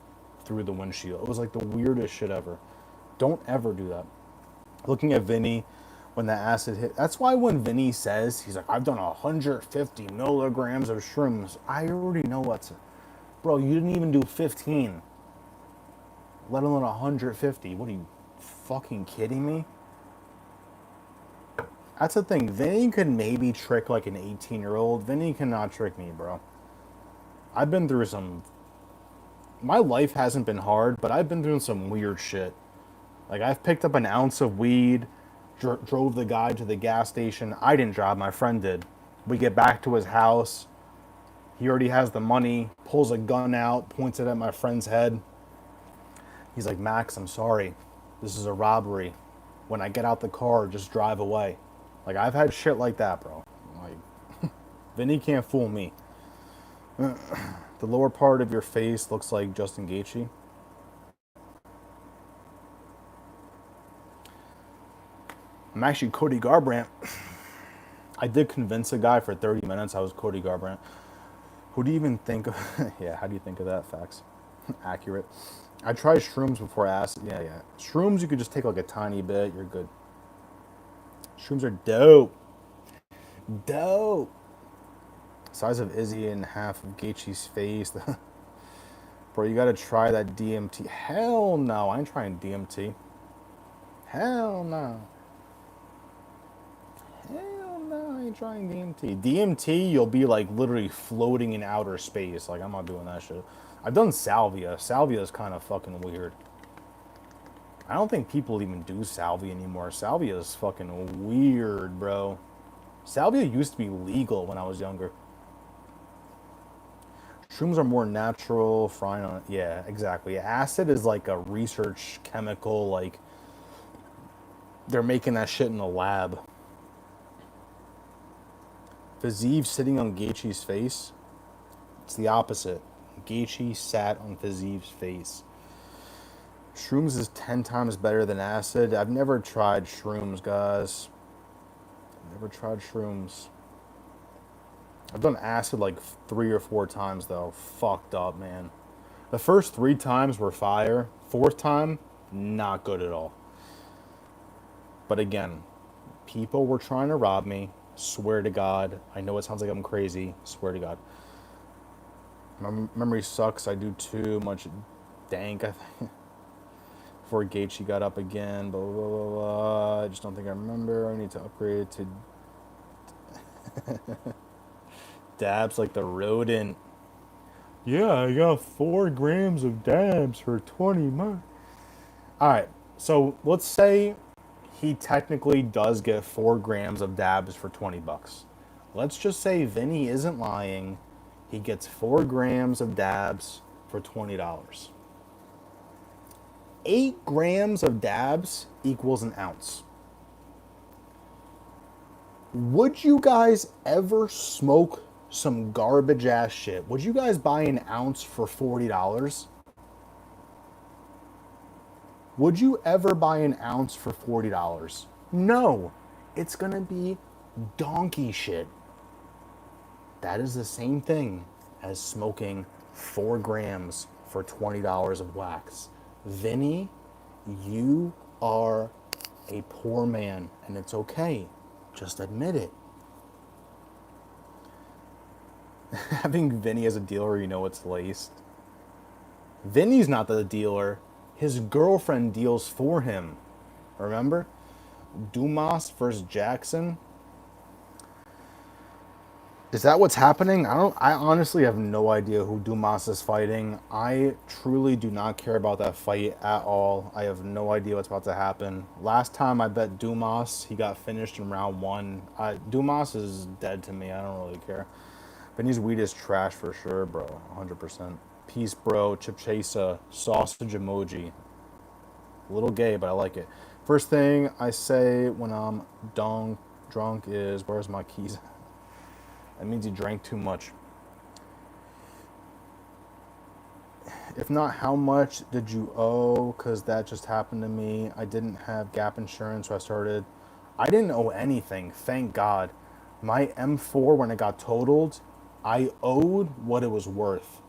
through the windshield. It was like the weirdest shit ever. Don't ever do that. Looking at Vinny, when the acid hit, that's why when Vinny says, he's like, I've done 150 milligrams of shrooms. I already know what's, bro, you didn't even do 15, let alone 150. What are you fucking kidding me? That's the thing. Vinny could maybe trick like an 18-year-old. Vinny cannot trick me, bro. I've been through some. My life hasn't been hard, but I've been doing some weird shit. Like, I've picked up an ounce of weed, drove the guy to the gas station. I didn't drive, my friend did. We get back to his house. He already has the money, pulls a gun out, points it at my friend's head. He's like, Max, I'm sorry. This is a robbery. When I get out the car, just drive away. Like, I've had shit like that, bro. Like, Vinny can't fool me. The lower part of your face looks like Justin Gaethje. I'm actually Cody Garbrandt. I did convince a guy for 30 minutes I was Cody Garbrandt. Who do you even think of? Yeah, how do you think of that? Facts. Accurate. I tried shrooms before acid. Yeah. Shrooms, you could just take like a tiny bit. You're good. Shrooms are dope. Dope. Size of Izzy and half of Gaethje's face. Bro, you gotta try that DMT. Hell no, I ain't trying DMT. Hell no. Hell no, I ain't trying DMT. DMT, you'll be like literally floating in outer space. Like, I'm not doing that shit. I've done salvia. Salvia is kind of fucking weird. I don't think people even do salvia anymore. Salvia is fucking weird, bro. Salvia used to be legal when I was younger. Shrooms are more natural, frying on. Yeah, exactly. Acid is like a research chemical, like they're making that shit in a lab. Fiziev sitting on Gaethje's face. It's the opposite. Gaethje sat on Fiziev's face. Shrooms is 10 times better than acid. I've never tried shrooms, guys. Never tried shrooms. I've done acid like 3 or 4 times, though. Fucked up, man. The first 3 times were fire. 4th time, not good at all. But again, people were trying to rob me. Swear to God. I know it sounds like I'm crazy. Swear to God. My memory sucks. I do too much dank, I think. Before Gaethje got up again, blah, blah, blah, blah. I just don't think I remember. I need to upgrade to dabs like the rodent. Yeah, I got 4 grams of dabs for 20 months. Alright, so let's say he technically does get 4 grams of dabs for 20 bucks. Let's just say Vinny isn't lying. He gets 4 grams of dabs for $20. 8 grams of dabs equals an ounce. Would you guys ever smoke some garbage ass shit? Would you guys buy an ounce for $40? Would you ever buy an ounce for $40? No. It's gonna be donkey shit. That is the same thing as smoking 4 grams for $20 of wax. Vinny, you are a poor man, and it's okay. Just admit it. Having Vinny as a dealer, you know it's laced. Vinny's not the dealer. His girlfriend deals for him. Remember? Dumas versus Jackson. Is that what's happening? I honestly have no idea who Dumas is fighting. I truly do not care about that fight at all. I have no idea what's about to happen. Last time I bet Dumas, he got finished in round 1. Dumas is dead to me. I don't really care. Vinny's weed is trash for sure, bro. 100%. Peace, bro. Chip chaser. Sausage emoji. A little gay, but I like it. First thing I say when I'm drunk is, where's my keys? That means he drank too much. If not, how much did you owe? Because that just happened to me. I didn't have gap insurance, so I didn't owe anything, thank God. My M4, when it got totaled, I owed what it was worth.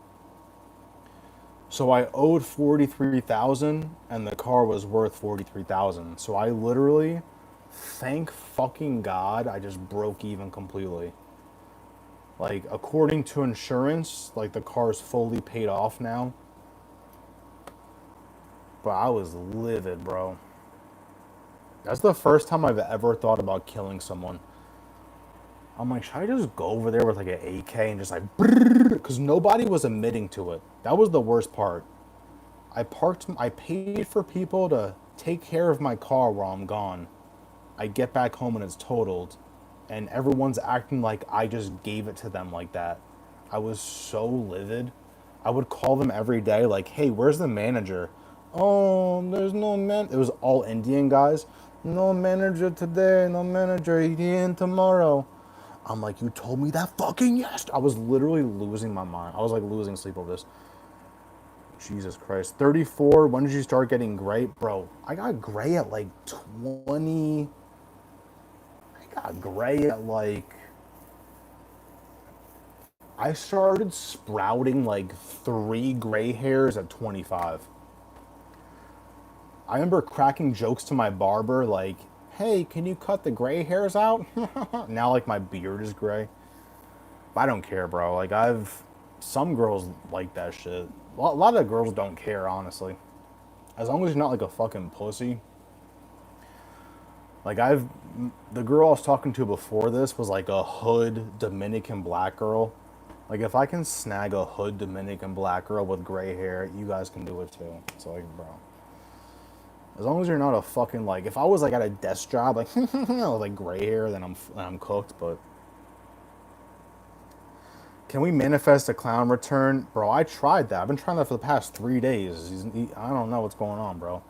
So I owed $43,000, and the car was worth $43,000. So I literally, thank fucking God, I just broke even completely. Like, according to insurance, like, the car's fully paid off now. But I was livid, bro. That's the first time I've ever thought about killing someone. I'm like, should I just go over there with like an AK and just like, because nobody was admitting to it. That was the worst part. I paid for people to take care of my car while I'm gone. I get back home and it's totaled, and everyone's acting like I just gave it to them like that. I was so livid. I would call them every day, like, hey, where's the manager? Oh, there's no man. It was all Indian guys. No manager today, no manager, he in tomorrow. I'm like, you told me that fucking yes. I was literally losing my mind. I was like losing sleep over this. Jesus Christ. 34, when did you start getting gray? Bro, I got gray at like 20. I got gray at like. I started sprouting like 3 gray hairs at 25. I remember cracking jokes to my barber like, hey, can you cut the gray hairs out? Now like my beard is gray. I don't care, bro. Like some girls like that shit. A lot of girls don't care, honestly. As long as you're not like a fucking pussy. Like the girl I was talking to before this was like a hood Dominican black girl. Like if I can snag a hood Dominican black girl with gray hair, you guys can do it too. So like, bro. As long as you're not a fucking like, if I was like at a desk job, like with like gray hair, then I'm cooked. But can we manifest a clown return, bro? I tried that. I've been trying that for the past 3 days. I don't know what's going on, bro.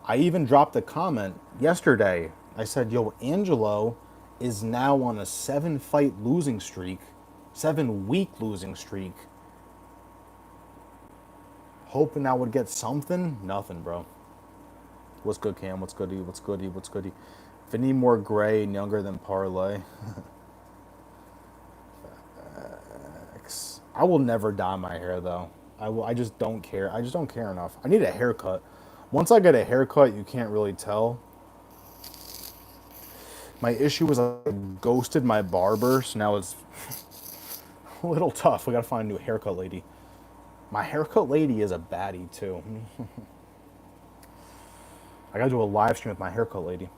I even dropped a comment yesterday. I said, yo, Angelo is now on a 7-fight losing streak, 7-week losing streak. Hoping I would get something. Nothing, bro. What's good, Cam? What's goody? What's goody? What's goody? If I need more gray and younger than parlay. I will never dye my hair, though. I just don't care. I just don't care enough. I need a haircut. Once I get a haircut, you can't really tell. My issue was I ghosted my barber, so now it's a little tough. We gotta find a new haircut lady. My haircut lady is a baddie, too. I gotta do a live stream with my haircut lady.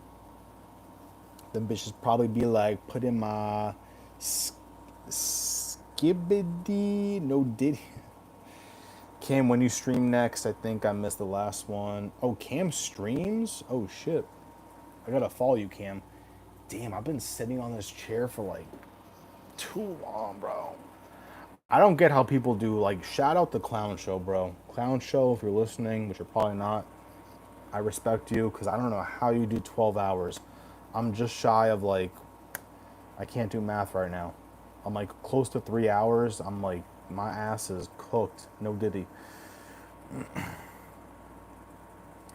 Them bitches probably be like, put in my skibbity, no diddy. Cam, when you stream next? I think I missed the last one. Oh, Cam streams? Oh, shit. I gotta follow you, Cam. Damn, I've been sitting on this chair for like too long, bro. I don't get how people do, like, shout out the Clown Show, bro. Clown Show, if you're listening, which you're probably not, I respect you, because I don't know how you do 12 hours. I'm just shy of, like, I can't do math right now. I'm, like, close to 3 hours. I'm, like, my ass is cooked. No diddy.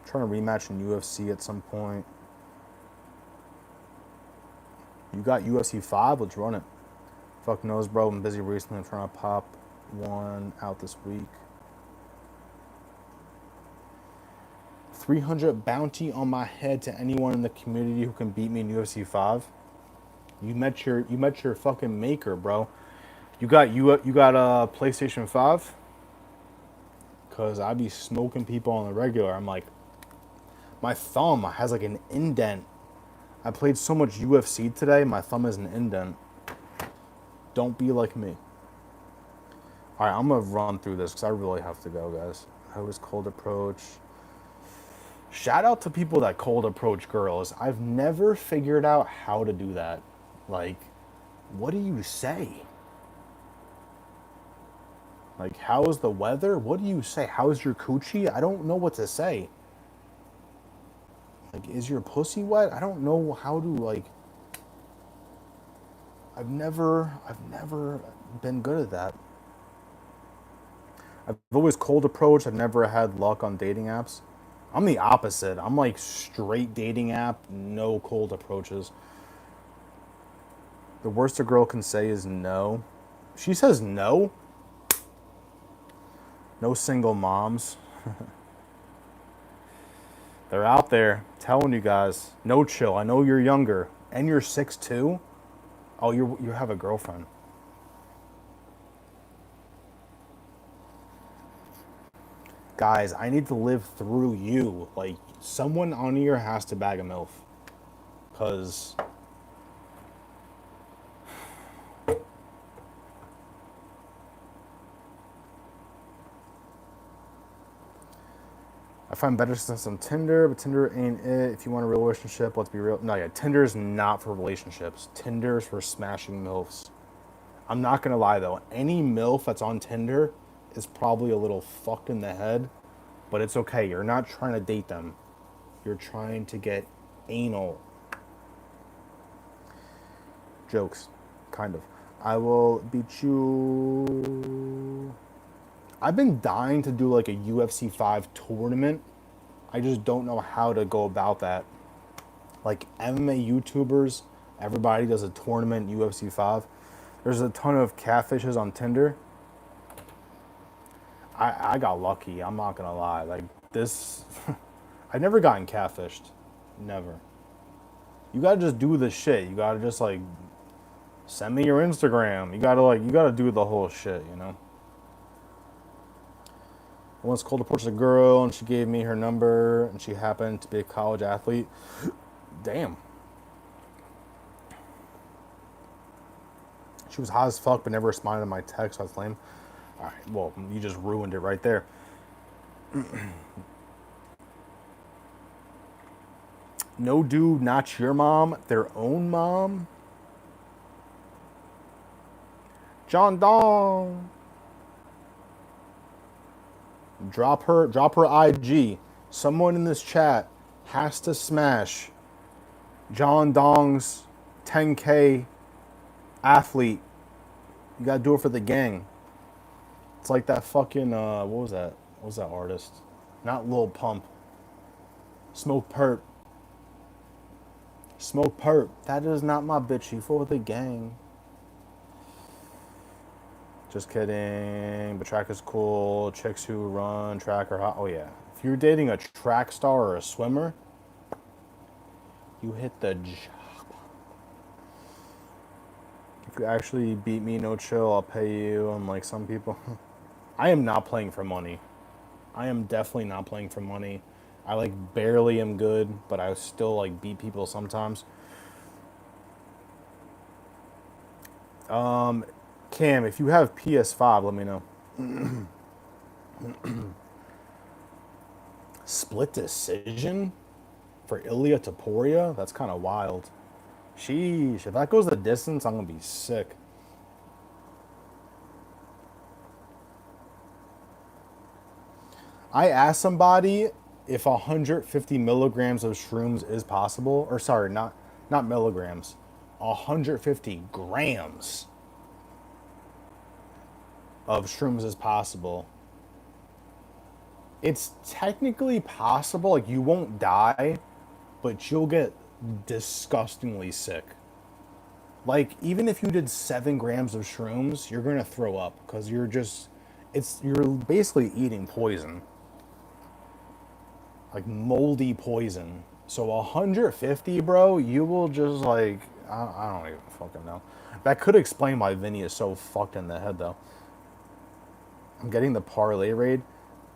Trying to rematch in UFC at some point. You got UFC 5? Let's run it. Fuck knows, bro. I'm busy recently. I'm trying to pop one out this week. 300 bounty on my head to anyone in the community who can beat me in UFC 5. You met your fucking maker, bro. You got a PlayStation 5? Cause I be smoking people on the regular. I'm like, my thumb has like an indent. I played so much UFC today, my thumb is an indent. Don't be like me. All right, I'm gonna run through this because I really have to go, guys. How is cold approach? Shout out to people that cold approach girls. I've never figured out how to do that. Like, what do you say? Like, how is the weather? What do you say? How's your coochie? I don't know what to say. Like, is your pussy wet? I don't know how to, like... I've never been good at that. I've always cold approached. I've never had luck on dating apps. I'm the opposite. I'm like straight dating app, no cold approaches. The worst a girl can say is no. She says no. No single moms. They're out there telling you guys, no chill. I know you're younger and you're 6'2". Oh, you have a girlfriend. Guys, I need to live through you. Like, someone on here has to bag a MILF. Because I find better success on Tinder, but Tinder ain't it. If you want a real relationship, let's be real. No, yeah, Tinder's not for relationships. Tinder's for smashing MILFs. I'm not gonna lie though, any MILF that's on Tinder is probably a little fucked in the head, but it's okay. You're not trying to date them. You're trying to get anal. Jokes, kind of. I will beat you. I've been dying to do like a UFC 5 tournament. I just don't know how to go about that. Like MMA YouTubers, everybody does a tournament UFC 5. There's a ton of catfishes on Tinder. I got lucky, I'm not gonna lie. Like this, I've never gotten catfished. Never. You gotta just do the shit. You gotta just like send me your Instagram. You gotta do the whole shit, you know? I once called to approach a girl and she gave me her number and she happened to be a college athlete. Damn. She was hot as fuck but never responded to my text, so that's lame. Alright, well, you just ruined it right there. No dude, not your mom, their own mom. Jon Dong. Drop her IG. Someone in this chat has to smash Jon Dong's 10K athlete. You gotta do it for the gang. It's like that fucking what was that? What was that artist? Not Lil Pump. Smoke Perp. Smoke Perp. That is not my bitch. She for the gang. Just kidding. But track is cool. Chicks who run track are hot. Oh yeah. If you're dating a track star or a swimmer, you hit the job. If you actually beat me, no chill, I'll pay you. Unlike some people. I am not playing for money. I am definitely not playing for money. I like barely am good, but I still like beat people sometimes. Cam, if you have PS5, let me know. Split decision for Ilia Topuria? That's kind of wild. Sheesh, if that goes the distance, I'm going to be sick. I asked somebody if 150 milligrams of shrooms is possible. Or sorry, not milligrams. 150 grams of shrooms is possible. It's technically possible, like you won't die, but you'll get disgustingly sick. Like even if you did 7 grams of shrooms, you're gonna throw up because you're basically eating poison, like moldy poison. So 150, bro, you will just like I don't even fucking know. That could explain why Vinny is so fucked in the head though. I'm getting the parlay raid.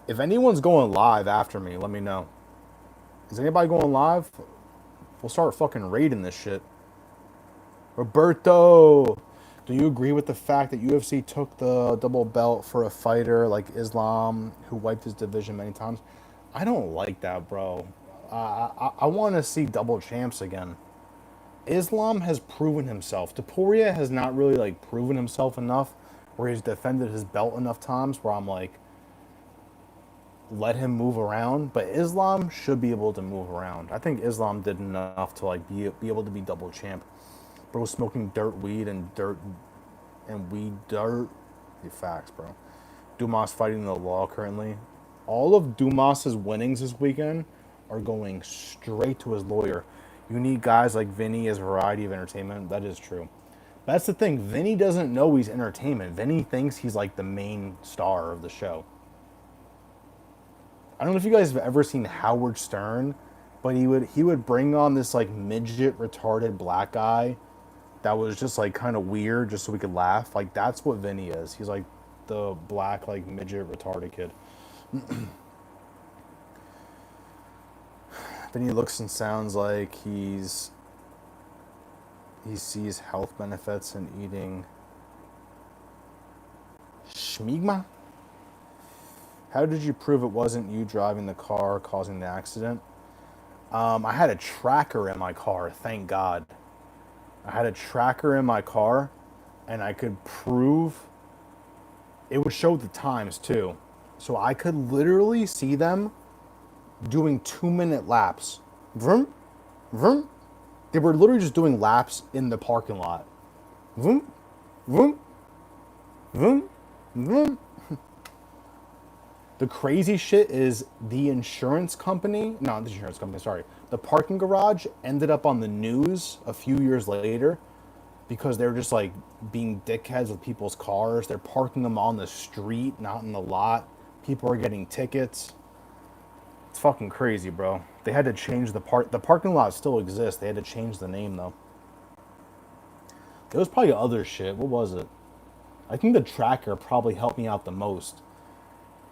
If anyone's going live after me, let me know. Is anybody going live? We'll start fucking raiding this shit. Roberto, do you agree with the fact that UFC took the double belt for a fighter like Islam who wiped his division many times? I don't like that, bro. I want to see double champs again. Islam has proven himself. Topuria has not really like proven himself enough where he's defended his belt enough times where I'm like, let him move around. But Islam should be able to move around. I think Islam did enough to like be able to be double champ. Bro, smoking dirt weed and weed dirt. The facts, bro. Dumas fighting the law currently. All of Dumas's winnings this weekend are going straight to his lawyer. You need guys like Vinny as variety of entertainment. That is true. That's the thing. Vinny doesn't know he's entertainment. Vinny thinks he's like the main star of the show. I don't know if you guys have ever seen Howard Stern, but he would bring on this like midget retarded black guy that was just like kind of weird just so we could laugh. Like that's what Vinny is. He's like the black like midget retarded kid. Vinny looks and sounds like he sees health benefits in eating schmigma. How did you prove it wasn't you driving the car causing the accident? I had a tracker in my car, thank God. I had a tracker in my car, and I could prove, it would show the times too. So I could literally see them doing 2-minute laps. Vroom, vroom. They were literally just doing laps in the parking lot. Vroom, vroom, vroom, vroom. The crazy shit is the insurance company, not the insurance company, sorry. The parking garage ended up on the news a few years later because they're just like being dickheads with people's cars. They're parking them on the street, not in the lot. People are getting tickets. It's fucking crazy, bro. They had to change the parking lot still exists. They had to change the name though. There was probably other shit. What was it? I think the tracker probably helped me out the most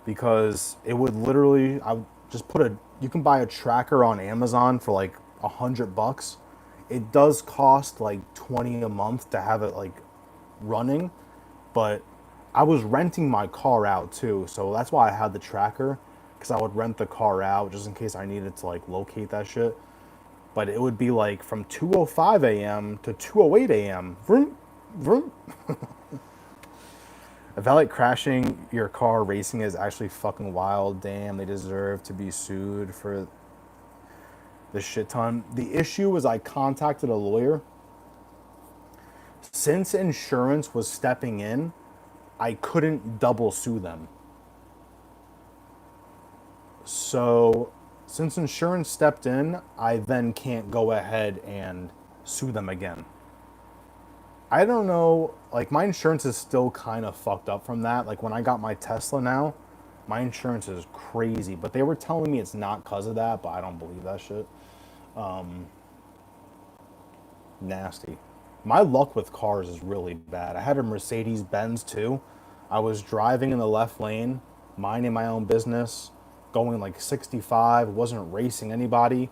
because it would literally, I would just put you can buy a tracker on Amazon for like $100. It does cost like 20 a month to have it like running, but I was renting my car out too, so that's why I had the tracker, because I would rent the car out just in case I needed to like locate that shit. But it would be like from 2:05 a.m. to 2:08 a.m. Vroom, vroom. I felt like crashing your car racing is actually fucking wild. Damn, they deserve to be sued for the shit ton. The issue was I contacted a lawyer. Since insurance was stepping in, I couldn't double sue them. So, since insurance stepped in, I then can't go ahead and sue them again. I don't know, like my insurance is still kind of fucked up from that. Like when I got my Tesla now, my insurance is crazy, but they were telling me it's not because of that, but I don't believe that shit. Nasty. My luck with cars is really bad. I had a Mercedes Benz too. I was driving in the left lane, minding my own business, going like 65, wasn't racing anybody.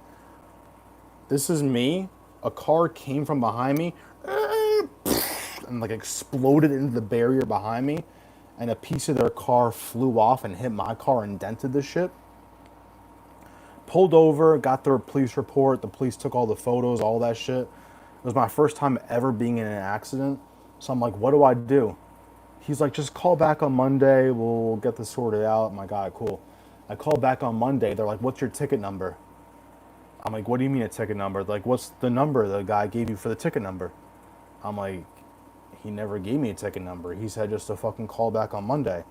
This is me. A car came from behind me and like exploded into the barrier behind me, and a piece of their car flew off and hit my car and dented the shit. Pulled over, got their police report. The police took all the photos, all that shit. It was my first time ever being in an accident. So I'm like, what do I do? He's like, just call back on Monday. We'll get this sorted out. I'm like, all right, cool. I called back on Monday. They're like, what's your ticket number? I'm like, what do you mean a ticket number? They're like, what's the number the guy gave you for the ticket number? I'm like, he never gave me a ticket number. He said just to fucking call back on Monday.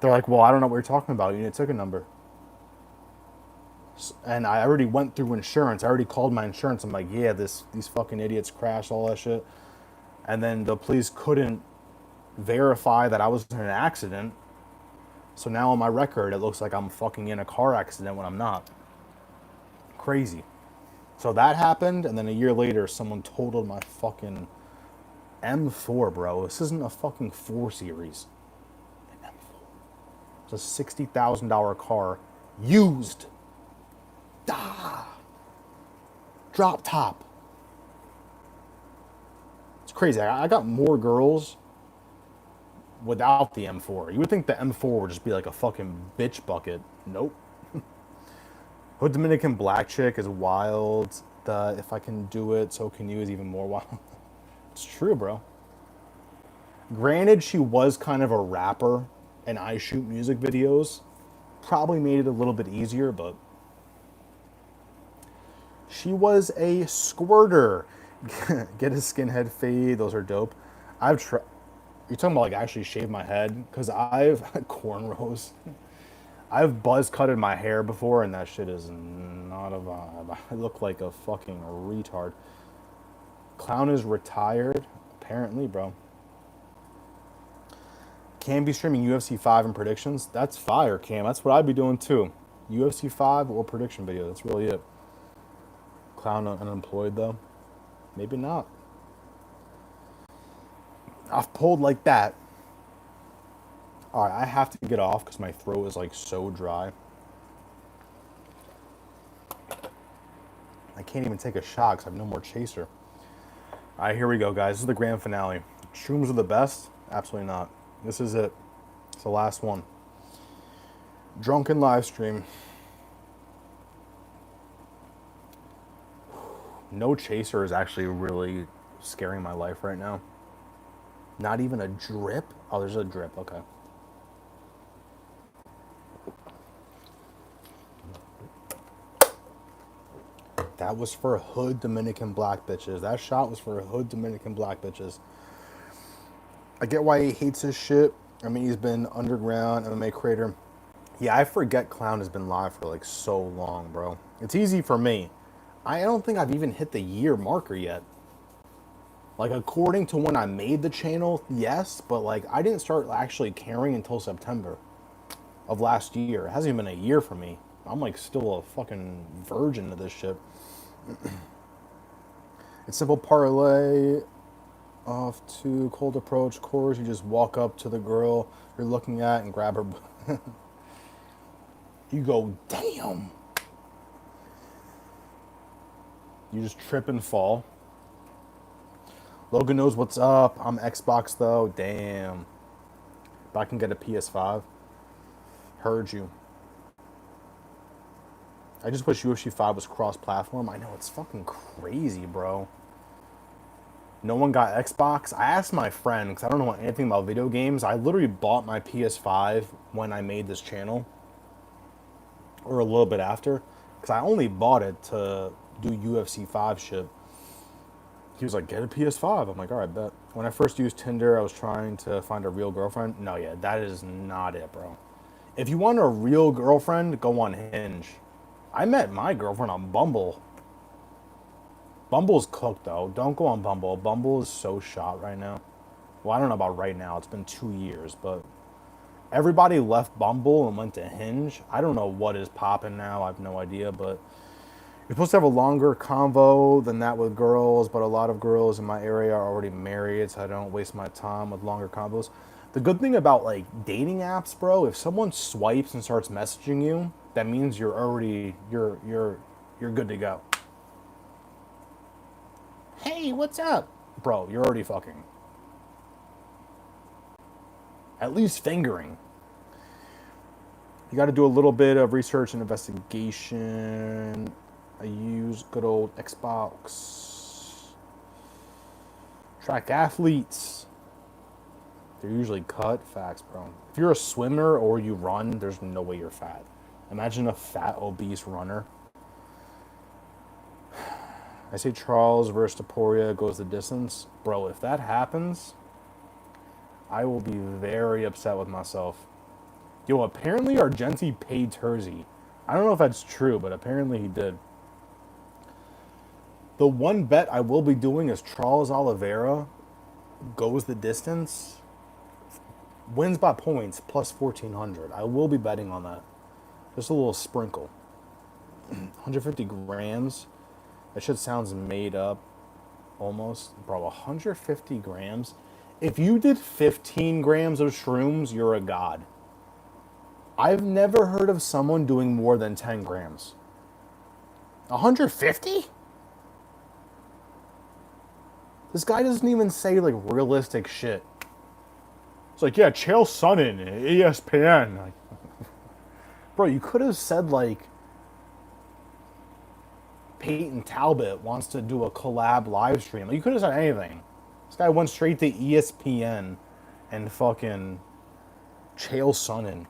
They're like, well, I don't know what you're talking about. You need a ticket number. And I already went through insurance. I already called my insurance. I'm like, yeah, these fucking idiots crashed, all that shit. And then the police couldn't verify that I was in an accident. So now on my record, it looks like I'm fucking in a car accident when I'm not. Crazy. So that happened, and then a year later, someone totaled my fucking M4, bro. This isn't a fucking 4 Series. An M4. It's a $60,000 car. Used. Drop top. It's crazy. I got more girls without the M4. You would think the M4 would just be like a fucking bitch bucket. Nope. Hood Dominican black chick is wild. If I can do it, so can you is even more wild. It's true, bro. Granted, she was kind of a rapper, and I shoot music videos. Probably made it a little bit easier, but she was a squirter. Get a skinhead fade. Those are dope. You're talking about like actually shave my head? Because I've cornrows. I've buzz cutted my hair before, and that shit is not a vibe. I look like a fucking retard. Clown is retired, apparently, bro. Cam be streaming UFC 5 and predictions. That's fire, Cam. That's what I'd be doing too. UFC 5 or prediction video. That's really it. Clown unemployed though. Maybe not. I've pulled like that. All right, I have to get off because my throat is like so dry. I can't even take a shot because I have no more chaser. All right, here we go, guys. This is the grand finale. Shrooms are the best? Absolutely not. This is it. It's the last one. Drunken live stream. No chaser is actually really scaring my life right now. Not even a drip? Oh, there's a drip. Okay. That was for hood Dominican black bitches. That shot was for hood Dominican black bitches. I get why he hates his shit. I mean, he's been underground MMA creator. Yeah, I forget Clown has been live for like so long, bro. It's easy for me. I don't think I've even hit the year marker yet. Like, according to when I made the channel, yes, but like I didn't start actually caring until September of last year. It hasn't even been a year for me. I'm like still a fucking virgin to this shit. It's simple parlay off to cold approach course. You just walk up to the girl you're looking at and grab her. You go, damn. You just trip and fall. Logan knows what's up. I'm Xbox though. Damn. But I can get a PS5. Heard you. I just wish UFC 5 was cross-platform. I know, it's fucking crazy, bro. No one got Xbox. I asked my friend, because I don't know anything about video games. I literally bought my PS5 when I made this channel. Or a little bit after. Because I only bought it to do UFC 5 shit. He was like, get a PS5. I'm like, all right, bet. When I first used Tinder, I was trying to find a real girlfriend. No, yeah, that is not it, bro. If you want a real girlfriend, go on Hinge. I met my girlfriend on Bumble. Bumble's cooked, though. Don't go on Bumble. Bumble is so shot right now. Well, I don't know about right now. It's been 2 years, but everybody left Bumble and went to Hinge. I don't know what is popping now. I have no idea, but you're supposed to have a longer convo than that with girls, but a lot of girls in my area are already married, so I don't waste my time with longer convos. The good thing about like dating apps, bro, if someone swipes and starts messaging you, that means you're already you're good to go. Hey, what's up? Bro, you're already fucking. At least fingering. You got to do a little bit of research and investigation. I use good old Xbox. Track athletes. They're usually cut. Facts, bro. If you're a swimmer or you run, there's no way you're fat. Imagine a fat, obese runner. I say Charles versus Topuria goes the distance. Bro, if that happens, I will be very upset with myself. Yo, apparently Argenti paid Terzi. I don't know if that's true, but apparently he did. The one bet I will be doing is Charles Oliveira goes the distance, wins by points, plus 1,400. I will be betting on that. Just a little sprinkle. 150 grams. That shit sounds made up almost. Bro, 150 grams? If you did 15 grams of shrooms, you're a god. I've never heard of someone doing more than 10 grams. 150? This guy doesn't even say, like, realistic shit. It's like, yeah, Chael Sonnen, ESPN. Like, bro, you could have said, like, Peyton Talbot wants to do a collab live stream. Like, you could have said anything. This guy went straight to ESPN and fucking Chael Sonnen.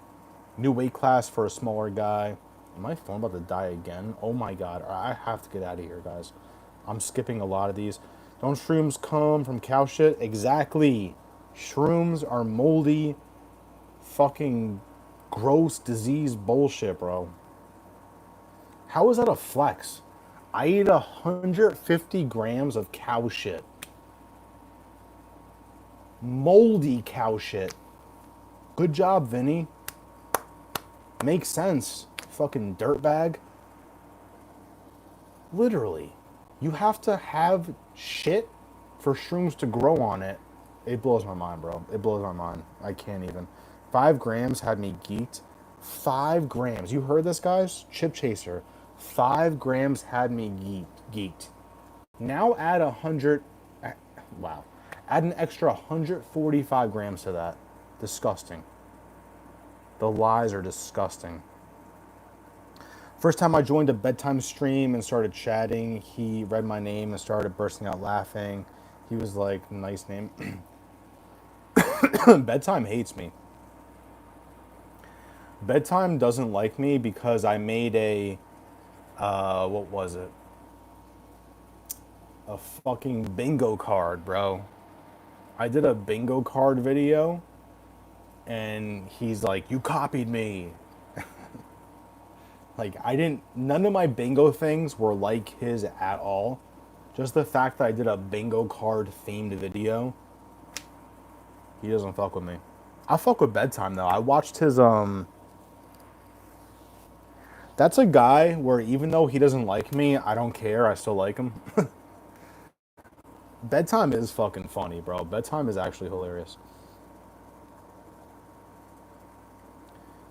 New weight class for a smaller guy. My phone about to die again. Oh my god. I have to get out of here, guys. I'm skipping a lot of these. Don't shrooms come from cow shit? Exactly. Shrooms are moldy, fucking gross disease bullshit, bro. How is that a flex? I ate 150 grams of cow shit. Moldy cow shit. Good job, Vinny. Makes sense. Fucking dirtbag. Literally. You have to have shit for shrooms to grow on it. It blows my mind, bro. It blows my mind. I can't even. 5 grams had me geeked. 5 grams. You heard this, guys? Chip Chaser. 5 grams had me geeked. Now add 100. Wow. Add an extra 145 grams to that. Disgusting. The lies are disgusting. First time I joined a bedtime stream and started chatting, he read my name and started bursting out laughing. He was like, nice name. Bedtime hates me. Bedtime doesn't like me because I made a, what was it? A fucking bingo card, bro. I did a bingo card video and he's like, you copied me. Like, none of my bingo things were like his at all. Just the fact that I did a bingo card themed video, he doesn't fuck with me. I fuck with Bedtime though. I watched his, that's a guy where even though he doesn't like me, I don't care, I still like him. Bedtime is fucking funny, bro. Bedtime is actually hilarious.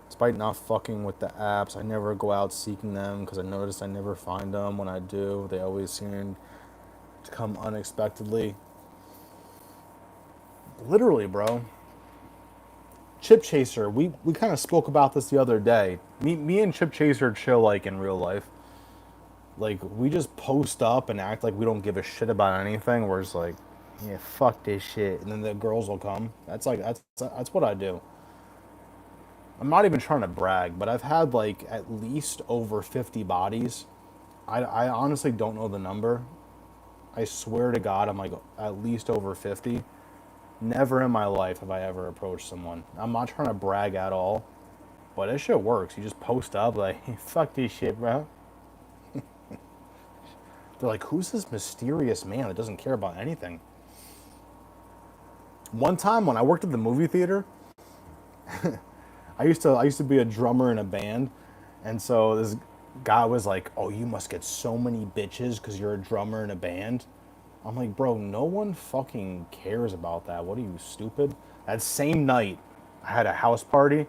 Despite not fucking with the apps, I never go out seeking them because I notice I never find them. When I do, they always seem to come unexpectedly. Literally, bro. Chip Chaser, we kind of spoke about this the other day. Me and Chip Chaser chill like in real life. Like, we just post up and act like we don't give a shit about anything. We're just like, yeah, fuck this shit. And then the girls will come. That's what I do. I'm not even trying to brag, but I've had like at least over 50 bodies. I honestly don't know the number. I swear to God, I'm like at least over 50. Never in my life have I ever approached someone. I'm not trying to brag at all, but this shit works. You just post up like, hey, fuck this shit, bro. They're like, who's this mysterious man that doesn't care about anything? One time when I worked at the movie theater, I used to be a drummer in a band, and so this guy was like, oh, you must get so many bitches because you're a drummer in a band. I'm like, bro, no one fucking cares about that. What are you, stupid? That same night, I had a house party.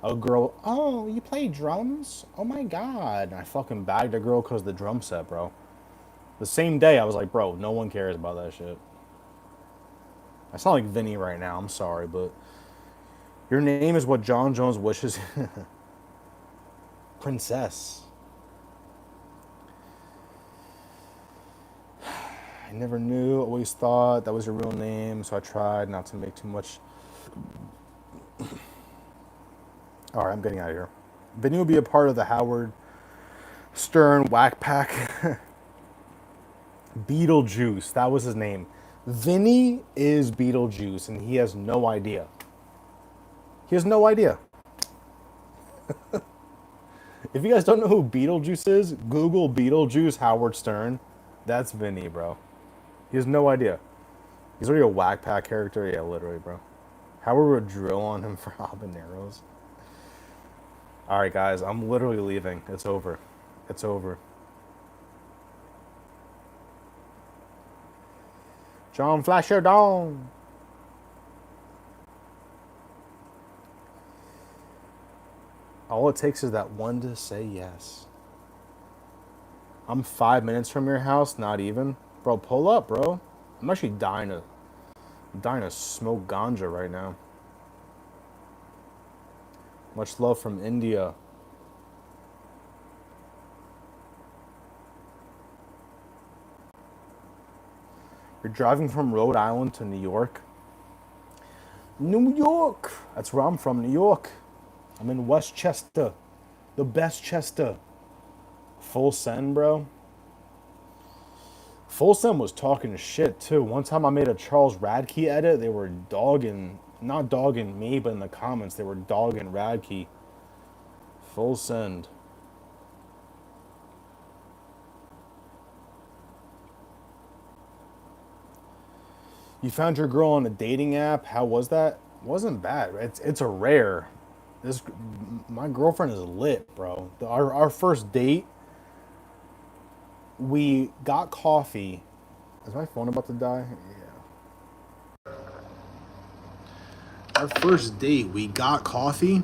A girl, oh, you play drums? Oh my God. And I fucking bagged a girl because of the drum set, bro. The same day, I was like, bro, no one cares about that shit. I sound like Vinny right now. I'm sorry, but your name is what Jon Jones wishes. Princess. I never knew, always thought that was your real name, so I tried not to make too much. All right, I'm getting out of here. Vinny will be a part of the Howard Stern Whack Pack. Beetlejuice, that was his name. Vinny is Beetlejuice, and he has no idea. He has no idea. If you guys don't know who Beetlejuice is, Google Beetlejuice Howard Stern. That's Vinny, bro. He has no idea. He's already a Whack Pack character. Yeah, literally, bro. Howard would drill on him for habaneros. All right, guys, I'm literally leaving. It's over. It's over. John, flash your dong. All it takes is that one to say yes. I'm 5 minutes from your house, not even. Bro, pull up, bro. I'm actually dying to smoke ganja right now. Much love from India. You're driving from Rhode Island to New York? New York! That's where I'm from, New York. I'm in Westchester. The best Chester. Full Send, bro. Full Send was talking shit, too. One time I made a Charles Radke edit. They were not dogging me, but in the comments, they were dogging Radke. Full Send. You found your girl on a dating app. How was that? Wasn't bad. It's a rare. My girlfriend is lit, bro. Our first date, we got coffee. Is my phone about to die? Yeah. Our first date, we got coffee.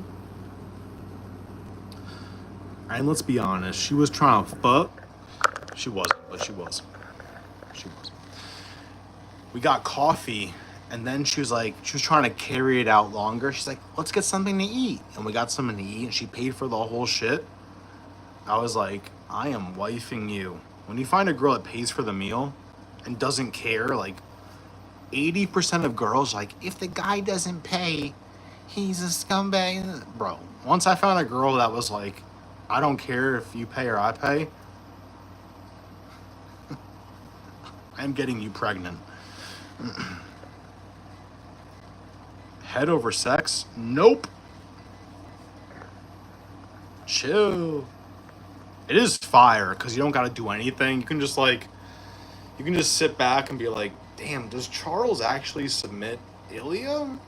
And let's be honest, she was trying to fuck. She wasn't, but she was. She was. We got coffee, And then she was trying to carry it out longer. She's like, let's get something to eat. And we got something to eat, and she paid for the whole shit. I was like, I am wifing you. When you find a girl that pays for the meal and doesn't care, like 80% of girls, like, if the guy doesn't pay, he's a scumbag. Bro, once I found a girl that was like, I don't care if you pay or I pay, I'm getting you pregnant. Head over sex? Nope. Chill. It is fire because you don't got to do anything. You can just sit back and be like, damn, does Charles actually submit Ilya?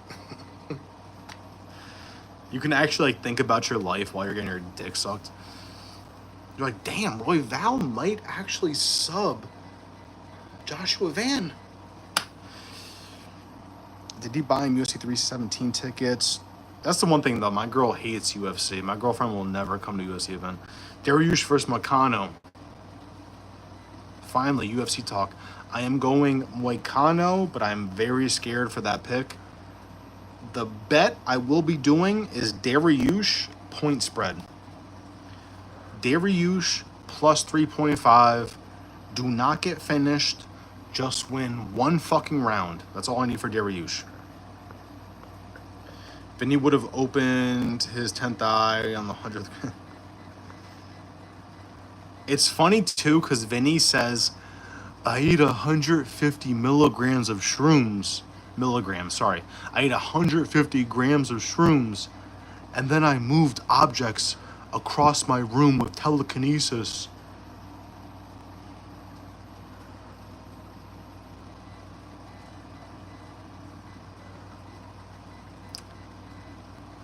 You can actually like think about your life while you're getting your dick sucked. You're like, damn, Roy Val might actually sub Joshua Van. Did he buy him UFC 317 tickets? That's the one thing though. My girl hates UFC. My girlfriend will never come to UFC event. Dariush versus Moicano. Finally, UFC talk. I am going Moicano, but I'm very scared for that pick. The bet I will be doing is Dariush point spread. Dariush plus 3.5. Do not get finished. Just win one fucking round. That's all I need for Dariush. Vinny would have opened his 10th eye on the 100th. It's funny too because Vinny says, I ate 150 milligrams of shrooms. I ate 150 grams of shrooms. And then I moved objects across my room with telekinesis.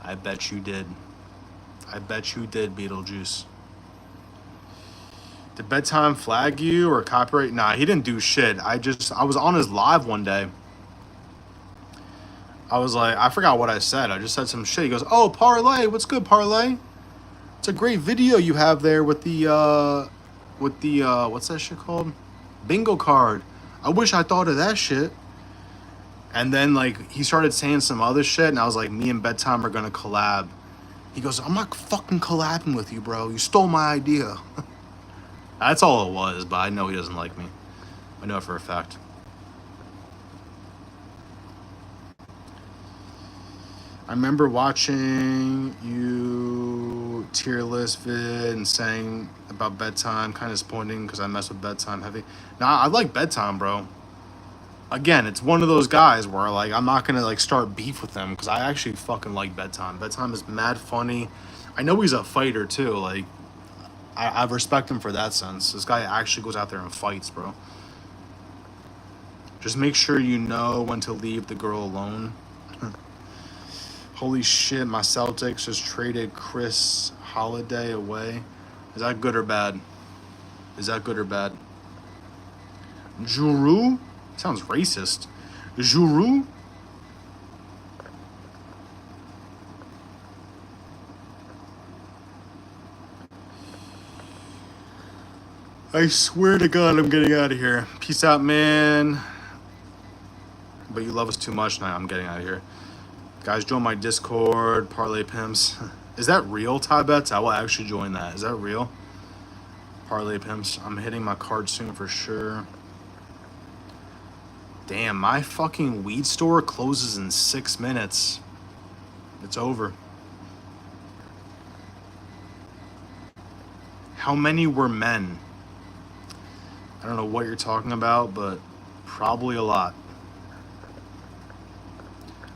I bet you did. Beetlejuice. Did Bedtime flag you or copyright? Nah, he didn't do shit. I was on his live one day. I was like, I forgot what I said. I just said some shit. He goes, oh, Parlay, what's good, Parlay? It's a great video you have there with the what's that shit called? Bingo card. I wish I thought of that shit. And then, like, he started saying some other shit, and I was like, me and Bedtime are gonna collab. He goes, I'm not fucking collabing with you, bro. You stole my idea. That's all it was, but I know he doesn't like me. I know it for a fact. I remember watching you tier list vid and saying about Bedtime, kind of disappointing because I mess with Bedtime heavy. Nah, I like Bedtime, bro. Again, it's one of those guys where, like, I'm not gonna, like, start beef with him because I actually fucking like Bedtime. Bedtime is mad funny. I know he's a fighter too. Like, I respect him for that sense. This guy actually goes out there and fights, bro. Just make sure you know when to leave the girl alone. Holy shit, my Celtics just traded Chris Holiday away. Is that good or bad? Juru? Sounds racist. Juru? I swear to God, I'm getting out of here. Peace out, man. But you love us too much now. I'm getting out of here. Guys, join my Discord, Parlay Pimps. Is that real, Ty Bets? I will actually join that. Is that real? Parlay Pimps. I'm hitting my card soon for sure. Damn, my fucking weed store closes in 6 minutes. It's over. How many were men? I don't know what you're talking about, but probably a lot.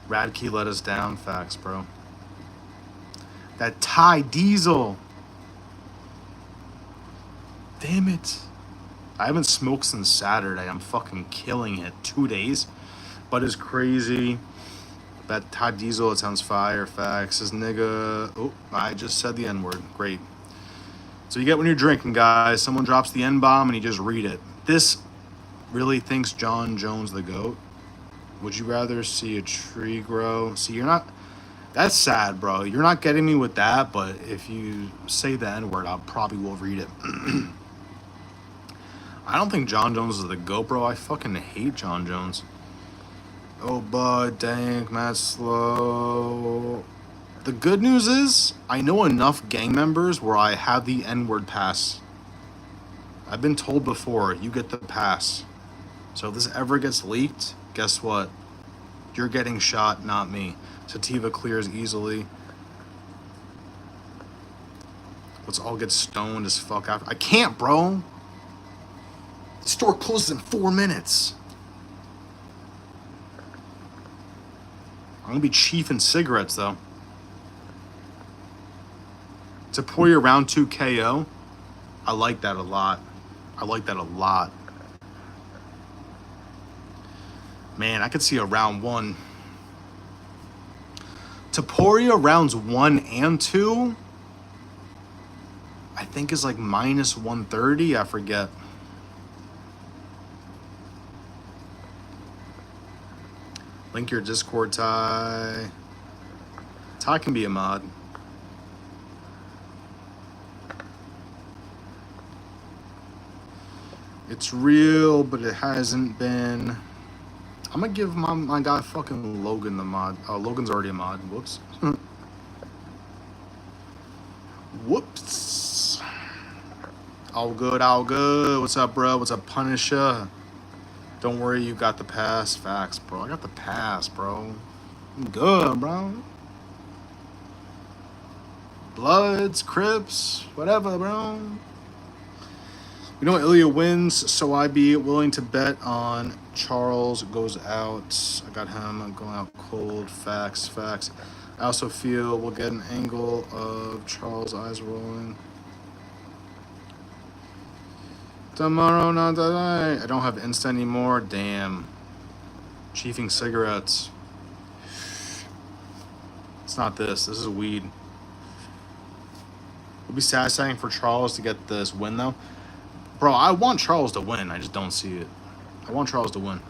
Radkey let us down. Facts, bro. That Thai Diesel. Damn it. I haven't smoked since Saturday. I'm fucking killing it. 2 days. But it's crazy. That Thai Diesel, it sounds fire. Facts. This nigga. Oh, I just said the N-word. Great. So you get when you're drinking, guys. Someone drops the N-bomb and you just read it. This really thinks Jon Jones the GOAT. Would you rather see a tree grow? See, you're not... That's sad, bro. You're not getting me with that, but if you say the N-word, I probably will read it. I don't think Jon Jones is the GOAT, bro. I fucking hate Jon Jones. Oh, bud, dank, Matt Slow. The good news is, I know enough gang members where I have the N-word pass. I've been told before, you get the pass. So if this ever gets leaked, guess what? You're getting shot, not me. Sativa clears easily. Let's all get stoned as fuck after. I can't, bro. The store closes in 4 minutes. I'm gonna be chiefing cigarettes though. Topuria round 2 KO. I like that a lot. I like that a lot. Man, I could see a round 1. Topuria rounds 1 and 2, I think is like minus 130. I forget. Link your Discord, Ty. Ty can be a mod. It's real, but it hasn't been. I'm gonna give my guy fucking Logan the mod. Oh, Logan's already a mod. Whoops. Whoops. All good, all good. What's up, bro? What's up, Punisher? Don't worry, you got the pass. Facts, bro. I got the pass, bro. I'm good, bro. Bloods, Crips, whatever, bro. You know Ilya wins, so I'd be willing to bet on Charles goes out. I got him going out cold. Facts, facts. I also feel we'll get an angle of Charles' eyes rolling. Tomorrow, not tonight. I don't have Insta anymore. Damn. Chiefing cigarettes. It's not this. This is weed. It'll be satisfying for Charles to get this win, though. Bro, I want Charles to win. I just don't see it. I want Charles to win.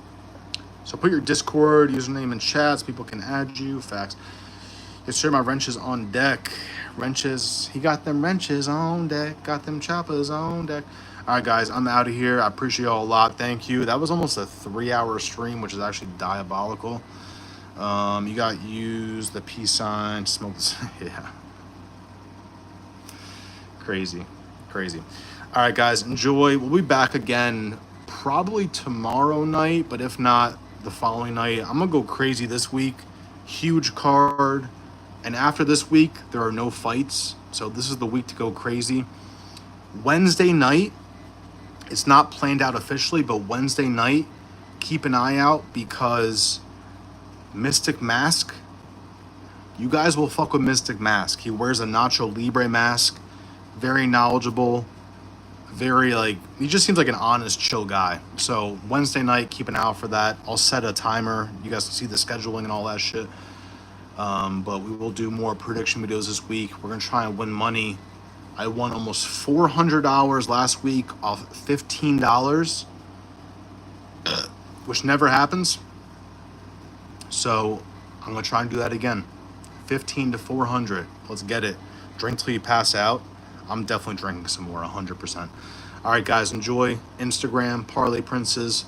So put your Discord username in chats. People can add you. Facts. Yes, sir. My wrenches on deck. Wrenches. He got them wrenches on deck. Got them choppers on deck. All right, guys. I'm out of here. I appreciate y'all a lot. Thank you. That was almost a 3-hour stream, which is actually diabolical. You got use the peace sign. Smoke this. Yeah. Crazy. Crazy. All right, guys, enjoy. We'll be back again probably tomorrow night, but if not, the following night. I'm going to go crazy this week. Huge card. And after this week, there are no fights. So this is the week to go crazy. Wednesday night, it's not planned out officially, but Wednesday night, keep an eye out because Mystic Mask, you guys will fuck with Mystic Mask. He wears a Nacho Libre mask. Very knowledgeable. Very, like, he just seems like an honest, chill guy. So Wednesday night, keep an eye out for that. I'll set a timer. You guys can see the scheduling and all that shit. But we will do more prediction videos this week. We're going to try and win money. I won almost $400 last week off $15, which never happens. So I'm going to try and do that again. 15 to 400. Let's get it. Drink till you pass out. I'm definitely drinking some more, 100%. All right, guys, enjoy. Instagram, Parlay Princes.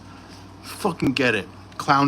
Fucking get it. Clown.